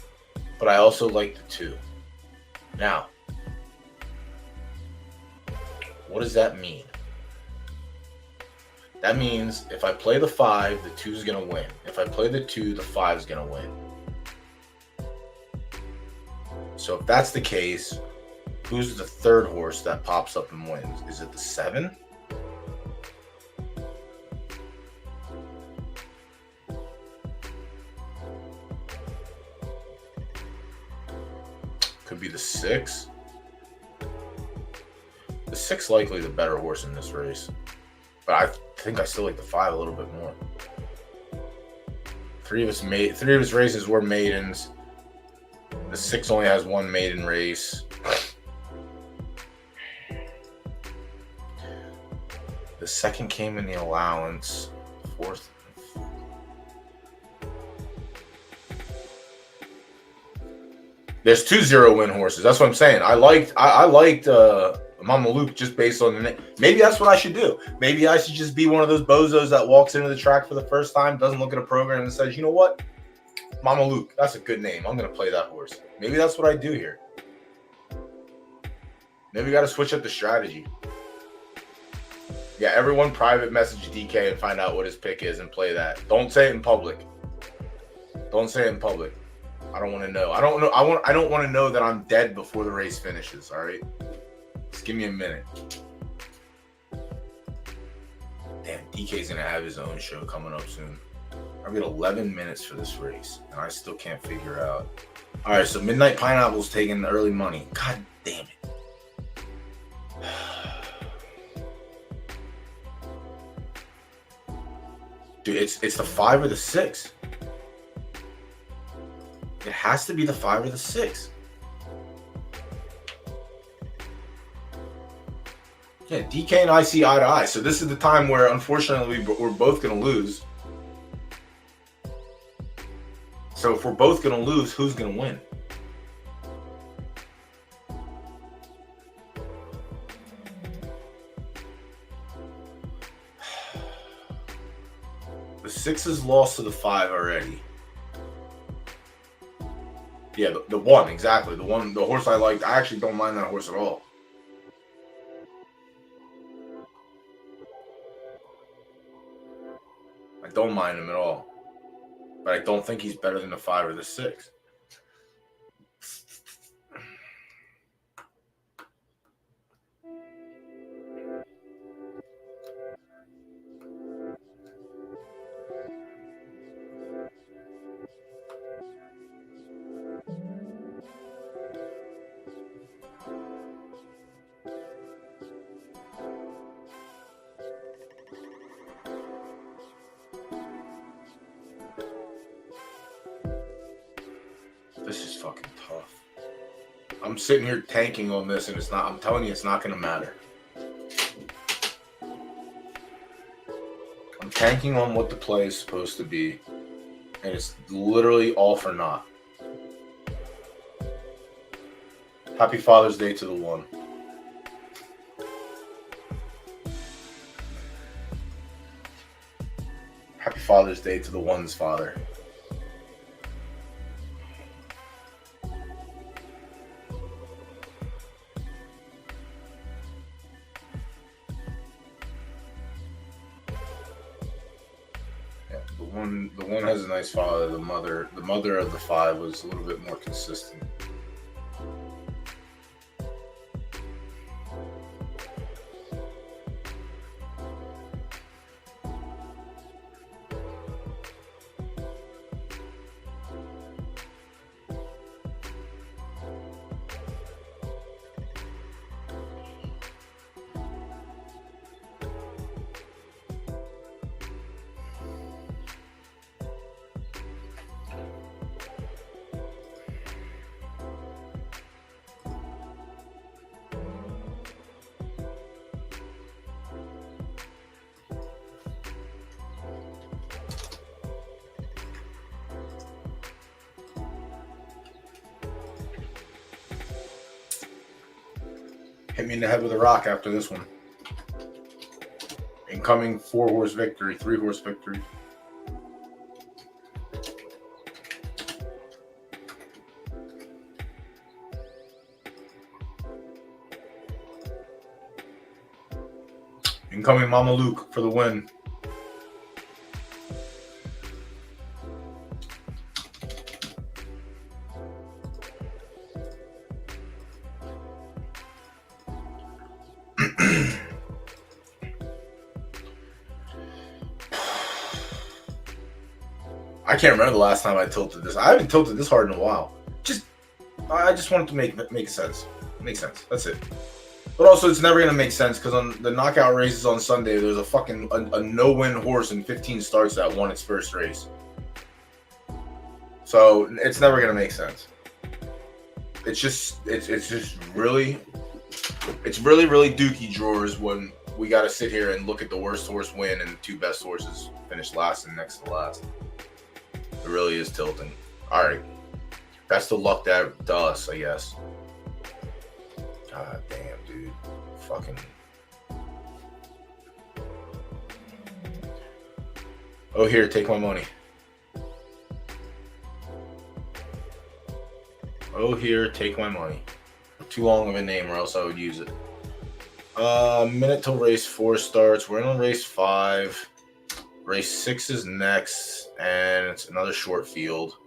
but I also like the 2. Now, what does that mean? That means if I play the 5, the 2 is going to win. If I play the 2, the 5 is going to win. So if that's the case, who's the third horse that pops up and wins? Is it the 7? Could be the 6. The 6 likely the better horse in this race. But I think I still like the 5 a little bit more. Three of his races were maidens. The 6 only has one maiden race. The 2nd came in the allowance. 4th. There's 2 0-win horses. That's what I'm saying. I liked Mama Luke just based on the name. Maybe that's what I should do. Maybe I should just be one of those bozos that walks into the track for the first time, doesn't look at a program, and says, you know what? Mama Luke, that's a good name. I'm going to play that horse. Maybe that's what I do here. Maybe we got to switch up the strategy. Yeah, everyone private message DK and find out what his pick is and play that. Don't say it in public. Don't say it in public. I don't want to know. I don't want to know that I'm dead before the race finishes, all right? Just give me a minute. Damn, DK's going to have his own show coming up soon. I've got 11 minutes for this race, and I still can't figure out. All right, so Midnight Pineapple's taking the early money. God damn it. Dude, it's the 5 or the 6. It has to be the 5 or the 6. Yeah, DK and I see eye to eye. So this is the time where, unfortunately, we're both going to lose. So if we're both going to lose, who's going to win? The 6 is lost to the 5 already. Yeah, the 1, exactly. The horse I liked. I actually don't mind that horse at all. I don't mind him at all. But I don't think he's better than the 5 or the 6. This is fucking tough. I'm sitting here tanking on this, and it's not. I'm telling you, it's not going to matter. I'm tanking on what the play is supposed to be, and it's literally all for naught. Happy Father's Day to the 1. Happy Father's Day to the 1's father. The one has a nice father. The mother of the 5 was a little bit more consistent. Hit me in the head with a rock after this one. Incoming 4-horse victory, 3-horse victory. Incoming Mama Luke for the win. I can't remember the last time I tilted this. I haven't tilted this hard in a while. I just wanted to make sense. Make sense. That's it. But also, it's never gonna make sense because on the knockout races on Sunday, there's a fucking a no-win horse in 15 starts that won its first race. So it's never gonna make sense. It's just really dookie drawers when we got to sit here and look at the worst horse win and the two best horses finish last and next to last. It really is tilting. All right, best of luck to us, I guess. God damn, dude. Fucking. Oh, here, take my money. Oh, here, take my money. Too long of a name or else I would use it. Minute till race 4 starts. We're in on race 5. Race 6 is next, and it's another short field.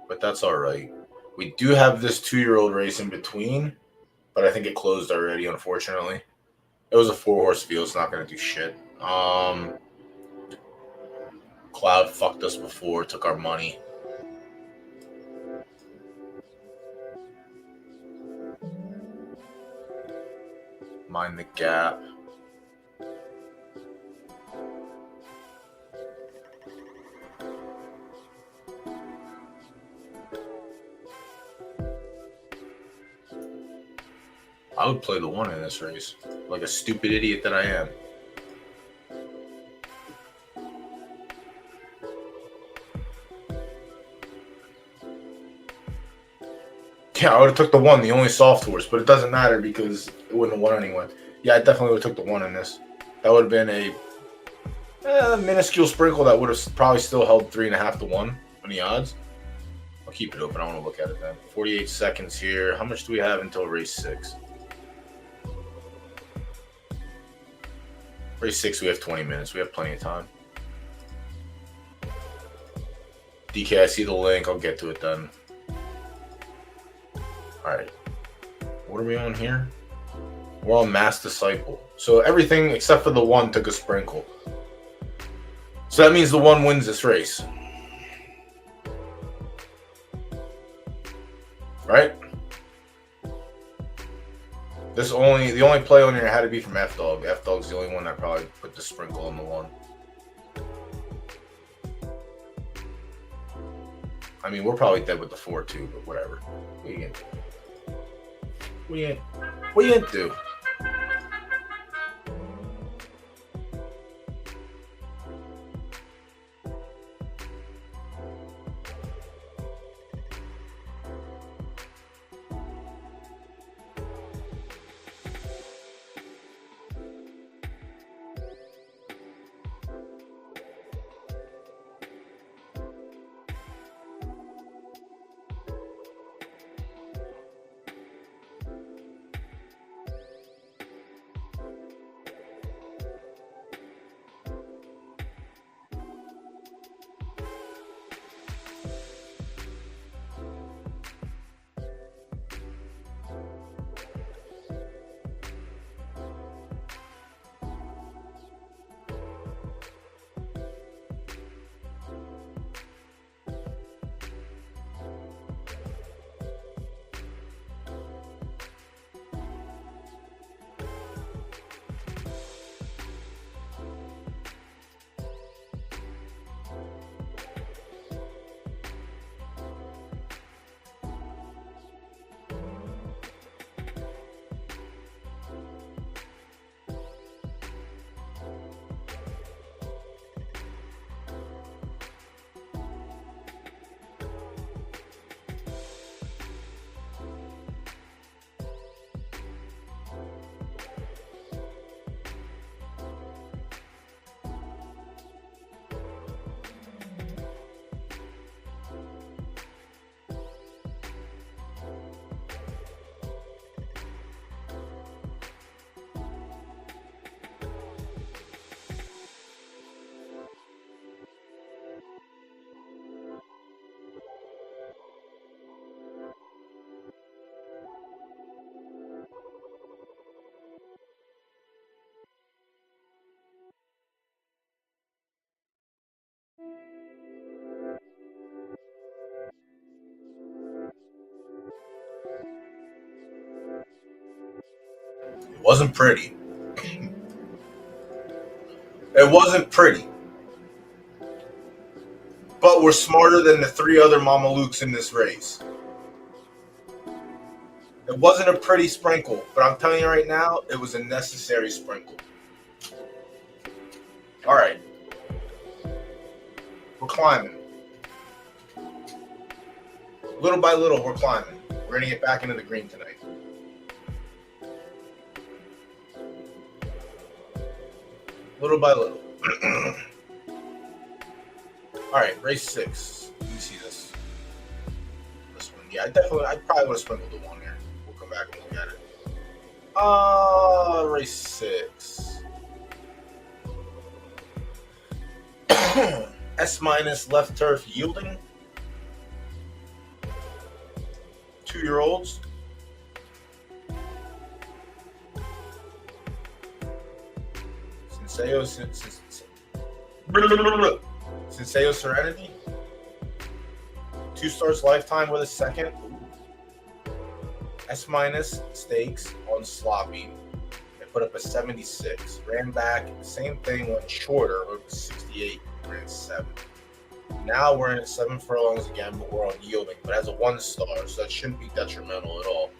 But that's all right. We do have this 2-year-old race in between, but I think it closed already, unfortunately. It was a 4-horse field. It's not going to do shit. Cloud fucked us before, took our money. Mind the gap. I would play the 1 in this race, like a stupid idiot that I am. Yeah, I would have took the 1, the only soft horse, but it doesn't matter because it wouldn't have won anyway. Yeah, I definitely would have took the 1 in this. That would have been a minuscule sprinkle that would have probably still held 3.5 to 1 on the odds. I'll keep it open. I want to look at it then. 48 seconds here. How much do we have until race 6? Race 6, we have 20 minutes. We have plenty of time. DK, I see the link. I'll get to it then. All right. What are we on here? We're on Mass Disciple. So everything except for the 1 took a sprinkle. So that means the 1 wins this race. Right? The only play on here had to be from F-Dog. F-Dog's the only one that probably put the sprinkle on the 1. I mean, we're probably dead with the 4 too, but whatever. What are you gonna do? What are you gonna do? Wasn't pretty. It wasn't pretty. But we're smarter than the three other Mamalukes in this race. It wasn't a pretty sprinkle, but I'm telling you right now, it was a necessary sprinkle. All right. We're climbing. Little by little, we're climbing. We're going to get back into the green tonight. Little by little. All right, race 6. Let me see this. This one. Yeah, I probably would have sprinkled the one there. We'll come back and look at it. Race 6. S- left turf yielding. 2-year-olds. Senseo Serenity. 2 starts lifetime with a second. S- stakes on sloppy. They put up a 76. Ran back. The same thing, went shorter with 68. Ran 7. Now we're in at 7 furlongs again, but we're on yielding. But as a 1 star, so that shouldn't be detrimental at all.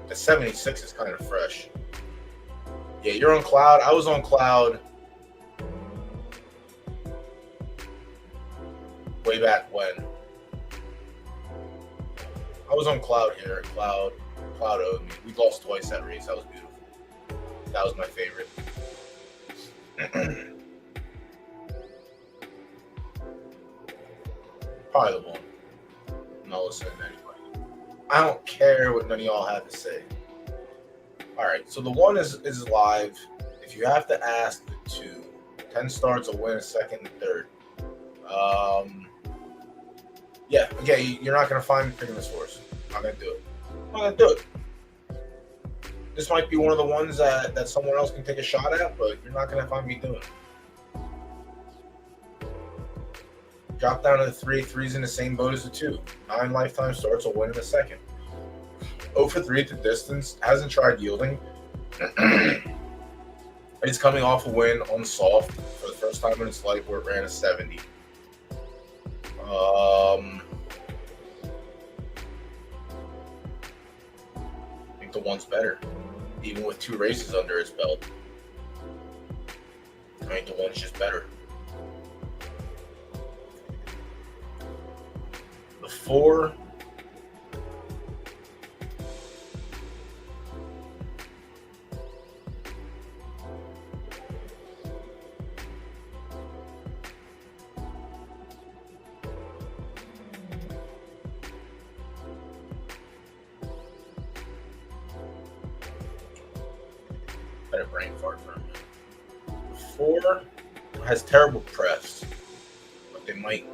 The 76 is kind of fresh. Yeah, you're on cloud. I was on cloud way back when. I was on cloud here. Cloud owed me. We lost twice that race. That was beautiful. That was my favorite. Probably the one. I'm not listening to anybody. I don't care what none of y'all have to say. All right, so the one is live. If you have to ask the 2, 10 starts, a win, a second, and third. Yeah, again, you're not going to find me picking this horse. I'm not going to do it. I'm not going to do it. This might be one of the ones that someone else can take a shot at, but you're not going to find me doing it. Drop down to the 3. 3's in the same boat as the 2. 9 lifetime starts, a win in a second. 0 for 3 at the distance. Hasn't tried yielding. It's coming off a win on soft for the first time in its life where it ran a 70. I think the one's better, even with 2 races under its belt. I think the one's just better. The 4. Better brain fart for a minute. The 4 has terrible press, but they might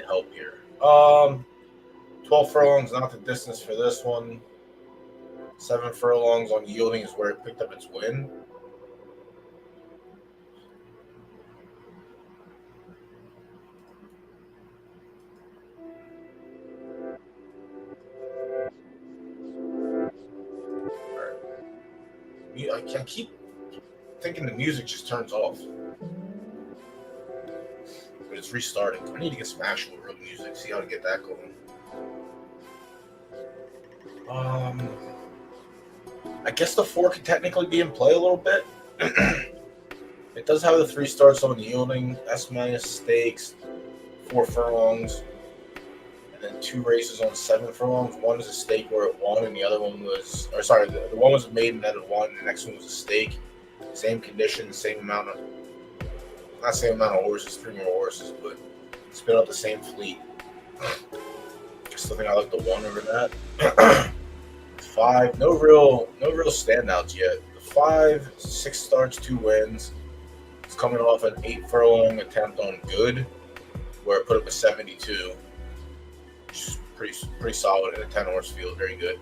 help here. 12 furlongs, not the distance for this one. 7 furlongs on yielding is where it picked up its win. I keep thinking the music just turns off, but it's restarting. I need to get some actual real music, see how to get that going. I guess the 4 could technically be in play a little bit. It does have the 3 starts on yielding, S- stakes, 4 furlongs, and then 2 races on 7 furlongs. One is a stake where it won, and the other one was, the one was a maiden that it won, and the next one was a stake. Same conditions, same amount of, not same amount of horses, 3 more horses, but spit out the same fleet. I still think I like the 1 over that. 5, no real standouts yet. The 5, 6 starts, 2 wins. It's coming off an 8 furlong attempt on good, where it put up a 72. Which is pretty solid in a 10 horse field, very good.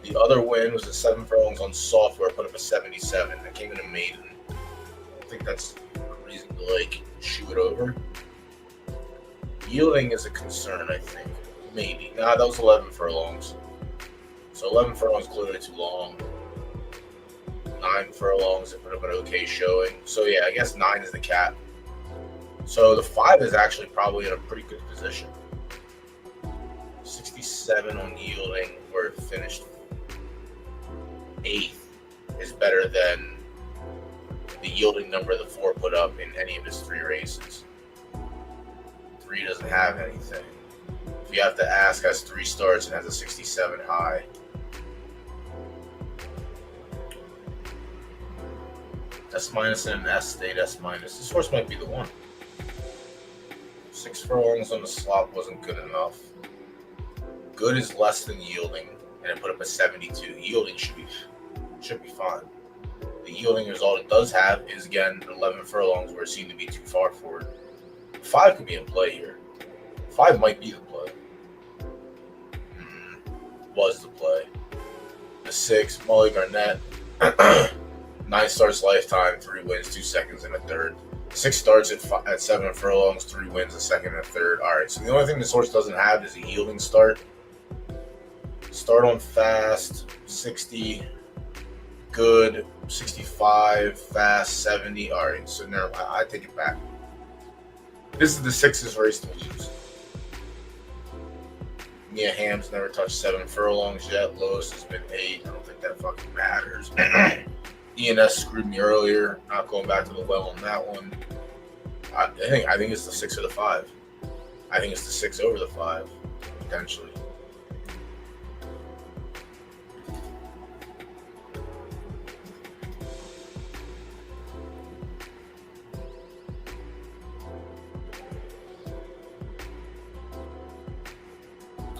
The other win was a 7 furlongs on soft, where it put up a 77. That came in a maiden. I think that's a reason to shoot it over. Yielding is a concern, I think. Maybe. Nah, that was 11 furlongs. So 11 furlongs clearly too long. 9 furlongs and put up an okay showing. So yeah, I guess 9 is the cap. So the 5 is actually probably in a pretty good position. 67 on yielding, where it finished 8th, is better than the yielding number the 4 put up in any of his 3 races. 3 doesn't have anything. If you have to ask, has 3 starts and has a 67 high. S minus and an S stayed S minus. This horse might be the one. 6 furlongs on the slop wasn't good enough. Good is less than yielding, and it put up a 72. Yielding should be fine. The yielding result it does have is, again, 11 furlongs, where it seemed to be too far for it. 5 could be in play here. 5 might be the play. Was the play. The 6, Molly Garnett. 9 starts lifetime, 3 wins, 2 seconds, and a third. 6 starts at 7 furlongs, 3 wins, a second, and a third. All right, so the only thing this horse doesn't have is a yielding start. Start on fast, 60, good, 65, fast, 70. All right, so now I take it back. This is the 6's race to lose. Mia Hamm's never touched 7 furlongs yet. Lowest has been 8. I don't think that fucking matters. ENS screwed me earlier. Not going back to the well on that one. I think it's the 6 or the 5. I think it's the 6 over the 5, potentially.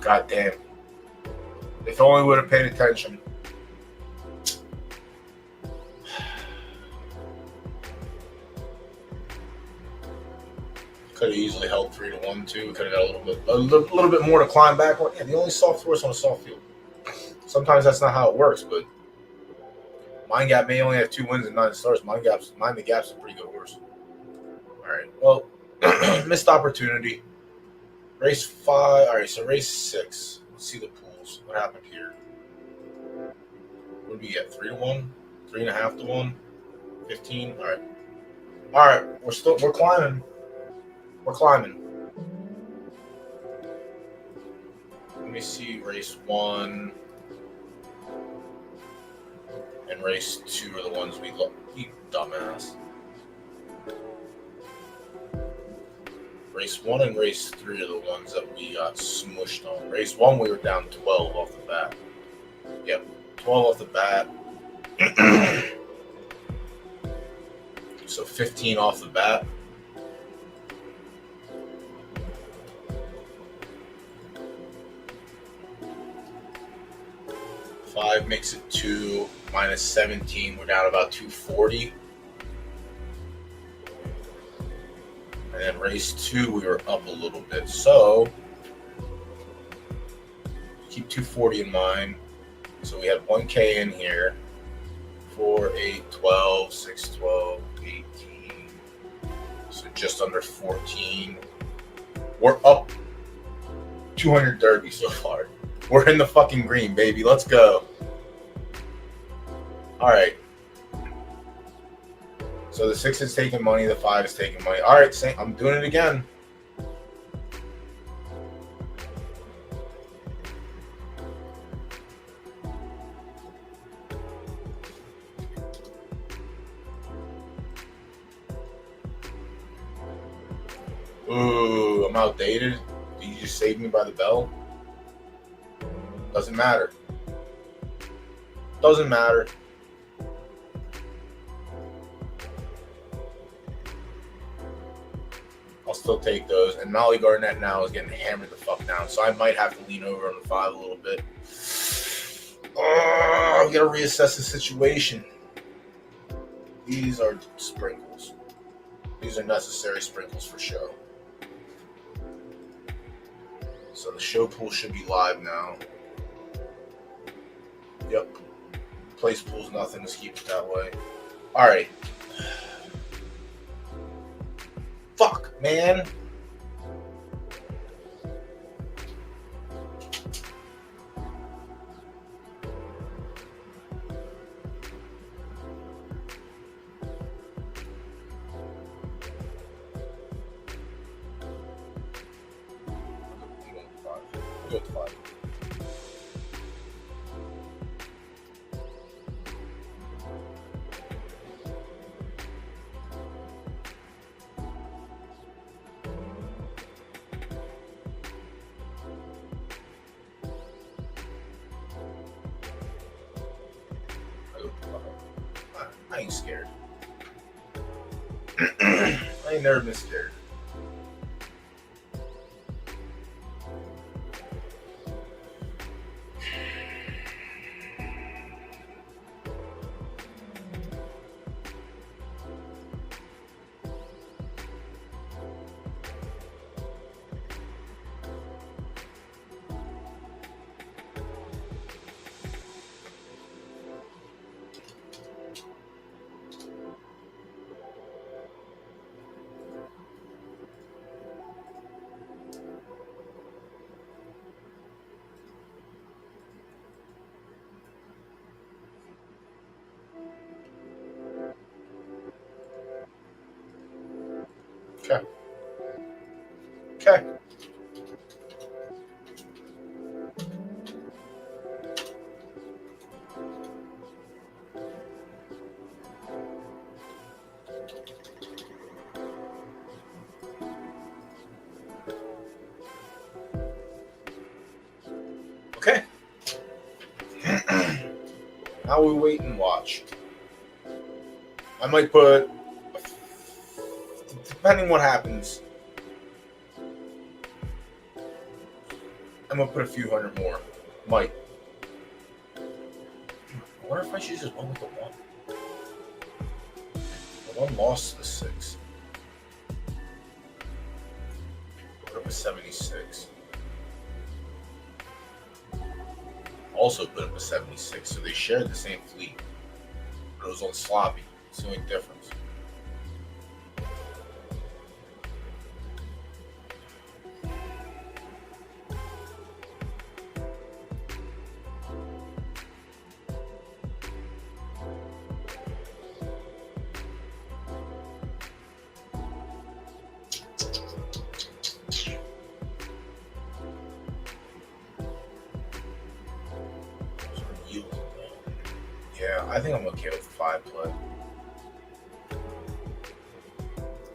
God damn. If only would have paid attention. Could have easily held 3-1 too. Could have got a little bit more to climb back on. Yeah, the only soft horse on a soft field. Sometimes that's not how it works, but Mind Gap may only have 2 wins and 9 starts. Mind the Gap's a pretty good horse. All right. Well, missed opportunity. Race 5. All right. So race 6. Let's see the pools. What happened here? What did we get? 3-1, 3.5 to 1, 15. All right. All right. We're climbing. We're climbing. Let me see. Race 1 and race 2 are the ones we look. You dumbass. Race 1 and race 3 are the ones that we got smushed on. Race 1 we were down 12 off the bat. Yep, 12 off the bat. So 15 off the bat. Five makes it 2 minus 17. We're down about 240. And then race 2, we were up a little bit. So keep 240 in mind. So we had 1K in here. 4, 8, 12, 6, 12, 18. So just under 14. We're up 200 derby so far. We're in the fucking green, baby. Let's go. All right. So the 6 is taking money. The 5 is taking money. All right, I'm doing it again. Ooh, I'm outdated. Did you just save me by the bell? Doesn't matter. Doesn't matter. I'll still take those. And Molly Garnett now is getting hammered the fuck down. So I might have to lean over on the 5 a little bit. Oh, I'm going to reassess the situation. These are sprinkles. These are necessary sprinkles for show. So the show pool should be live now. Yep. Place pool's nothing. Let's keep it that way. All right. Fuck, man. go with 5. I ain't scared. I ain't never been scared. Okay. Okay. Okay. Now we wait and watch. I might put, depending what happens, I'm gonna put a few hundred more. Might. I wonder if I should just win with the 1. The 1 lost to the 6. Put up a 76. Also put up a 76, so they shared the same fleet. But it was on sloppy. It's the only difference. Yeah, I think I'm okay with the 5 play.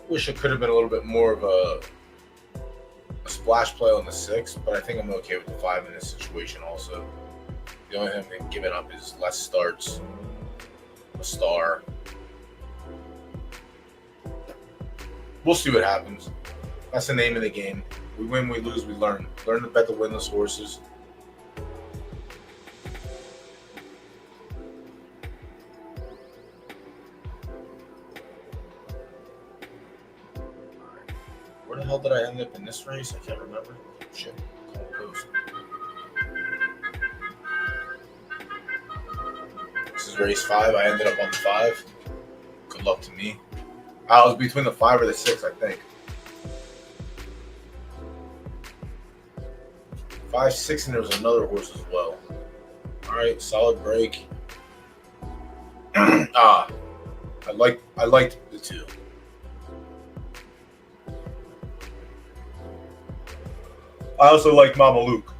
Wish it could have been a little bit more of a splash play on the 6, but I think I'm okay with the 5 in this situation also. The only thing they've given up is less starts, a star. We'll see what happens. That's the name of the game. We win, we lose, we learn. Learn to bet the winless horses. Where the hell did I end up in this race? I can't remember. Shit. This is race 5. I ended up on 5. Good luck to me. I was between the 5 or the 6, I think. 5, 6, and there was another horse as well. All right, solid break. I liked the 2. I also like Mama Luke.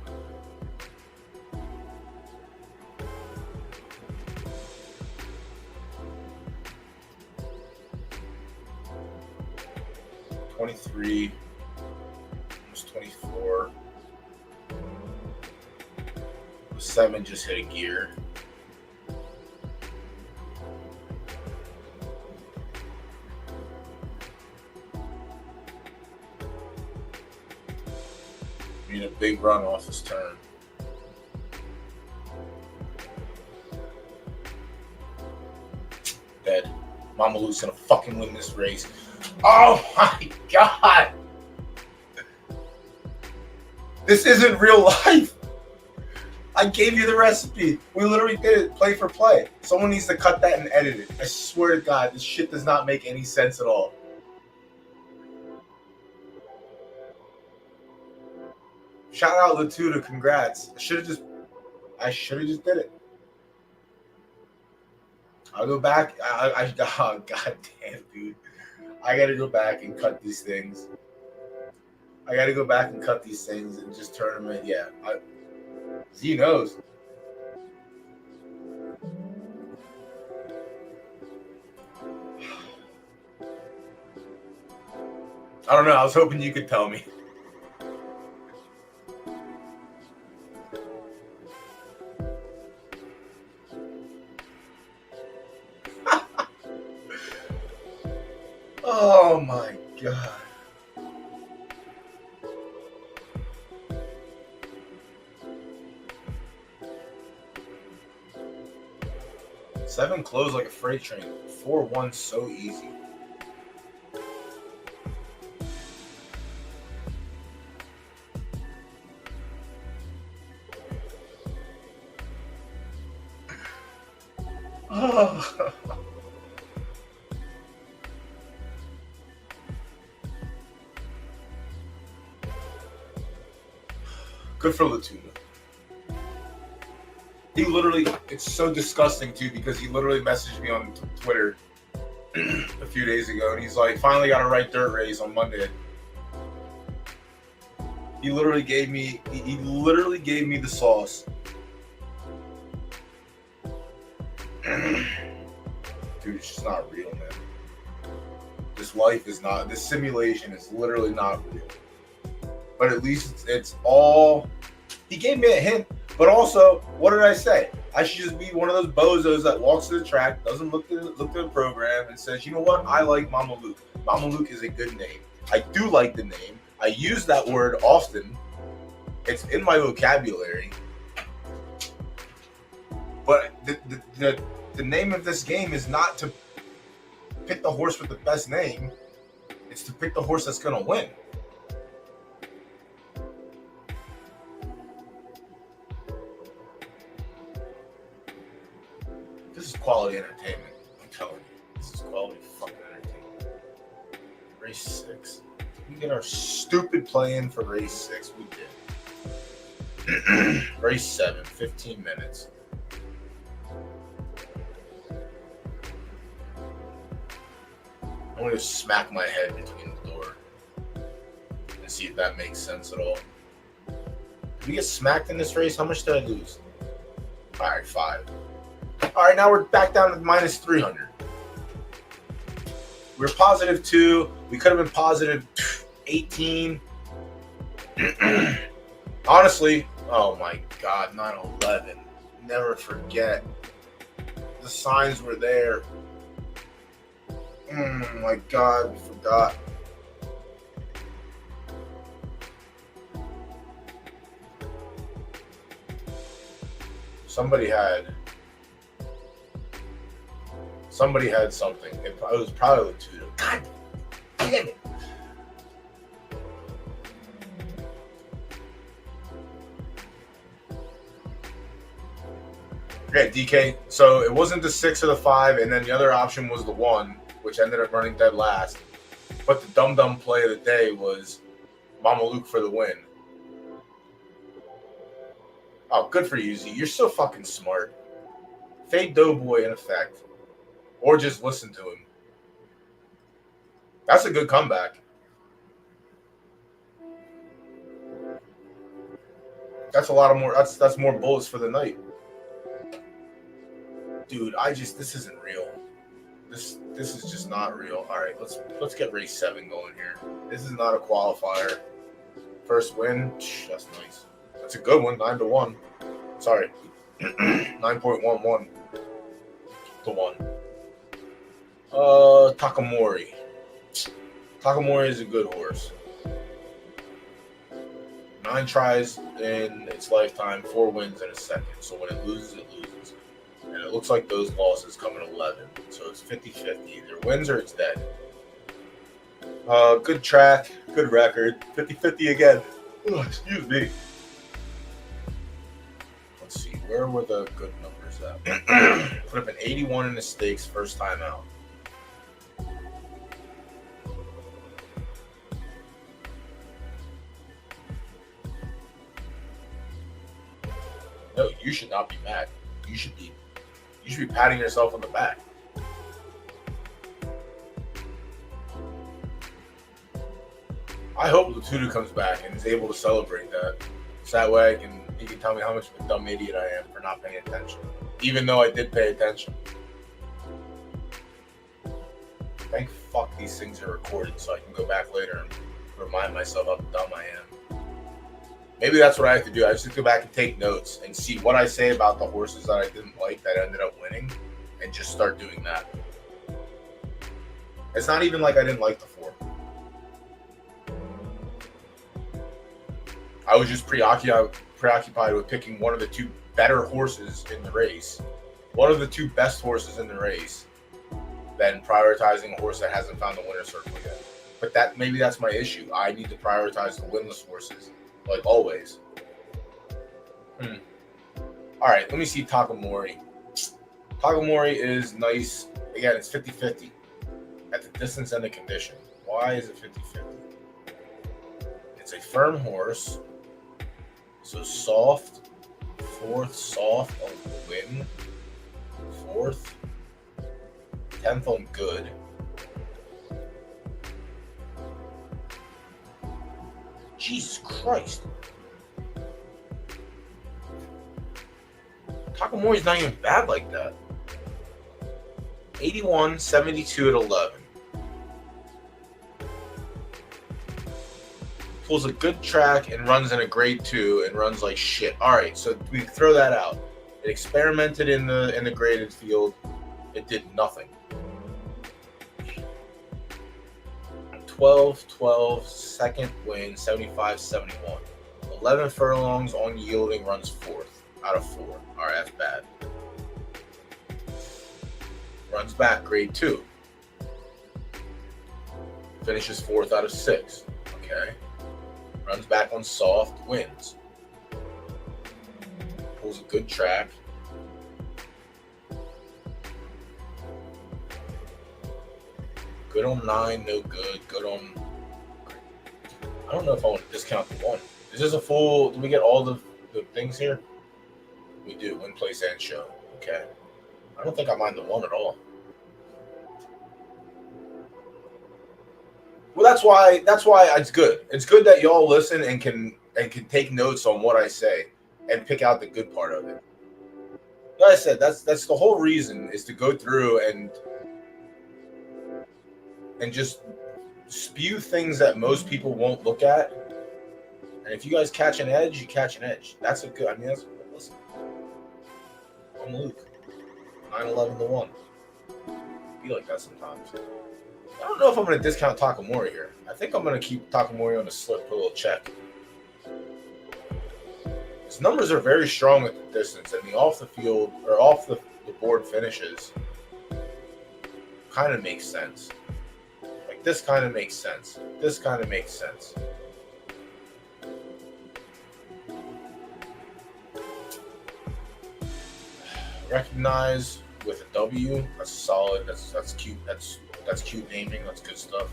$23, almost 24. The 7 just hit a gear. Need a big run off his turn. Dead. Mama Lou's gonna fucking win this race. Oh my god! This isn't real life. I gave you the recipe. We literally did it play for play. Someone needs to cut that and edit it. I swear to God, this shit does not make any sense at all. Shout out Latuda, congrats. I should have just did it. I'll go back. Oh, god damn, dude. I gotta go back and cut these things. I got to go back and cut these things and just turn them in. Yeah, Z knows. I don't know. I was hoping you could tell me. Oh my god. Seven closed like a freight train. 4-1 so easy. Oh. Good for Latuna. He literally, it's so disgusting too because he literally messaged me on Twitter a few days ago and he's like, finally got to write dirt race on Monday. He literally gave me the sauce. Dude, it's just not real, man. This life is not, this simulation is literally not real. But at least it's all, he gave me a hint. But also, what did I say? I should just be one of those bozos that walks to the track, doesn't look at the program, and says, you know what? I like Mama Luke. Mama Luke is a good name. I do like the name. I use that word often. It's in my vocabulary. But the name of this game is not to pick the horse with the best name. It's to pick the horse that's going to win. This is quality entertainment. I'm telling you. This is quality fucking entertainment. Race 6. Did we get our stupid play in for race 6? We did. Race 7. 15 minutes. I'm going to smack my head between the door and see if that makes sense at all. Did we get smacked in this race? How much did I lose? Alright, 5. Alright, now we're back down to minus 300. We were positive 2. We could have been positive 18. Honestly, oh my god, 9/11. Never forget. The signs were there. My god, we forgot. Somebody had something. It was probably Latuda. God damn it. Okay, DK. So it wasn't the 6 or the 5, and then the other option was the 1, which ended up running dead last. But the dumb play of the day was Mama Luke for the win. Oh, good for you, Z. You're so fucking smart. Fade Doughboy in effect. Or just listen to him. That's a good comeback. That's a lot of more. That's more bullets for the night. Dude, this isn't real. This is just not real. All right, let's get race 7 going here. This is not a qualifier. First win. That's nice. That's a good one. 9-1. Sorry, 9.11 to 1. Takamori. Takamori is a good horse. 9 tries in its lifetime, 4 wins in a second. So when it loses, it loses. And it looks like those losses come in 11. So it's 50-50. Either wins or it's dead. Good track, good record. 50-50 again. Oh, excuse me. Let's see, where were the good numbers at? Put up an 81 in the stakes first time out. No, you should not be mad. You should be patting yourself on the back. I hope Latuda comes back and is able to celebrate that. So that way he can tell me how much of a dumb idiot I am for not paying attention. Even though I did pay attention. Thank fuck these things are recorded so I can go back later and remind myself how dumb I am. Maybe that's what I have to do. I just have to go back and take notes and see what I say about the horses that I didn't like that ended up winning and just start doing that. It's not even like I didn't like the 4. I was just preoccupied with picking one of the 2 better horses in the race, one of the 2 best horses in the race, than prioritizing a horse that hasn't found the winner's circle yet. But maybe that's my issue. I need to prioritize the winless horses, like always. All right, let me see Takamori. Takamori is nice. Again, it's 50-50 at the distance and the condition. Why is it 50-50? It's a firm horse. So soft, 4th, soft on win, 4th, 10th on good. Jesus Christ. Takamori's not even bad like that. 81, 72 at 11. Pulls a good track and runs in a grade 2 and runs like shit. All right, so we throw that out. It experimented in the graded field. It did nothing. 12, second win, 75, 71. 11 furlongs on yielding, runs 4th out of 4. All right, that's bad. Runs back, grade 2. Finishes 4th out of 6. Okay. Runs back on soft, wins. Pulls a good track. Good on 9, no good. Good on... I don't know if I want to discount the 1. Is this a full... Do we get all the things here? We do. Win, place, and show. Okay. I don't think I mind the 1 at all. Well, that's why it's good. It's good that y'all listen and can take notes on what I say and pick out the good part of it. Like I said, that's the whole reason, is to go through and just spew things that most people won't look at. And if you guys catch an edge, you catch an edge. That's a good. I mean, that's listen. I'm Luke. 9-11 to 1. Be like that sometimes. I don't know if I'm going to discount Takamori here. I think I'm going to keep Takamori on the slip, put a little check. His numbers are very strong at the distance, and the off the field or off the board finishes kind of makes sense. Like this kind of makes sense. This kind of makes sense. Recognize with a W. That's solid. That's cute. That's cute naming. That's good stuff.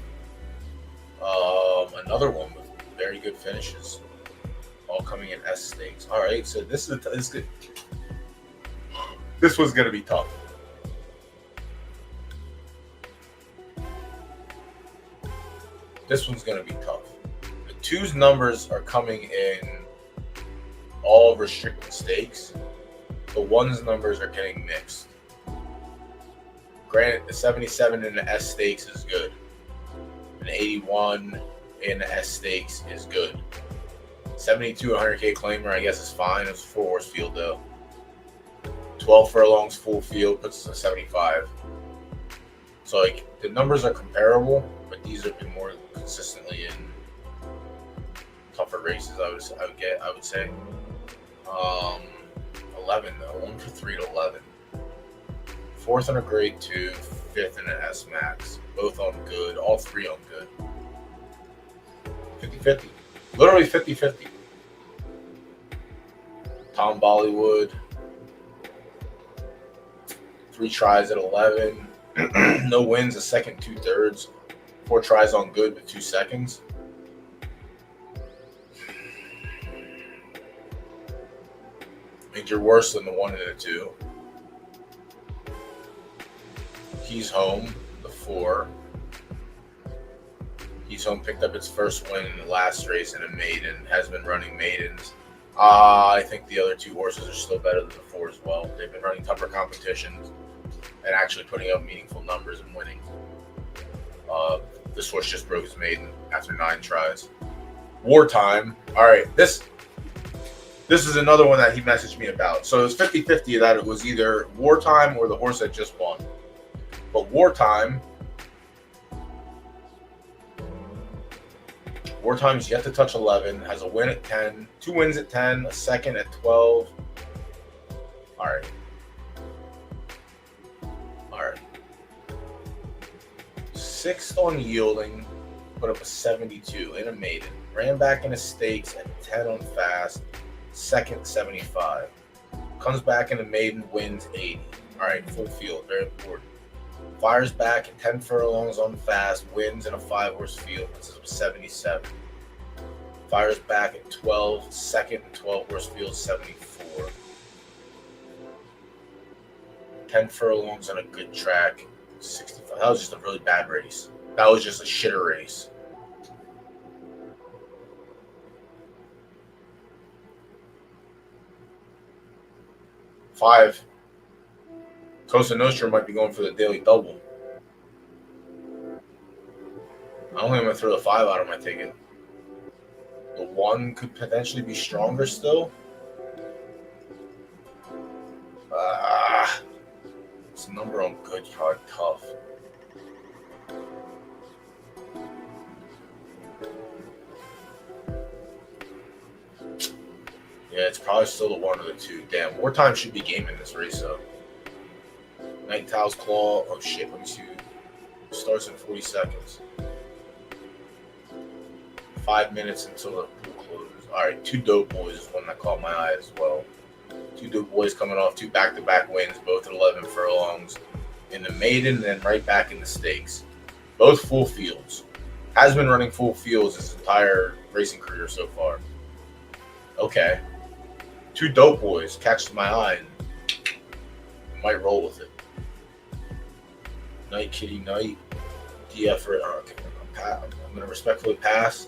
Another one with very good finishes, all coming in S stakes. All right, so this good. This was gonna be tough. This one's gonna be tough. The 2's numbers are coming in all restricted stakes. The 1's numbers are getting mixed. Granted, the 77 in the S stakes is good. An 81 in the S stakes is good. 72 100K claimer, I guess, is fine. It's a 4-horse field, though. 12 furlongs full field puts us at 75. So, like, the numbers are comparable, but these have been more consistently in tougher races, I would say. 11, though. 1 for 3 to 11. 4th in a grade 2, 5th in an S max. Both on good, all 3 on good. 50-50. Literally 50-50. Tom Bollywood. 3 tries at 11. No wins, a second, 2/3. 4 tries on good with 2 seconds. Means you're worse than the 1 and a 2. He's home, the 4. Keystone picked up its first win in the last race in a maiden, has been running maidens. I think the other two horses are still better than the 4 as well. They've been running tougher competitions and actually putting up meaningful numbers and winning. This horse just broke his maiden after 9 tries. Wartime. All right, this is another one that he messaged me about. So it was 50-50 that it was either Wartime or the horse that just won. But Wartime's yet to touch 11, has a win at 10, 2 wins at 10, a second at 12. All right. 6th on yielding, put up a 72 in a maiden. Ran back in a stakes at 10 on fast, second 75. Comes back in a maiden, wins 80. All right, full field, very important. Fires back at 10 furlongs on fast, wins in a 5-horse field, puts up 77. Fires back at 12, second and 12-horse field, 74. 10 furlongs on a good track, 65. That was just a really bad race. That was just a shitter race. Five. Cosa Nostra might be going for the daily double. I don't think I'm going to throw the 5 out of my ticket. The 1 could potentially be stronger still. It's a number on good, hard, tough. Yeah, it's probably still the 1 or the 2. Damn, Wartime should be gaming this race though. Night Tail's Claw. Oh shit, let me see. Starts in 40 seconds. 5 minutes until the pool closes. Alright, 2 Dope Boys is one that caught my eye as well. 2 Dope Boys coming off 2 back-to-back wins, both at 11 furlongs in the maiden, and then right back in the stakes. Both full fields. Has been running full fields his entire racing career so far. Okay. 2 Dope Boys catches my eye and might roll with it. Night Kitty Night. DF for okay, I'm going to respectfully pass.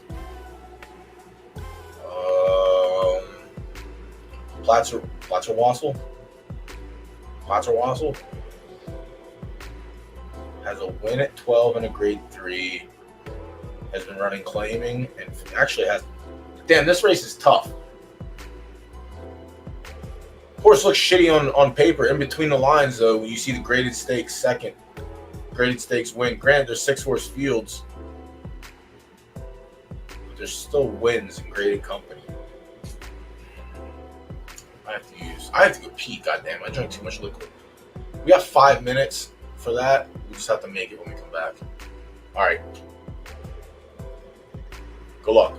Platzer Wassel has a win at 12 and a grade 3. Has been running claiming and actually has. Damn, this race is tough. Horse looks shitty on paper. In between the lines, though, when you see the graded stakes second, graded stakes win. Granted, there's 6-horse fields, but there's still wins in graded company. I have to go pee. Goddamn, I drank too much liquid. We have 5 minutes for that. We just have to make it when we come back. All right. Good luck.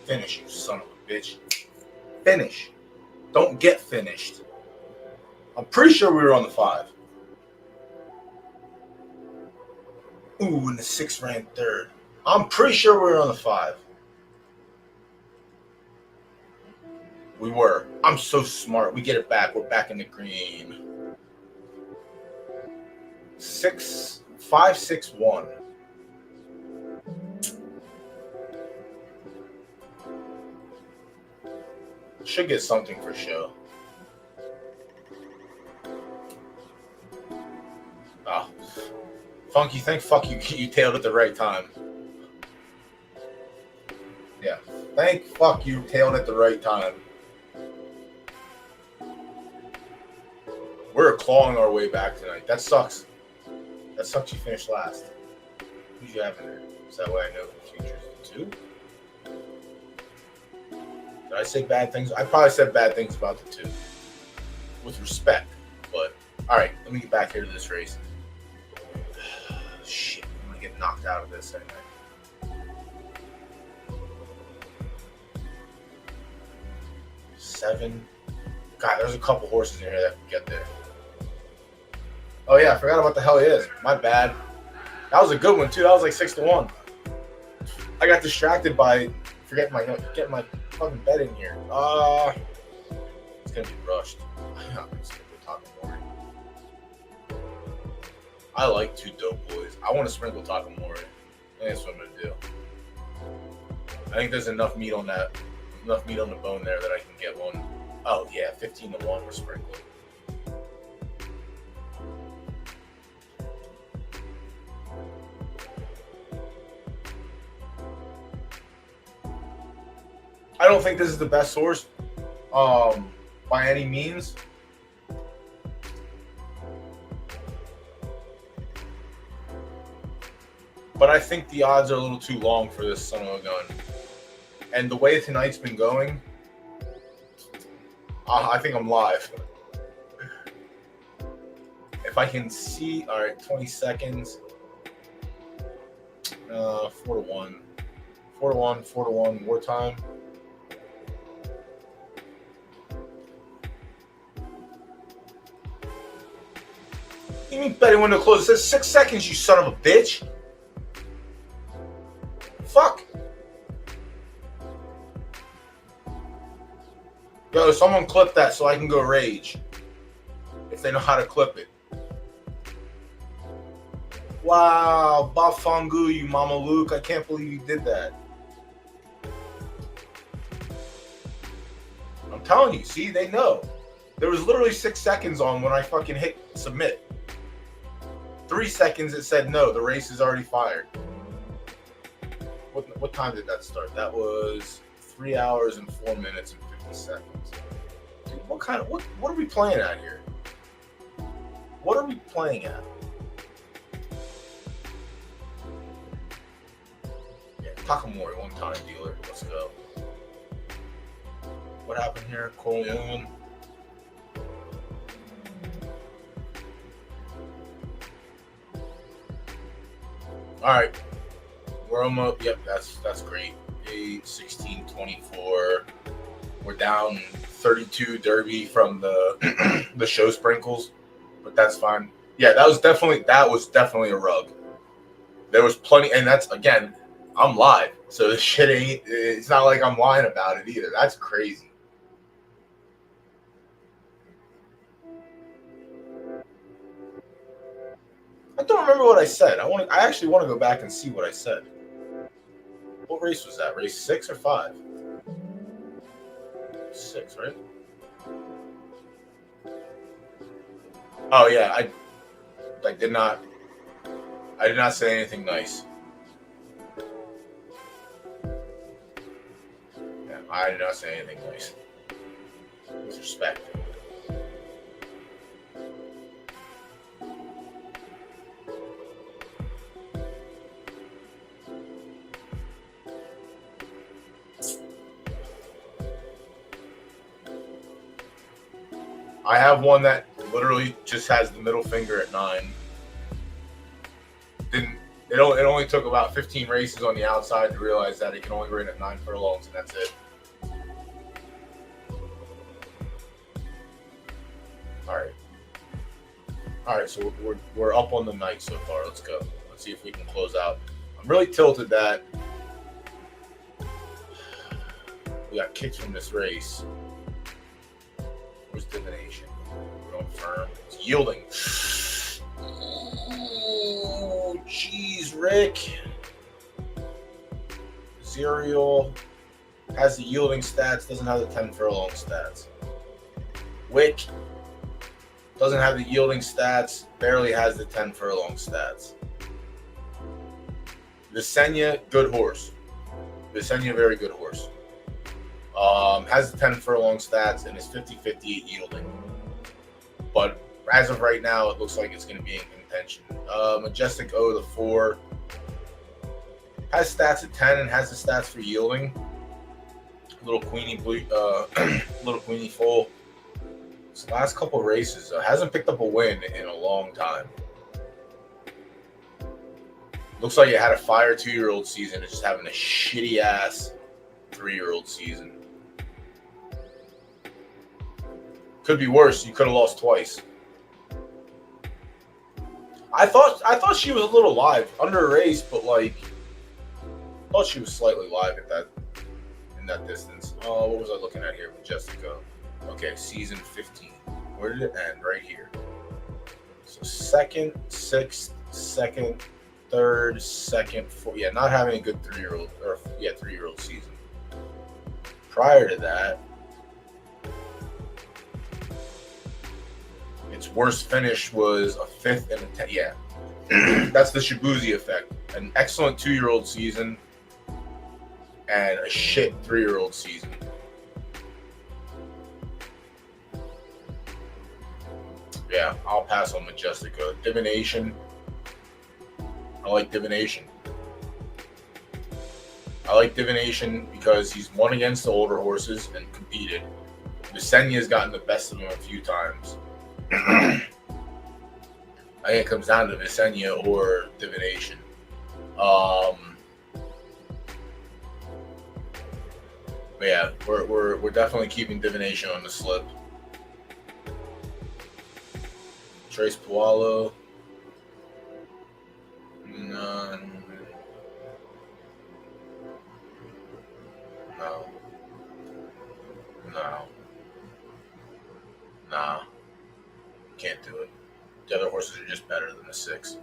Finish, you son of a bitch. Finish. Don't get finished. I'm pretty sure we were on the 5. Ooh, and the 6 ran third. I'm pretty sure we were on the 5. We were. I'm so smart. We get it back. We're back in the green. 5, 6, 1. Should get something for show. Oh. Funky, fuck you tailed at the right time. Yeah. Thank fuck you tailed at the right time. We're clawing our way back tonight. That sucks. That sucks you finished last. Who do you have in there? So that way I know for the future. 2? Did I say bad things? I probably said bad things about the 2. With respect. But, alright, let me get back here to this race. Shit, I'm going to get knocked out of this anyway. 7. God, there's a couple horses in here that can get there. Oh yeah, I forgot about the hell he is. My bad. That was a good one too. That was like 6-1. I got distracted by getting my fucking bet in here. It's gonna be rushed. I'm just gonna go Takamori. I like 2 dope boys. I want to sprinkle Takamori. I think that's what I'm gonna do. I think there's enough meat on the bone there that I can get one. Oh yeah, 15-1 we're sprinkling. I don't think this is the best source, by any means. But I think the odds are a little too long for this son of a gun. And the way tonight's been going, I think I'm live. If I can see, all right, 20 seconds. 4-1. 4-1, 4-1, war time. You mean betting window closed? It says 6 seconds, you son of a bitch. Fuck. Yo, someone clip that so I can go rage. If they know how to clip it. Wow, Bafangu, you Mama Luke. I can't believe you did that. I'm telling you, see, they know. There was literally 6 seconds on when I fucking hit submit. 3 seconds it said no, the race is already fired. What time did that start? That was 3 hours and 4 minutes and 50 seconds. Dude, what are we playing at here? What are we playing at? Yeah, Takamori, one-time dealer. Let's go. What happened here? Corleone. All right, we're almost. Yep, that's great. 8, 16, 24. We're down 32 Derby from the the show sprinkles, but that's fine. Yeah, that was definitely a rug. There was plenty, and that's again, I'm live, so this shit ain't. It's not like I'm lying about it either. That's crazy. I don't remember what I said. I actually want to go back and see what I said. What race was that? Race 6 or 5? 6, right? Oh yeah, I did not say anything nice. Yeah, I did not say anything nice. With respect. I have one that literally just has the middle finger at 9. It only took about 15 races on the outside to realize that it can only run at 9 furlongs, and that's it. All right. All right, so we're up on the night so far. Let's go. Let's see if we can close out. I'm really tilted that we got kicked from this race. Where's divination? We're on firm. It's yielding. Oh, jeez, Rick. Zerial has the yielding stats, doesn't have the 10 furlong stats. Wick doesn't have the yielding stats, barely has the 10 furlong stats. Visenya, good horse. Visenya, very good horse. Has the 10 furlong stats and is 50-58 yielding. But as of right now, it looks like it's going to be in contention. Majestic O, the 4, has stats at 10 and has the stats for yielding. Little Queenie full. His last couple races hasn't picked up a win in a long time. Looks like it had a fire 2-year-old season. It's just having a shitty ass 3-year-old season. Could be worse. You could have lost twice. I thought she was a little live under a race, but like I thought she was slightly live at that in that distance. Oh, what was I looking at here with Jessica? Okay, season 15. Where did it end? Right here. So second, sixth, second, third, second, fourth. Yeah, not having a good 3-year-old 3-year-old season. Prior to that, its worst finish was a 5th and a 10th. Yeah, that's the Shibuzi effect. An excellent 2-year-old season and a shit 3-year-old season. Yeah, I'll pass on Majestica. Divination. I like Divination. I like Divination because he's won against the older horses and competed. Visenya's gotten the best of him a few times. I think it comes down to Visenya or Divination. But yeah, we're definitely keeping Divination on the slip. Trace Pualo. None. No. No. Nah. Can't do it. The other horses are just better than the 6.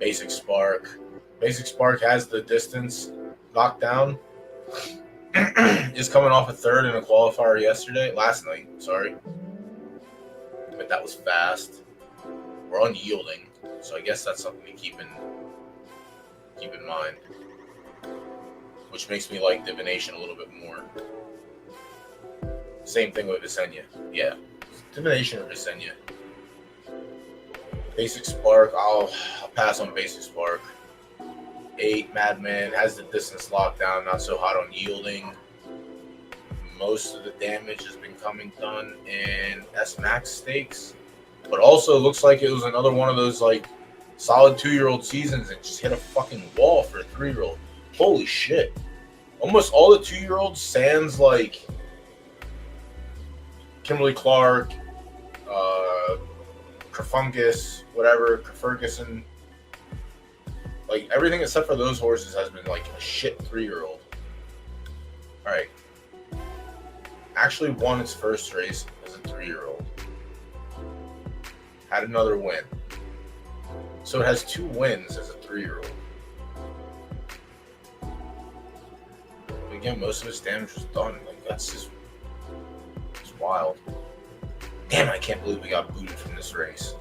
Basic Spark. Basic Spark has the distance locked down. Is coming off a 3rd in a qualifier last night, sorry. But that was fast. We're unyielding, so I guess that's something to keep in mind. Which makes me like Divination a little bit more. Same thing with Visenya. Yeah. Divination or Visenya. Basic Spark, I'll pass on Basic Spark. 8, Madman has the distance locked down, not so hot on yielding. Most of the damage has been done in S-Max stakes. But also looks like it was another one of those like solid 2-year-old seasons and just hit a fucking wall for a 3-year-old. Holy shit. Almost all the 2-year-olds, sans like Kimberly Clark, Kerfungus, whatever, Ferguson. Like everything except for those horses has been like a shit 3-year-old. Alright. Actually won its first race as a 3-year-old. Had another win. So it has 2 wins as a 3-year-old. Again, most of his damage was done. Like that's just it's wild. Damn, I can't believe we got booted from this race.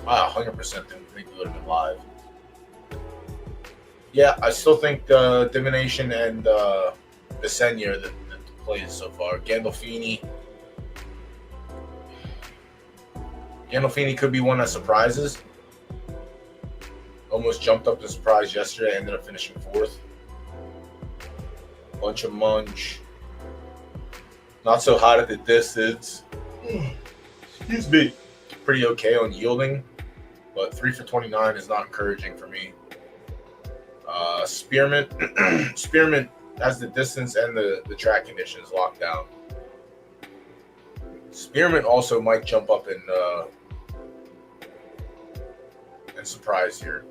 Wow, 100% didn't think we would have been live. Yeah, I still think Divination and Visenya are the plays so far. Gandolfini could be one that surprises. Almost jumped up to surprise yesterday. Ended up finishing 4th. Bunch of Munch. Not so hot at the distance. Excuse me. Pretty okay on yielding. But 3 for 29 is not encouraging for me. Spearmint. Spearmint has the distance and the track conditions locked down. Spearmint also might jump up in and surprise here.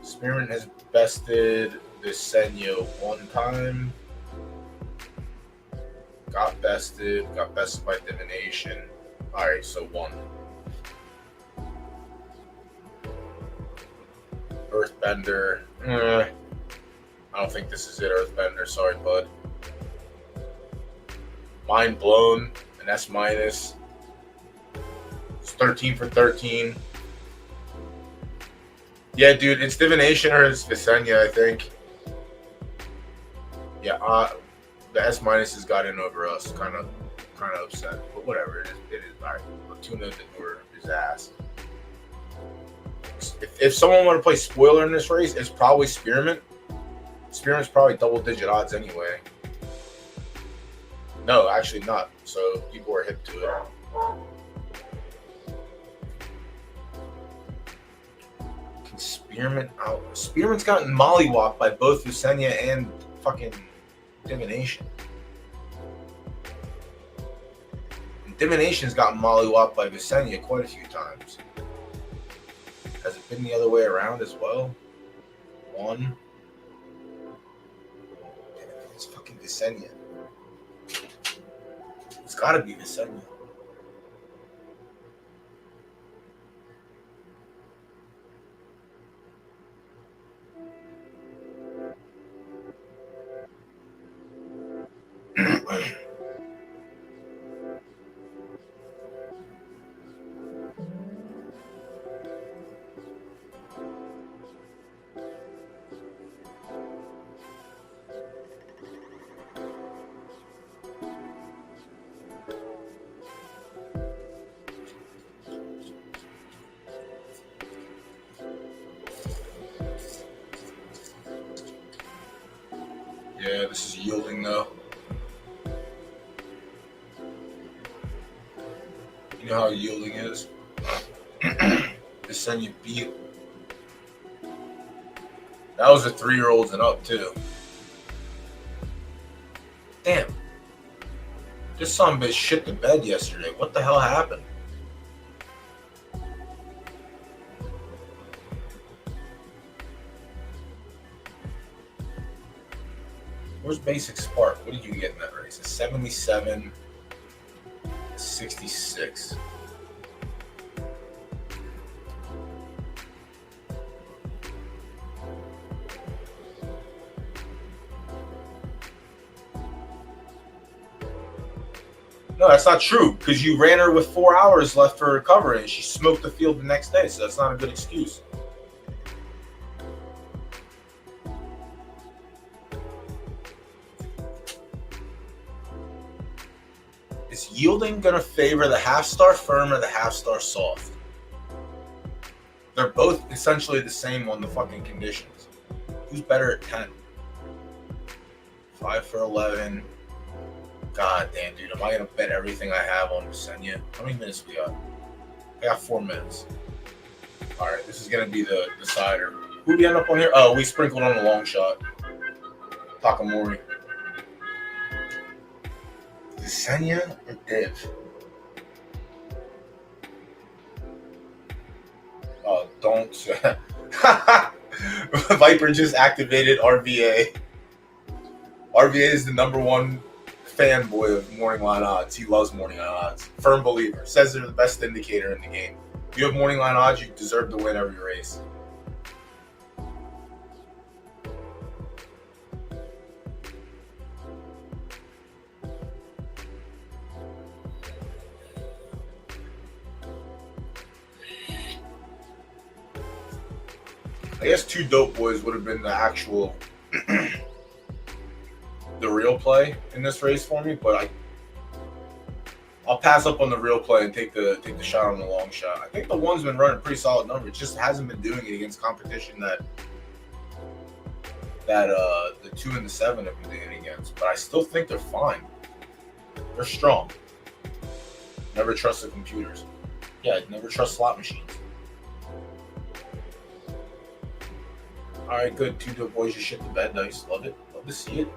Spearmint has bested Visenya one time. Got bested by Divination. Alright, so 1. Earthbender. I don't think this is it, Earthbender. Sorry, bud. Mind Blown, an S-. It's 13 for 13. Yeah, dude, it's Divination or it's Visenya, I think. Yeah, the S- has got in over us. Kind of upset, but whatever. It is all right. Latuna Denur his ass. If someone want to play spoiler in this race, it's probably Spearmint. Spearmint's probably double-digit odds anyway. No, actually not. So people are hip to it. Can Spearmint out? Spearmint's gotten mollywopped by both Visenya and fucking Divination. And Divination's gotten mollywopped by Visenya quite a few times. Has it been the other way around as well? 1. It's fucking Visenya. It's gotta be Visenya. Yeah, this is yielding though. You know how yielding is? Visenya beat. That was a 3-year-olds and up too. Damn. This son bitch shit the bed yesterday. What the hell happened? Where's Basic Spark? What did you get in that race? A 77, 66. No, that's not true because you ran her with 4 hours left for recovery and she smoked the field the next day, so that's not a good excuse. Is yielding going to favor the half-star firm or the half-star soft? They're both essentially the same on the fucking conditions. Who's better at 10? 5 for 11. God damn, dude. Am I going to bet everything I have on Visenya? How many minutes we got? I got 4 minutes. All right, this is going to be the decider. Who'd we end up on here? Oh, we sprinkled on the long shot. Takamori. Visenya or Div? Oh, don't. Viper just activated RVA. RVA is the #1 fanboy of morning line odds. He loves morning line odds. Firm believer. Says they're the best indicator in the game. If you have morning line odds, you deserve to win every race. I guess 2 dope boys would have been the actual, the real play in this race for me, but I'll pass up on the real play and take the shot on the long shot. I think the 1's been running pretty solid numbers. It just hasn't been doing it against competition that the 2 and the 7 have been doing it against. But I still think they're fine. They're strong. Never trust the computers. Yeah, never trust slot machines. All right, good. 2 dope boys just shit the bed. Nice. Love it. Love to see it.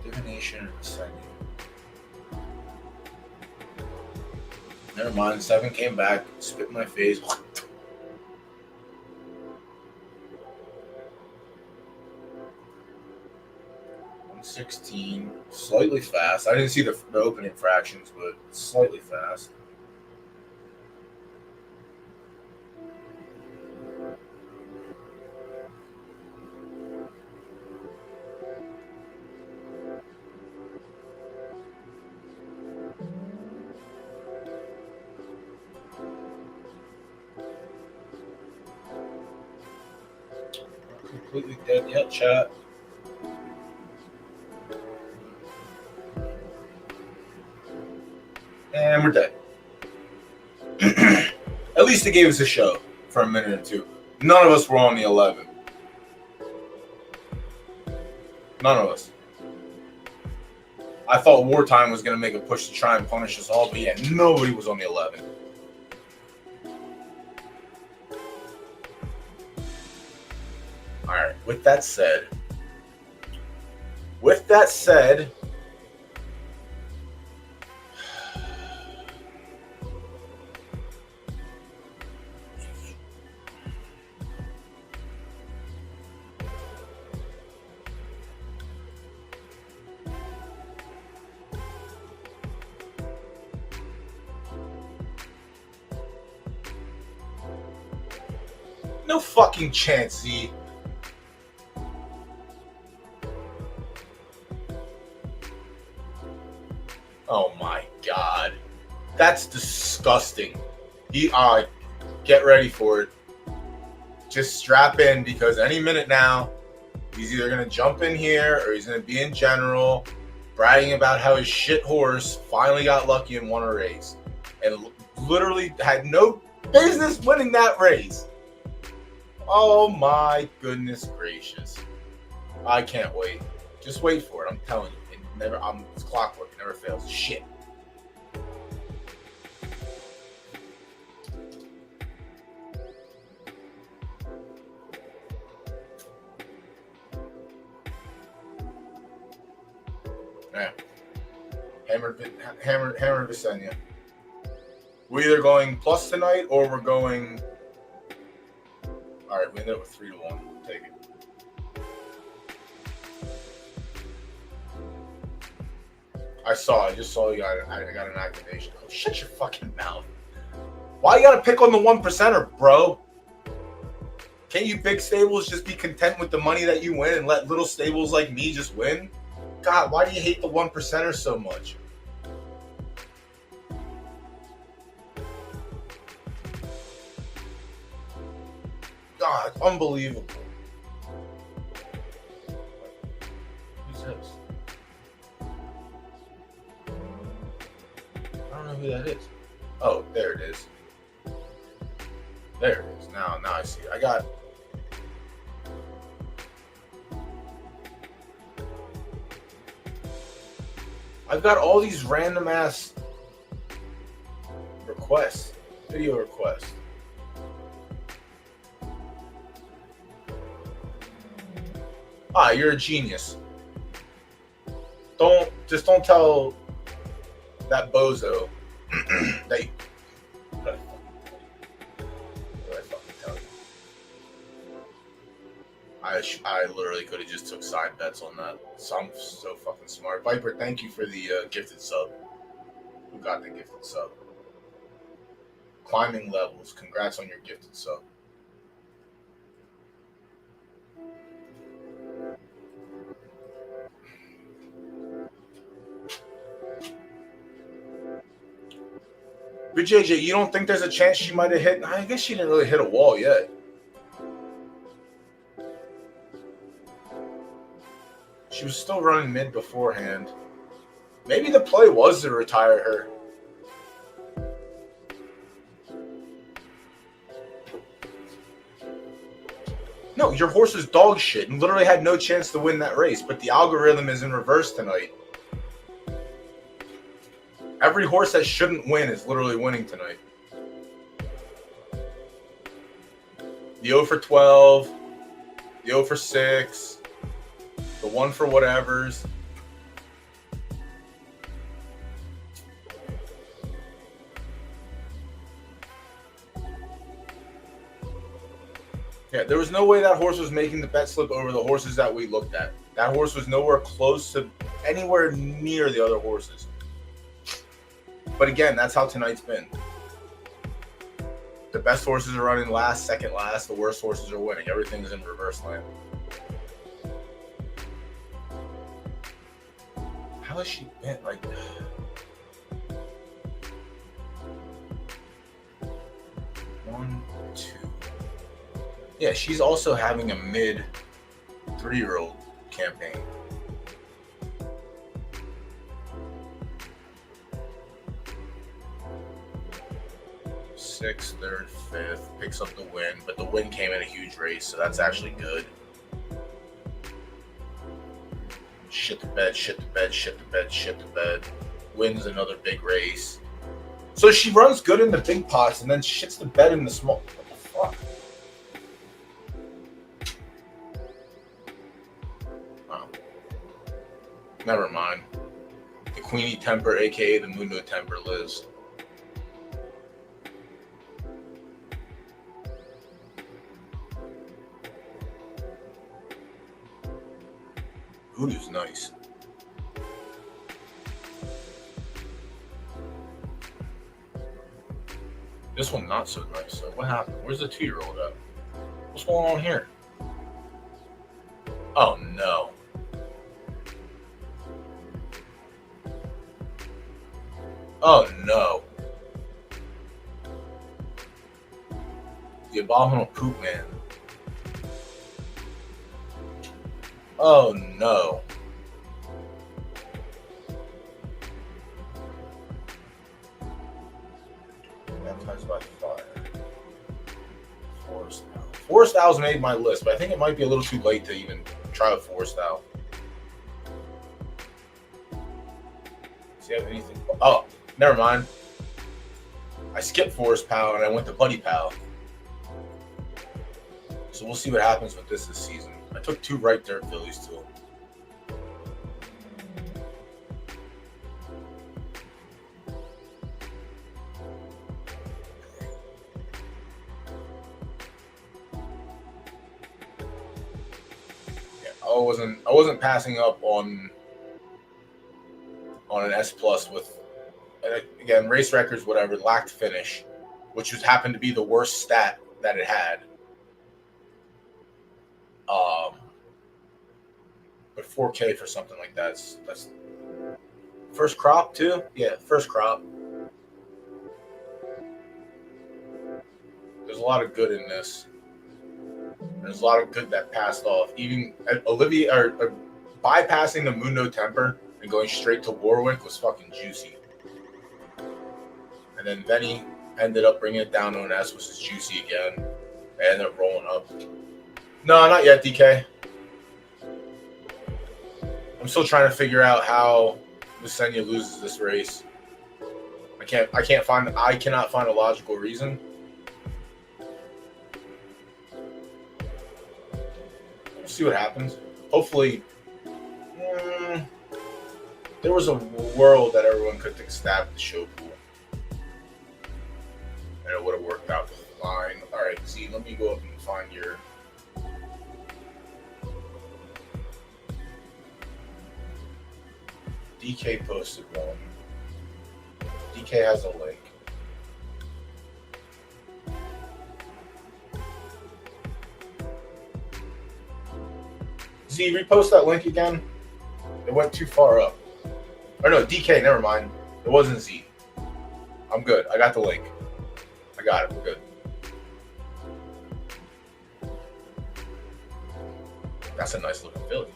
Divination or Visenya? Never mind. 7 came back, spit in my face. 116, slightly fast. I didn't see the opening fractions, but slightly fast. Completely dead yet, chat. And we're dead. At least they gave us a show for a minute or two. None of us were on the 11. None of us. I thought Wartime was going to make a push to try and punish us all, but yeah, nobody was on the 11. All right, with that said, no fucking chance, Z. Oh my god. That's disgusting. Get ready for it. Just strap in, because any minute now, he's either going to jump in here or he's going to be in general, bragging about how his shit horse finally got lucky and won a race. And literally had no business winning that race. Oh my goodness gracious. I can't wait. Just wait for it. I'm telling you. It's clockwork. It never fails. Shit. Yeah. Hammer Visenya. We're either going plus tonight or we're going. All right, we ended up with 3-1. Take it. I just saw you got an activation. Oh, shut your fucking mouth. Why you gotta pick on the 1%er, bro? Can't you big stables just be content with the money that you win and let little stables like me just win? God, why do you hate the 1%er so much? God, it's unbelievable. Who's this? I don't know who that is. Oh, there it is. There it is. Now I see it. I've got all these random ass requests, video requests. You're a genius. Don't tell that bozo that you, what did I fucking tell you? I literally could have just took side bets on that. So I'm so fucking smart. Viper, thank you for the gifted sub. Who got the gifted sub? Climbing levels. Congrats on your gifted sub. But JJ, you don't think there's a chance she might have hit? I guess she didn't really hit a wall yet. She was still running mid beforehand. Maybe the play was to retire her. No, your horse is dog shit and literally had no chance to win that race, but the algorithm is in reverse tonight. Every horse that shouldn't win is literally winning tonight. The 0 for 12, the 0 for 6, the 1 for whatevers. Yeah, there was no way that horse was making the bet slip over the horses that we looked at. That horse was nowhere close to anywhere near the other horses. But again, that's how tonight's been. The best horses are running last, second last. The worst horses are winning. Everything's in reverse land. How has she been? Like, one, two. Yeah, she's also having a mid 3-year-old campaign. Sixth, third, fifth, picks up the win, but the win came in a huge race, so that's actually good. Shit the bed, shit the bed, shit the bed, shit the bed. Wins another big race. So she runs good in the big pots and then shits the bed in the small. What the fuck? Oh. Never mind. The Queenie temper, aka the Mundo temper, lives. Voodoo's nice. This one not so nice. So what happened? Where's the 2-year-old at? What's going on here? Oh no. Oh no. The abominable poop man. Oh no. Baptized by fire. Forest Owl. Forest Owl's made my list, but I think it might be a little too late to even try a Forest Owl. Does he have anything? Oh, never mind. I skipped Forest Pal and I went to Buddy Pal. So we'll see what happens with this season. I took 2 right dirt fillies too. I wasn't passing up on an S plus with, again, race records, whatever, lacked finish, which was happened to be the worst stat that it had. But 4K for something like that's first crop too. Yeah, first crop. There's a lot of good in this. There's a lot of good that passed off. Even Olivia or bypassing the Mundo temper and going straight to Warwick was fucking juicy. And then Venny ended up bringing it down to an S, which is juicy again. I ended up rolling up. No, not yet, DK. I'm still trying to figure out how Musenia loses this race. I cannot find a logical reason. We'll see what happens. Hopefully, there was a world that everyone could take a stab at the show pool. And it would have worked out fine. All right, Z, let me go up and find your... DK posted one. DK has a link. Z, repost that link again. It went too far up. Or no, DK, never mind. It wasn't Z. I'm good. I got the link. I got it. We're good. That's a nice looking filly.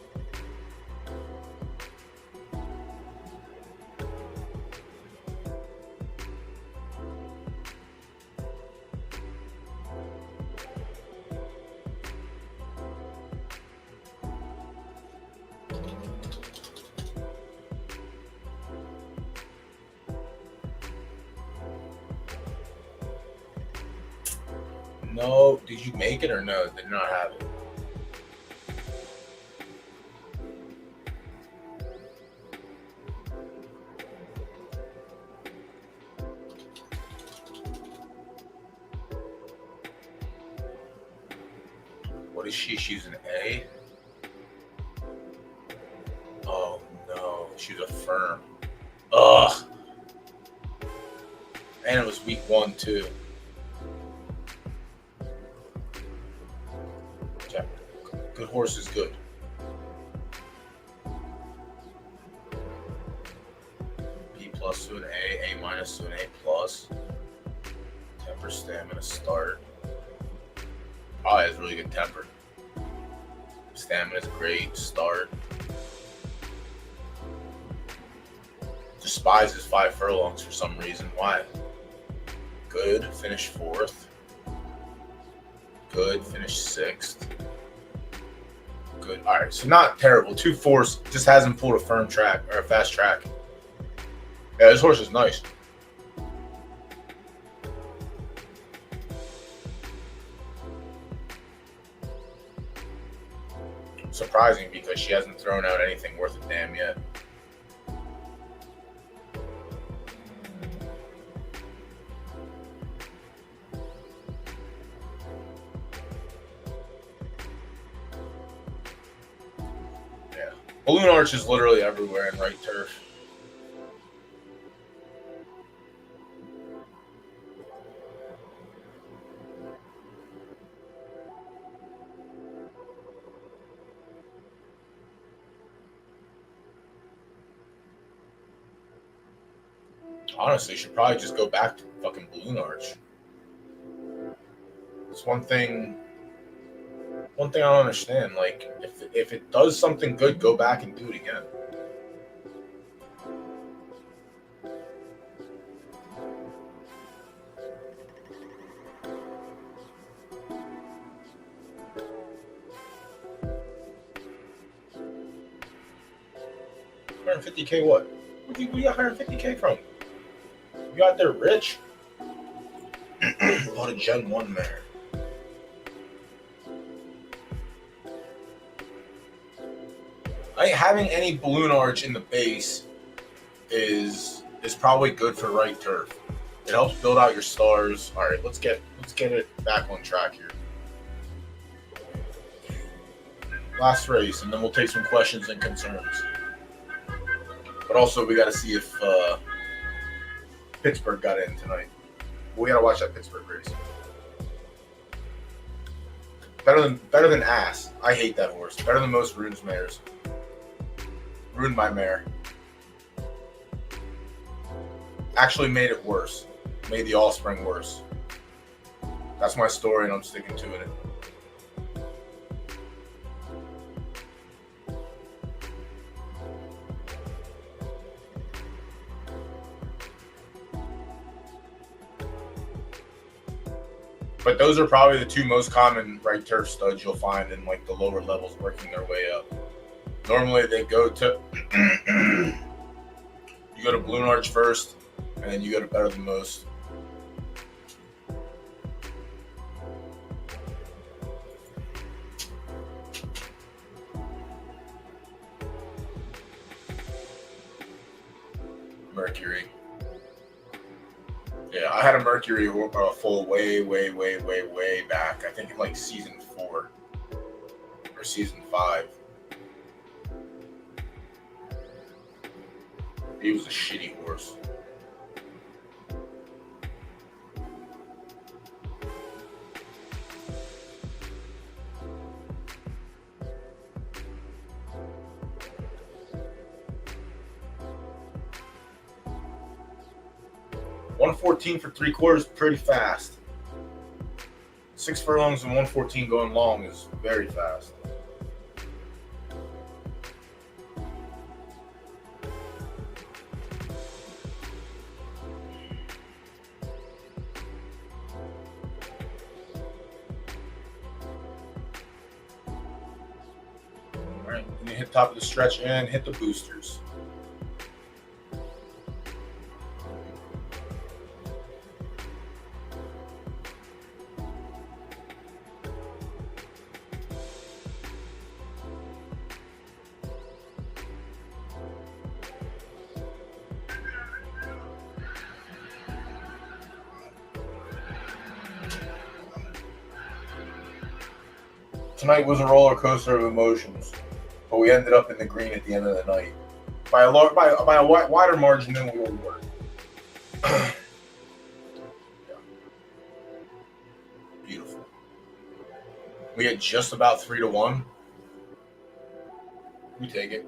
No, did you make it or no? Did not have it. What is she? She's an A? Oh, no. She's a firm. Ugh. And it was week 1, too. Okay. Good horse is good. B plus to an A, A minus to an A plus. Temper, stamina, start. Oh, has really good temper. Stamina's great. Start. Despises 5 furlongs for some reason. Why? Good. Finish 4th. Good. Finish 6th. Good. All right. So not terrible. 2-4 just hasn't pulled a firm track or a fast track. Yeah, this horse is nice. Surprising because she hasn't thrown out anything worth a damn yet. Yeah. Balloon arch is literally everywhere in right turf. Honestly, should probably just go back to fucking balloon arch. It's one thing I don't understand. Like, if it does something good, go back and do it again. $150K what? Where you got $150K from? You out there rich? Bought a Gen 1 mare. Having any balloon arch in the base is probably good for right turf. It helps build out your stars. All right, let's get it back on track here. Last race, and then we'll take some questions and concerns. But also, we got to see if Pittsburgh got in tonight. We got to watch that Pittsburgh race. Better than ass. I hate that horse. Better than most Rune's mares. Ruined my mare. Actually made it worse. Made the Allspring worse. That's my story, and I'm sticking to it. But those are probably the two most common right turf studs you'll find in like the lower levels working their way up. Normally they go to you go to balloon arch first, and then you go to better than most. Mercury. Yeah, I had a Mercury full way back. I think in like season 4 or season 5. He was a shitty horse. $114 for 3/4, pretty fast. 6 furlongs and 114 going long is very fast. All right, you hit top of the stretch and hit the boosters. Tonight was a roller coaster of emotions, but we ended up in the green at the end of the night by a wider margin than we were. Yeah. Beautiful. We get just about 3-1. We take it.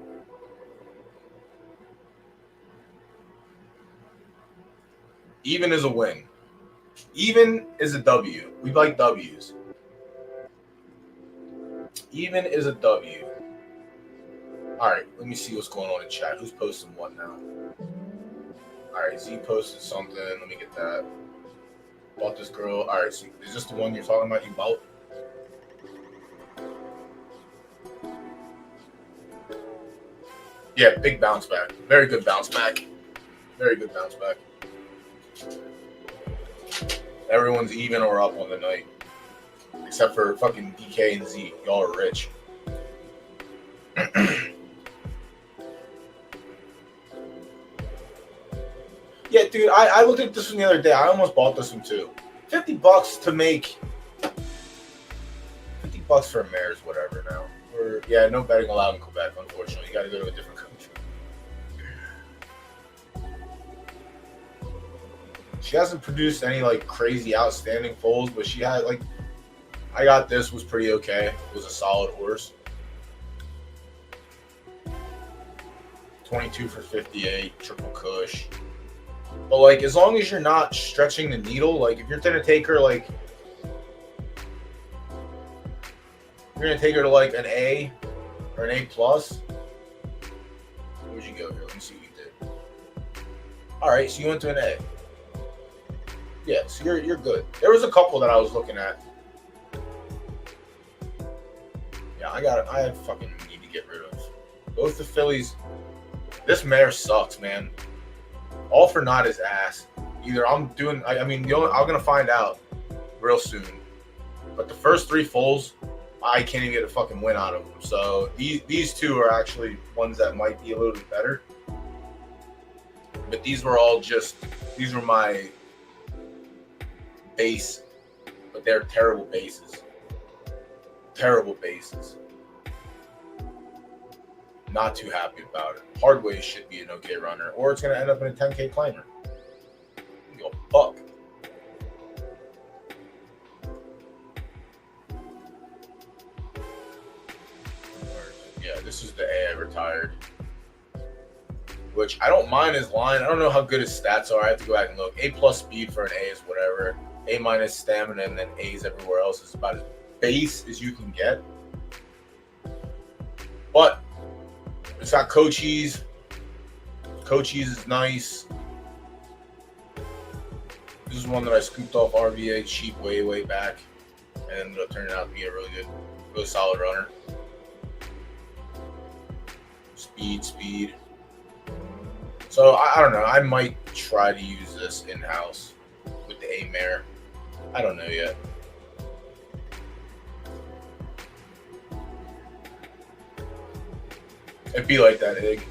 Even is a win. Even is a W. We like W's. Even is a W. All right, let me see what's going on in chat. Who's posting what now? All right, Z posted something. Let me get that. Bought this girl. All right, so is this the one you're talking about? You bought? Yeah, big bounce back. Very good bounce back. Very good bounce back. Everyone's even or up on the night. Except for fucking DK and Z. Y'all are rich. Yeah, dude, I looked at this one the other day. I almost bought this one too. $50 to make. $50 for a mare's whatever now. Or yeah, no betting allowed in Quebec, unfortunately. You gotta go to a different country. She hasn't produced any like crazy outstanding foals, but she had like I got this was pretty okay. It was a solid horse. 22 for 58, triple cush. But like as long as you're not stretching the needle, like if you're gonna take her like you're gonna take her to like an A or an A plus. Where'd you go here? Let me see what you did. Alright, so you went to an A. Yeah, so you're good. There was a couple that I was looking at. Yeah, I fucking need to get rid of. Both the fillies. This mare sucks, man. All for naught is ass. Either I'm doing I'm gonna find out real soon. But the first 3 foals, I can't even get a fucking win out of them. So these 2 are actually ones that might be a little bit better. But these were my base, but they're terrible bases. Terrible bases. Not too happy about it. Hardway should be an okay runner, or it's going to end up in a 10K climber. Go fuck. Yeah, this is the A I retired. Which I don't mind his line. I don't know how good his stats are. I have to go back and look. A plus speed for an A is whatever. A minus stamina, and then A's everywhere else is about as base as you can get. But it's got Cochise. Cochise is nice. This is one that I scooped off RVA cheap way back, and ended up turning out to be a really solid runner. Speed. So I don't know. I might try to use this in-house with the A mare. I don't know yet. It'd be like that, Ig.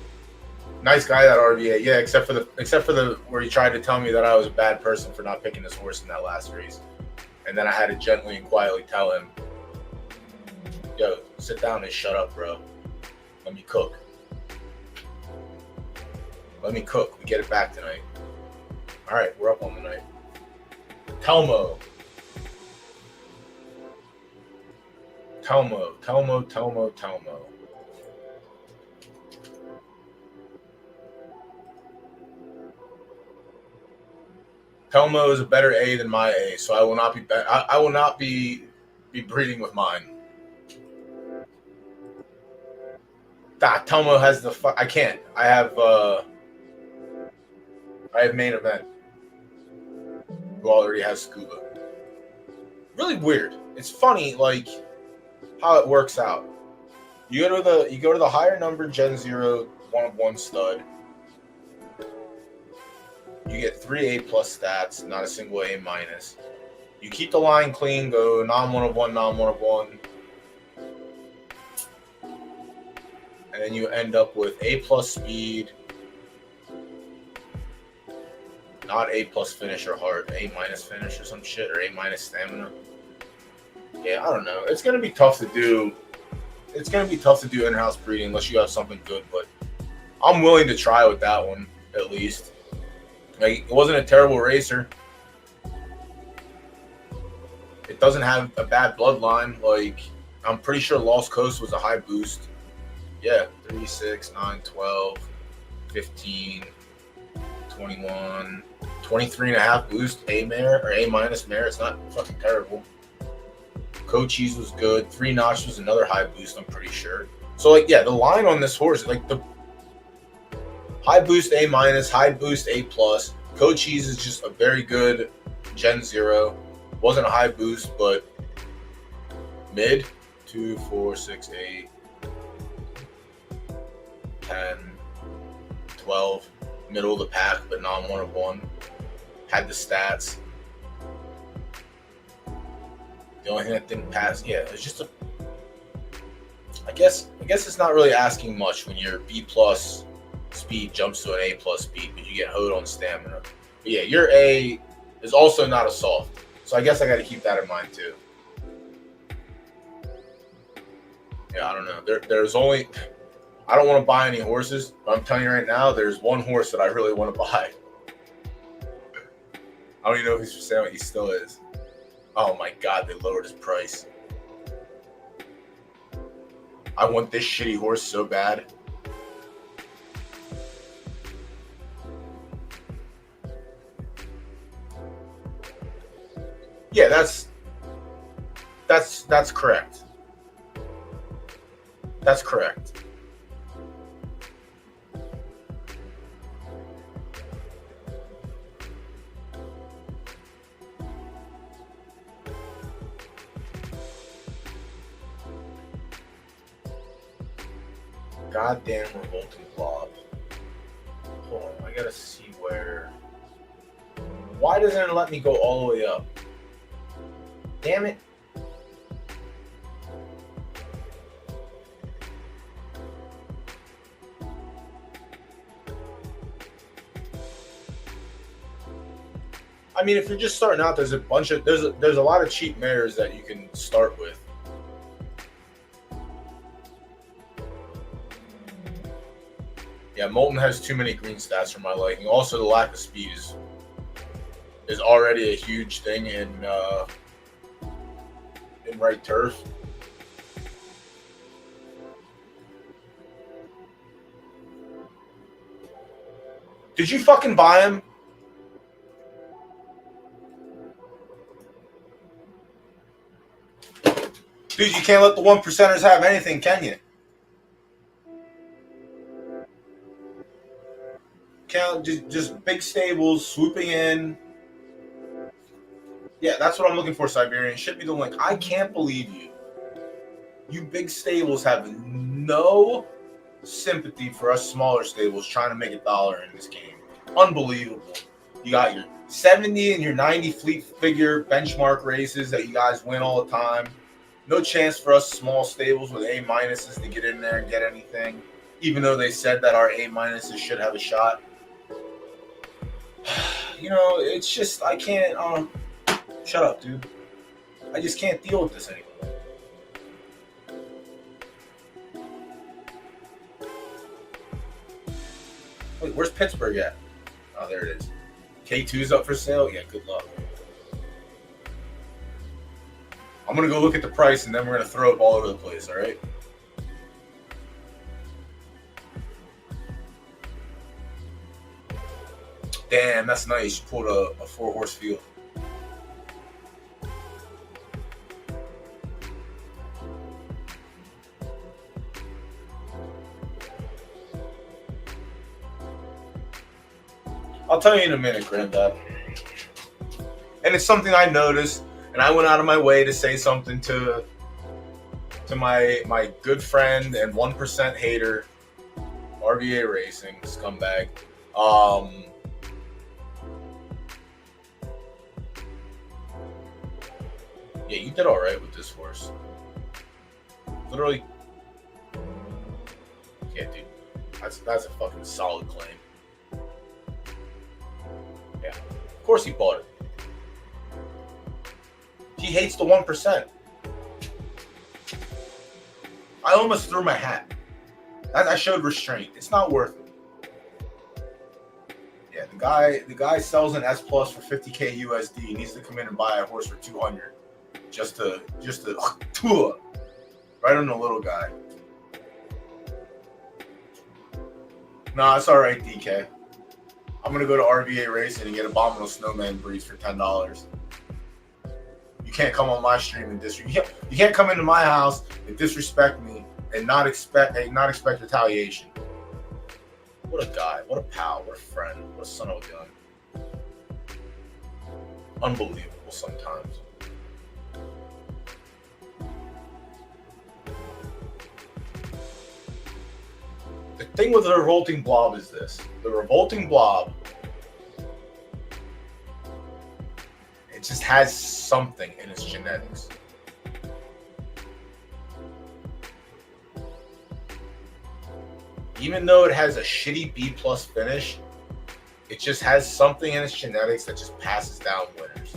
Nice guy, that RVA. Yeah, except for the where he tried to tell me that I was a bad person for not picking his horse in that last race, and then I had to gently and quietly tell him, "Yo, sit down and shut up, bro. Let me cook. Let me cook. We get it back tonight." All right, we're up on the night. Telmo. Telmo is a better A than my A, so I will not be. I will not be breeding with mine. Telmo has the. I can't. I have main event, who already has scuba. Really weird. It's funny, like how it works out. You go to the higher number Gen 0 1-of-1 stud. You get 3 A plus stats, not a single A minus. You keep the line clean, go non-1-of-1, non-1-of-1. And then you end up with A plus speed, not A plus finish or hard, A minus finish or some shit, or A minus stamina. Yeah, I don't know. It's gonna be tough to do. It's gonna be tough to do in-house breeding unless you have something good. But I'm willing to try with that one at least. Like, it wasn't a terrible racer. It doesn't have a bad bloodline. Like, I'm pretty sure Lost Coast was a high boost. Yeah, 3, 6, 9, 12, 15, 21, 23 and a half boost. A mare or A minus mare. It's not fucking terrible. Cochise was good. 3 Notch was another high boost, I'm pretty sure. So, like, yeah, the line on this horse, like, the high boost A minus, high boost A plus. Cochise is just a very good Gen 0. Wasn't a high boost, but mid. 2, 4, 6, 8, 10, 12. Middle of the pack, but non 1 of 1. Had the stats. The only thing that didn't pass, yeah, it's just a. I guess it's not really asking much when your B plus speed jumps to an A plus speed, but you get hoed on stamina. But yeah, your A is also not a soft, so I guess I got to keep that in mind too. Yeah, I don't know. There's only. I don't want to buy any horses, but I'm telling you right now, there's one horse that I really want to buy. I don't even know if he's for sale. He still is. Oh my god, they lowered his price. I want this shitty horse so bad. Yeah, that's correct. That's correct. Goddamn revolting blob. Hold on, I gotta see where. Why doesn't it let me go all the way up? Damn it. I mean, if you're just starting out, there's a lot of cheap mares that you can start with. Yeah, Molten has too many green stats for my liking. Also, the lack of speed is already a huge thing in right turf. Did you fucking buy him? Dude, you can't let the 1%ers have anything, can you? Can't just big stables swooping in. Yeah, that's what I'm looking for, Siberian. Should be the link. I can't believe you. You big stables have no sympathy for us smaller stables trying to make $1 in this game. Unbelievable. You got your 70 and your 90 fleet figure benchmark races that you guys win all the time. No chance for us small stables with A minuses to get in there and get anything, even though they said that our A minuses should have a shot. You know, it's just, I can't, shut up, dude. I just can't deal with this anymore. Wait, where's Pittsburgh at? Oh, there it is. K2's up for sale? Yeah, good luck. I'm going to go look at the price, and then we're going to throw it all over the place, all right? Damn, that's nice. You pulled a 4-horse field. I'll tell you in a minute, Granddad. And it's something I noticed, and I went out of my way to say something to my good friend and 1% hater, RVA Racing, scumbag. Yeah, you did all right with this horse. Literally. Yeah, dude. That's a fucking solid claim. Yeah. Of course he bought it. He hates the 1%. I almost threw my hat. I showed restraint. It's not worth it. Yeah, the guy sells an S plus for 50K USD. He needs to come in and buy a horse for 200, just to right on the little guy. Nah, it's all right, DK. I'm gonna go to RVA Racing and get Abominable Snowman breeds for $10. You can't come on my stream and disrespect. You can't come into my house and disrespect me and not expect retaliation. What a guy! What a pal! What a friend! What a son of a gun! Unbelievable sometimes. The thing with the revolting blob is this: the revolting blob, it just has something in its genetics. Even though it has a shitty B plus finish, it just has something in its genetics that just passes down winners.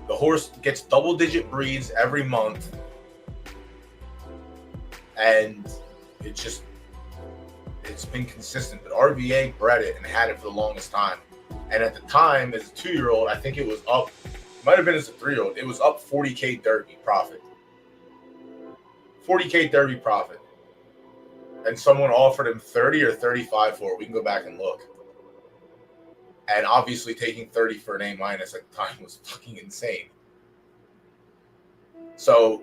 The horse gets double-digit breeds every month, and it's been consistent. But RVA bred it and had it for the longest time. And at the time, as a 2-year-old, I think it was up, might have been as a 3-year-old, it was up 40K Derby profit. 40K Derby profit. And someone offered him 30 or 35 for it. We can go back and look. And obviously taking 30 for an A- at the time was fucking insane. So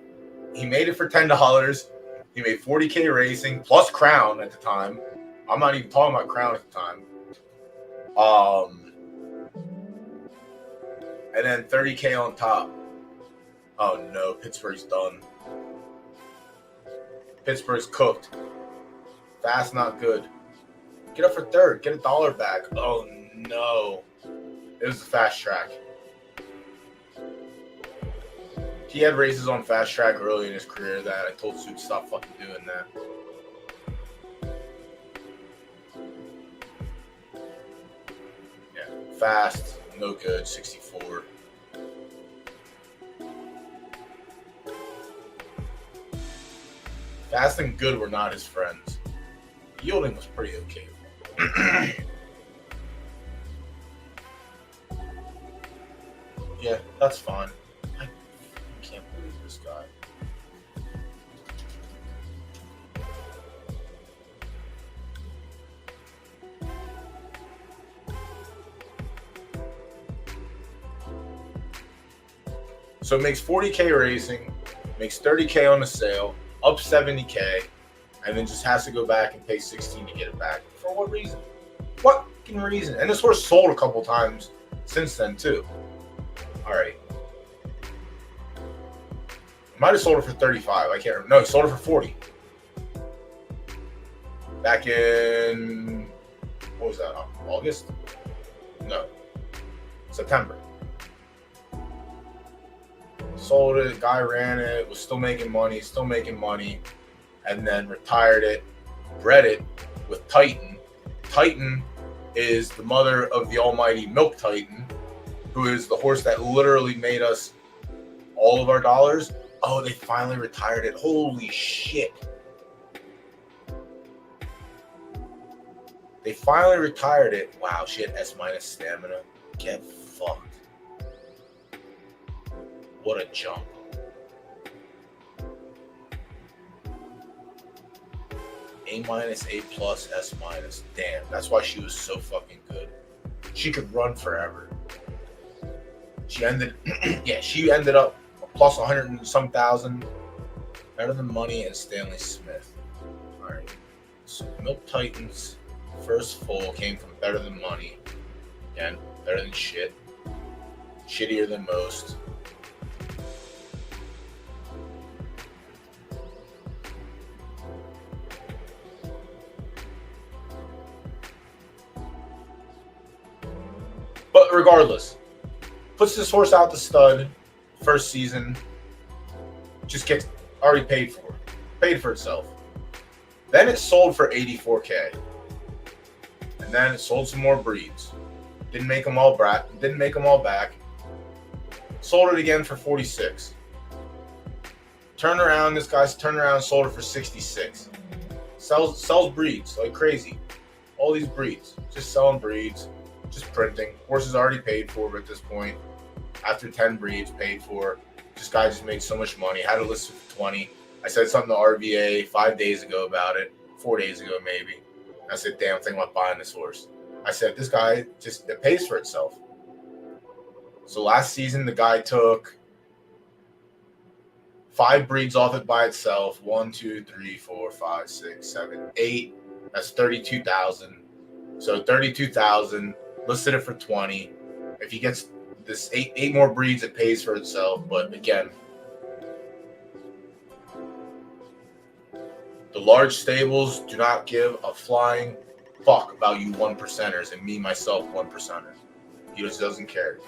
he made it for $10. He made 40K racing plus Crown at the time. I'm not even talking about Crown at the time. And then 30K on top. Oh no, Pittsburgh's done. Pittsburgh's cooked. Fast, not good. Get up for third. Get $1 back. Oh no. It was the fast track. He had races on fast track early in his career that I told Sue to stop fucking doing that. Yeah, fast, no good, 64. Fast and good were not his friends. Yielding was pretty okay. Yeah, that's fine. I can't believe this guy. So it makes 40K racing, makes 30K on the sale, up 70K, and then just has to go back and pay 16 to get it back. For what reason? What fucking reason? And this horse sold a couple times since then too. All right. Might have sold it for 35. I can't remember. No, he sold it for 40. Back in, what was that? August? No. September. Sold it, guy ran it, was still making money, and then retired it, bred it with Titan. Titan is the mother of the almighty Milk Titan, who is the horse that literally made us all of our dollars. Oh, they finally retired it. Holy shit. They finally retired it. Wow, she had S- stamina. Get fucked. What a jump. A-, A+, S-. Damn, that's why she was so fucking good. She could run forever. She ended up plus 100 and some thousand. Better than Money and Stanley Smith. All right. So Milk Titans first full came from Better Than Money. Again, better than shit. Shittier than most. But regardless, puts this horse out the stud, first season, just gets already paid for itself. Then it sold for 84K. And then it sold some more breeds. Didn't make them all back. Sold it again for 46. Turned around, this guy's turned around and sold it for 66. Sells breeds like crazy. All these breeds. Just selling breeds. Just printing. Horses already paid for at this point. After 10 breeds paid for. This guy just made so much money. Had it listed for 20. I said something to RVA 5 days ago about it. 4 days ago maybe. I said, damn, I'm thinking about buying this horse. I said, this guy just, it pays for itself. So last season, the guy took 5 breeds off it by itself. 1, 2, 3, 4, 5, 6, 7, 8. That's 32,000. So 32,000. Listed it for 20. If he gets this eight more breeds, it pays for itself. But again, the large stables do not give a flying fuck about you 1%ers, and me myself 1%er. He just doesn't care.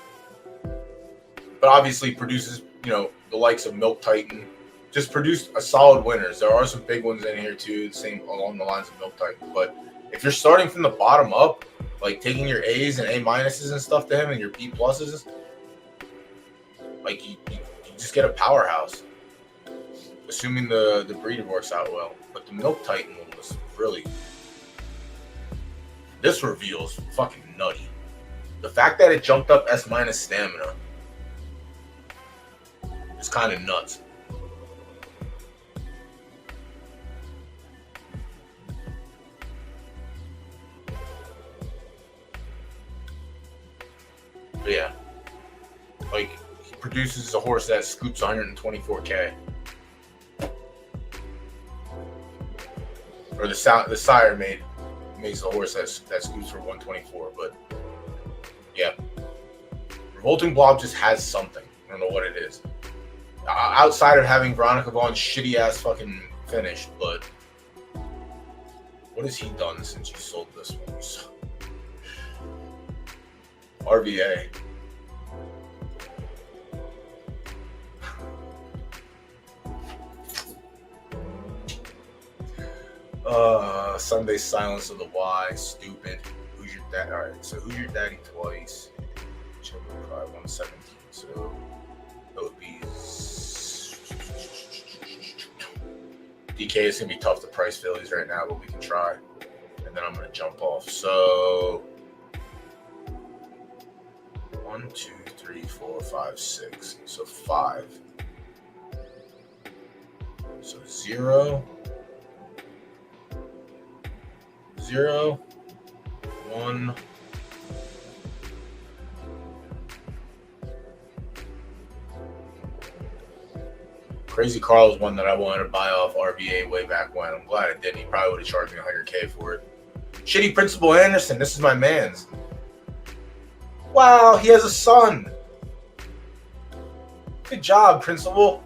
But obviously produces, the likes of Milk Titan. Just produced a solid winners. There are some big ones in here too, the same along the lines of Milk Titan. But if you're starting from the bottom up, like taking your A's and A minuses and stuff to him and your B pluses, like you just get a powerhouse. Assuming the breeder works out well. But the Milk Titan one was really, this reveal's fucking nutty. The fact that it jumped up S minus stamina is kind of nuts. But yeah, like he produces a horse that scoops 124K. Or the sire makes the horse that scoops for 124. But yeah, Revolting Blob just has something. I don't know what it is. Outside of having Veronica Vaughn's shitty ass fucking finish, but what has he done since you sold this one? RVA. Sunday Silence of the Y, stupid. Who's your dad? All right, so who's your daddy twice? Children probably 117, so that would be DK. Is gonna be tough to price fillies right now, but we can try. And then I'm gonna jump off. So 1, 2, 3, 4, 5, 6. So 5. So 0. 0, 1. Crazy Carl was one that I wanted to buy off RVA way back when. I'm glad I didn't. He probably would have charged me 100K for it. Shitty Principal Anderson. This is my man's. Wow, he has a son. Good job, Principal.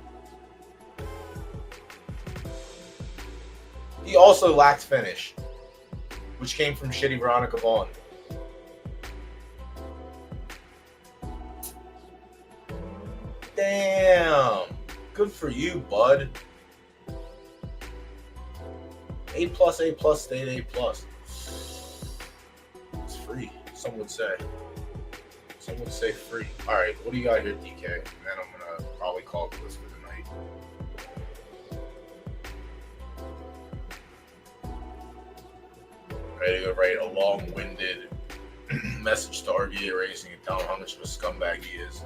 He also lacked finish, which came from shitty Veronica Vaughn. Damn. Good for you, bud. A+, stayed A+. It's free, some would say. Some would say free. All right, what do you got here, DK? And then I'm going to probably call it quits for the night. Ready to write a long-winded message to RVA Racing and tell him how much of a scumbag he is.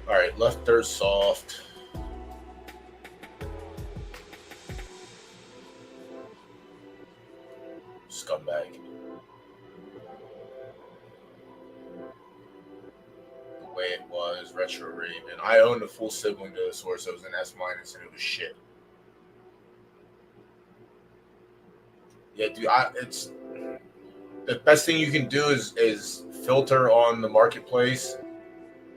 All right, left third soft. Scumbag. The way it was, Retro Raven. I owned a full sibling to this horse. It was an S- and it was shit. Yeah, dude, it's the best thing you can do is filter on the marketplace,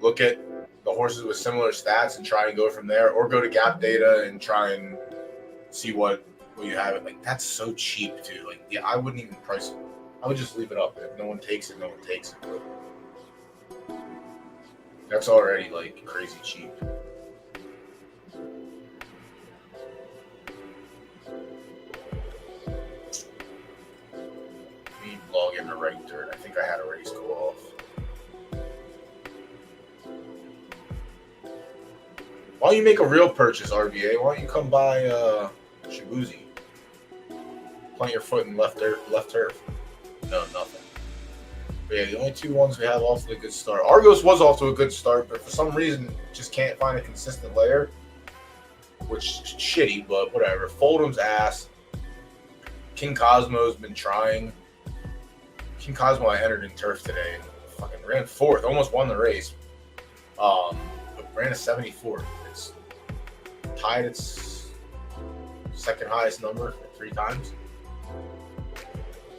look at the horses with similar stats and try and go from there, or go to Gap Data and try and see what you have it. Like, that's so cheap too. Like, yeah, I wouldn't even price it. I would just leave it up. If no one takes it, no one takes it. But that's already like crazy cheap. log in the right dirt. I think I had a race go off. Why don't you make a real purchase, RBA? Why don't you come buy Shibuzi? Plant your foot in left turf. No, nothing. But yeah, the only two ones we have off to a good start. Argos was off to a good start, but for some reason just can't find a consistent layer. Which is shitty, but whatever. Foldham's ass. King Cosmo's been trying. King Cosmo I entered in turf today and fucking ran fourth. Almost won the race. But ran a 74. It's tied its second highest number 3 times.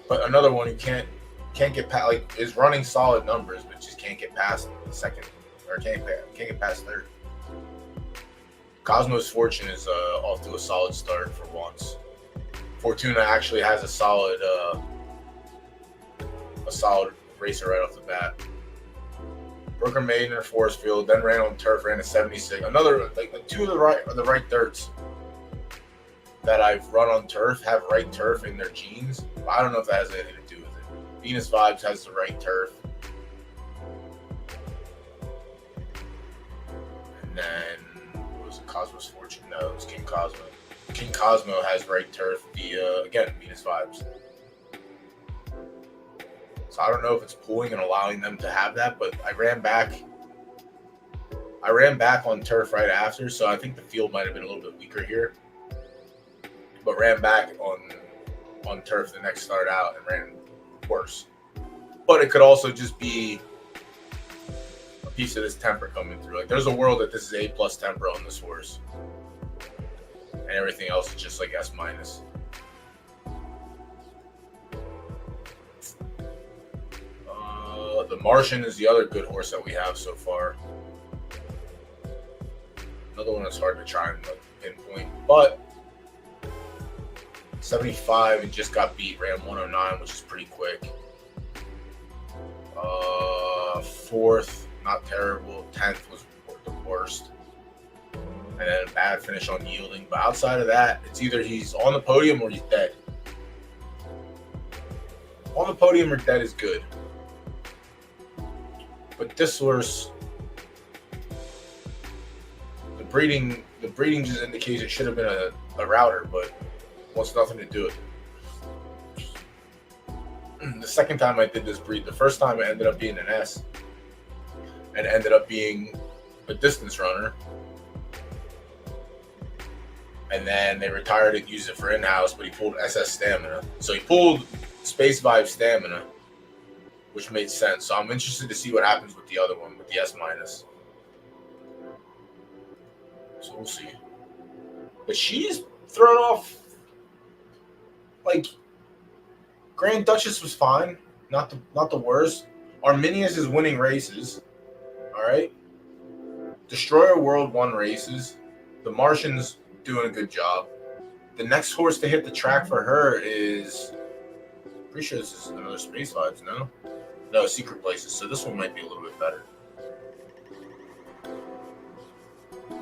But another one who can't get past, like, is running solid numbers, but just can't get past second, or can't get past third. Cosmo's Fortune is off to a solid start for once. Fortuna actually has a solid racer right off the bat. Brooker made in her forest field, then ran on turf, ran a 76. Another, like, two of the right dirts that I've run on turf have right turf in their genes. I don't know if that has anything to do with it. Venus Vibes has the right turf. And then, what was it? Cosmo's Fortune? No, it was King Cosmo. King Cosmo has right turf via, again, Venus Vibes. So I don't know if it's pulling and allowing them to have that, but I ran back on turf right after, so I think the field might have been a little bit weaker here. But ran back on turf the next start out and ran worse. But it could also just be a piece of this temper coming through. Like, there's a world that this is A+ temper on this horse. And everything else is just like S-. The Martian is the other good horse that we have so far. Another one that's hard to try and pinpoint, but 75 and just got beat, ran 109, which is pretty quick. Fourth, not terrible. 10th was the worst. And then a bad finish on yielding. But outside of that, it's either he's on the podium or he's dead. On the podium or dead is good. But this horse, the breeding just indicates it should have been a router, but wants nothing to do with it. The second time I did this breed, the first time it ended up being an S and ended up being a distance runner. And then they retired it, used it for in-house, but he pulled SS Stamina. So he pulled Space Vibe Stamina, which made sense. So I'm interested to see what happens with the other one, with the S-. So we'll see. But she's thrown off, like, Grand Duchess was fine, not the worst. Arminius is winning races, all right. Destroyer World won races. The Martian's doing a good job. The next horse to hit the track for her is, pretty sure this is another Space Vibes, no, Secret Places. So this one might be a little bit better.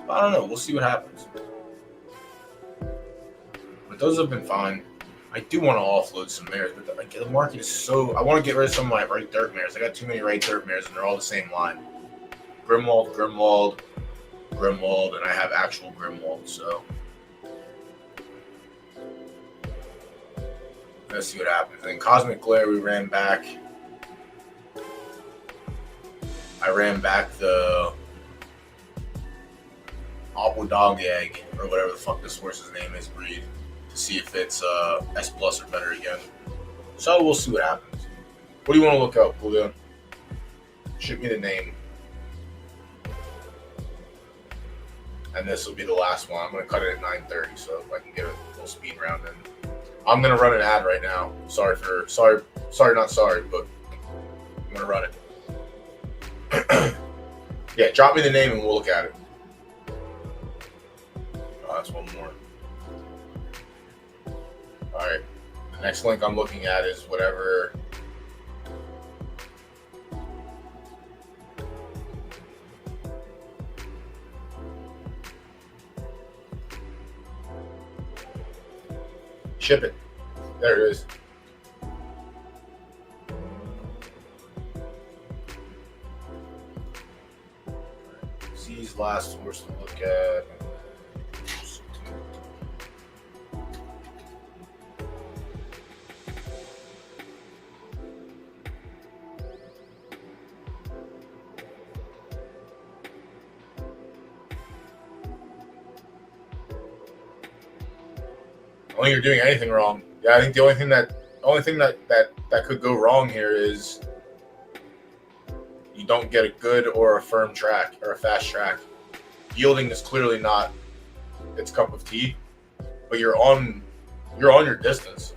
I don't know. We'll see what happens. But those have been fine. I do want to offload some mares, but the market is so... I want to get rid of some of my right dirt mares. I got too many right dirt mares, and they're all the same line. Grimwald, and I have actual Grimwald, so... Let's see what happens. Then Cosmic Glare, we ran back. I ran back the Aqua Dog Egg, or whatever the fuck this horse's name is, breed, to see if it's S+ or better again. So we'll see what happens. What do you want to look up, Julio? Shoot me the name. And this will be the last one. I'm going to cut it at 9:30 so I can get a little speed round in. I'm going to run an ad right now. Sorry, not sorry, but I'm going to run it. Yeah, drop me the name and we'll look at it. Oh, that's one more. All right. The next link I'm looking at is whatever. Ship it. There it is. T's last horse to look at. I don't think you're doing anything wrong. Yeah, I think the only thing that could go wrong here is you don't get a good or a firm track or a fast track. Yielding is clearly not its cup of tea, but you're on your distance.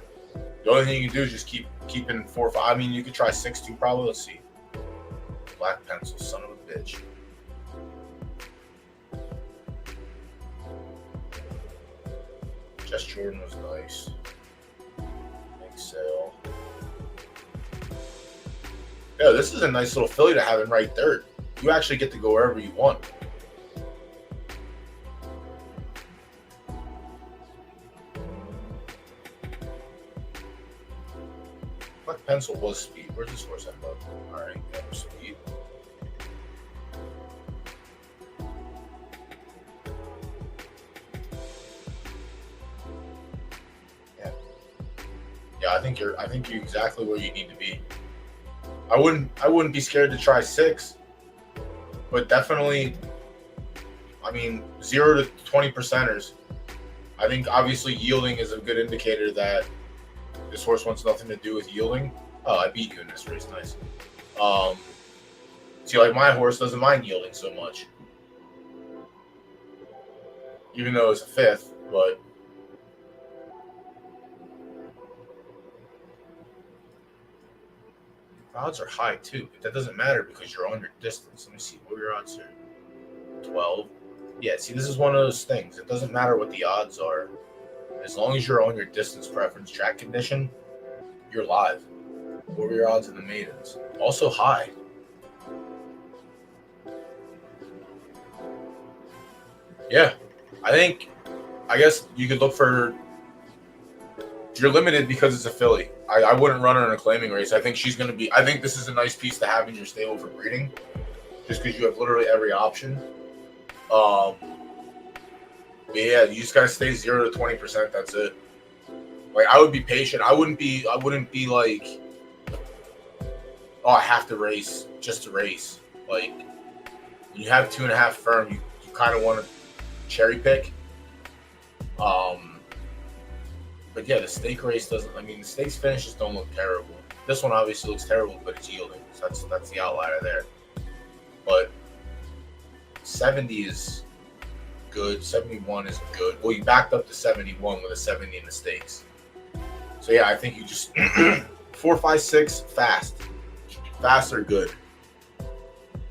The only thing you can do is just keep in 4 or 5. I mean, you could try 6-2 probably. Let's see. Black pencil, son of a bitch. Jess Jordan was nice. Big sale. Yeah, this is a nice little filly to have in right third. You actually get to go wherever you want. Black pencil was speed. Where's this horse at, bud? All right, yeah, speed. Yeah, I think you're exactly where you need to be. I wouldn't be scared to try 6, but definitely, I mean, 0 to 20%ers. I think obviously yielding is a good indicator that this horse wants nothing to do with yielding. Oh, I beat you in this race, nice. See, like my horse doesn't mind yielding so much, even though it's a 5th, but. Odds are high too, but that doesn't matter because you're on your distance. Let me see what are your odds here. 12. Yeah, see, this is one of those things. It doesn't matter what the odds are. As long as you're on your distance preference track condition, you're live. What were your odds in the maidens? Also high. Yeah, I guess you could look for. You're limited because it's a filly. I wouldn't run her in a claiming race. I think she's going to be. I think this is a nice piece to have in your stable for breeding, just because you have literally every option. But yeah, you just gotta stay 0 to 20%. That's it. Like I would be patient. I wouldn't be like, oh, I have to race just to race. Like when you have 2.5 firm, you kind of want to cherry pick. But yeah, the stake race doesn't. I mean, the stakes finishes don't look terrible. This one obviously looks terrible, but it's yielding. So that's the outlier there. But 70 is good. 71 is good. Well, you backed up to 71 with a 70 in the stakes. So yeah, I think you just 4, 5, 6 fast or good.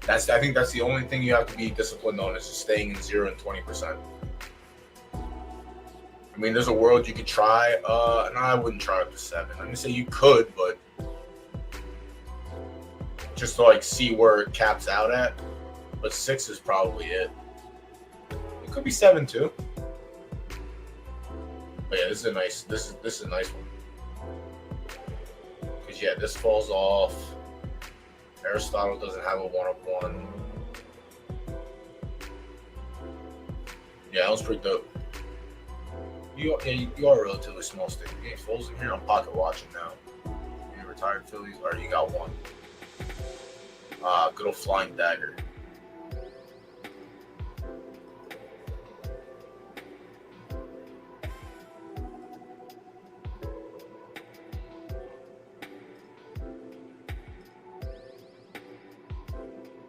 I think that's the only thing you have to be disciplined on is just staying in 0 and 20%. I mean, there's a world you could try. No, I wouldn't try up to 7. I'm gonna say you could, but just to like see where it caps out at. But 6 is probably it. It could be 7 too. But yeah, this is a nice one. Because yeah, this falls off. Aristotle doesn't have a 1-of-1. Yeah, that was pretty dope. You are a relatively small stick. You ain't fools in here. I'm pocket watching now. You retired Phillies? Or you got one? Good old flying dagger.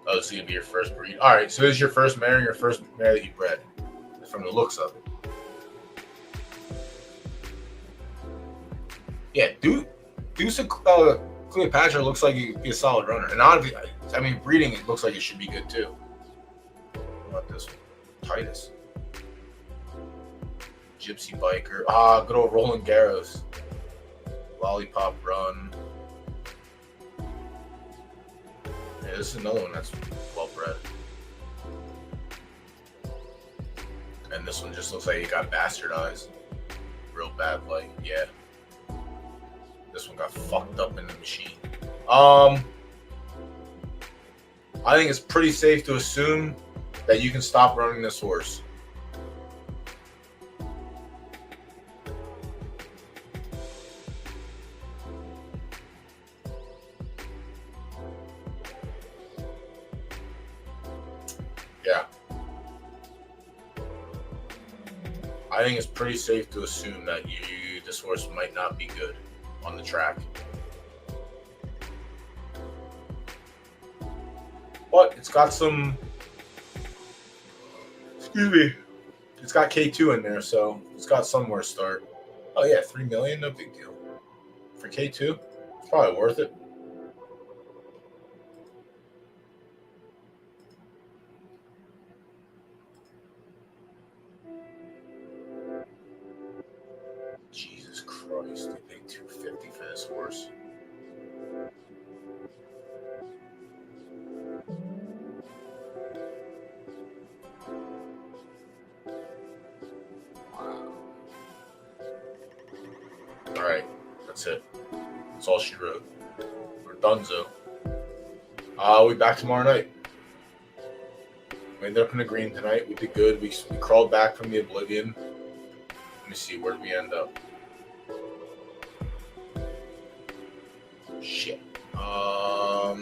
Oh, this is gonna be your first breed. All right, so this is your first mare and your first mare that you bred, from the looks of it. Yeah, Deuce of Cleopatra looks like he'd be a solid runner. And I mean, breeding, it looks like it should be good too. What about this one? Titus. Gypsy Biker. Good old Roland Garros. Lollipop Run. Yeah, this is another one that's well bred. And this one just looks like it got bastardized. Real bad, like, yeah. This one got fucked up in the machine. I think it's pretty safe to assume that you can stop running this horse. Yeah. I think it's pretty safe to assume that this horse might not be good on the track. But it's got some, excuse me, it's got K2 in there, so it's got somewhere to start. Oh yeah, $3 million, no big deal. For K2, it's probably worth it. Jesus Christ, they paid $250 for this horse. Wow. All right, that's it. That's all she wrote. We're donezo. We'll be back tomorrow night. We ended up in the green tonight. We did good. We crawled back from the oblivion. Let me see, where did we end up? Shit. Yeah,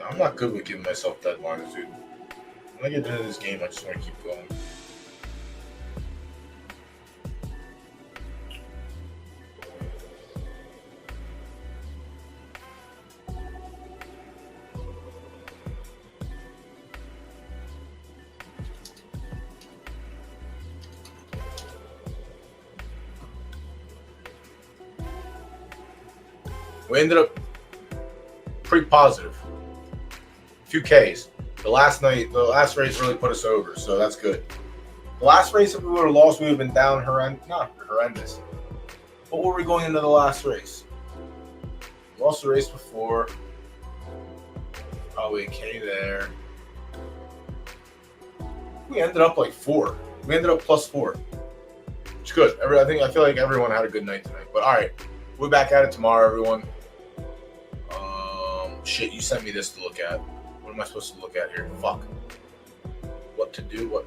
I'm not good with giving myself deadlines, dude. When I get into this game, I just want to keep going. We ended up pretty positive. A few Ks. The last race really put us over, so that's good. The last race, if we would have lost, we would have been down horrendous. What were we going into the last race? We lost the race before. Probably a K there. We ended up like 4. We ended up +4. It's good. I feel like everyone had a good night tonight. But all right, we're back at it tomorrow, everyone. Shit, you sent me this to look at. What am I supposed to look at here? Fuck. What to do?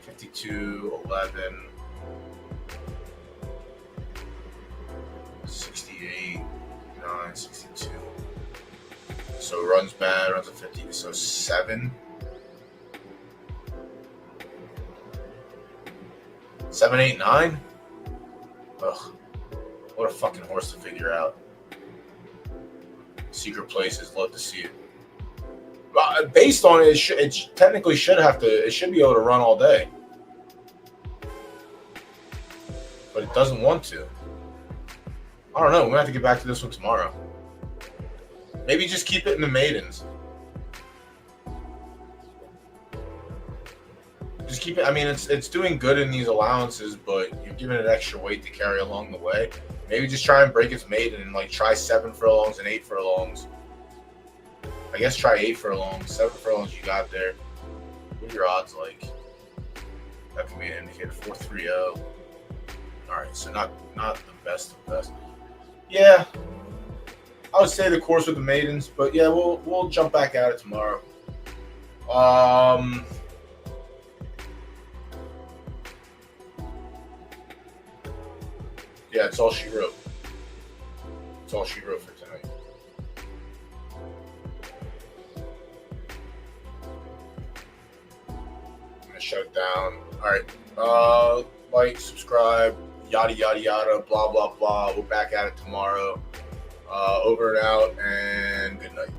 52, 11, 68, 9, 62. So runs bad, runs at 50. So 7. 7, 8, 9? Ugh. What a fucking horse to figure out. Secret places, love to see it. Based on it, it technically should be able to run all day. But it doesn't want to. I don't know. We're going to have to get back to this one tomorrow. Maybe just keep it in the maidens. Just keep it. I mean, it's doing good in these allowances, but you're giving it extra weight to carry along the way. Maybe just try and break its maiden and like try 7 furlongs and 8 furlongs. I guess try 8 furlongs. 7 furlongs you got there. What are your odds like? That could be an indicator. 430. All right, so not the best of best. Yeah, I would say the course with the maidens, but yeah, we'll jump back at it tomorrow. Yeah, it's all she wrote. It's all she wrote for tonight. I'm gonna shut it down. All right. Like, subscribe, yada yada yada, blah blah blah. We're back at it tomorrow. Over and out, and good night.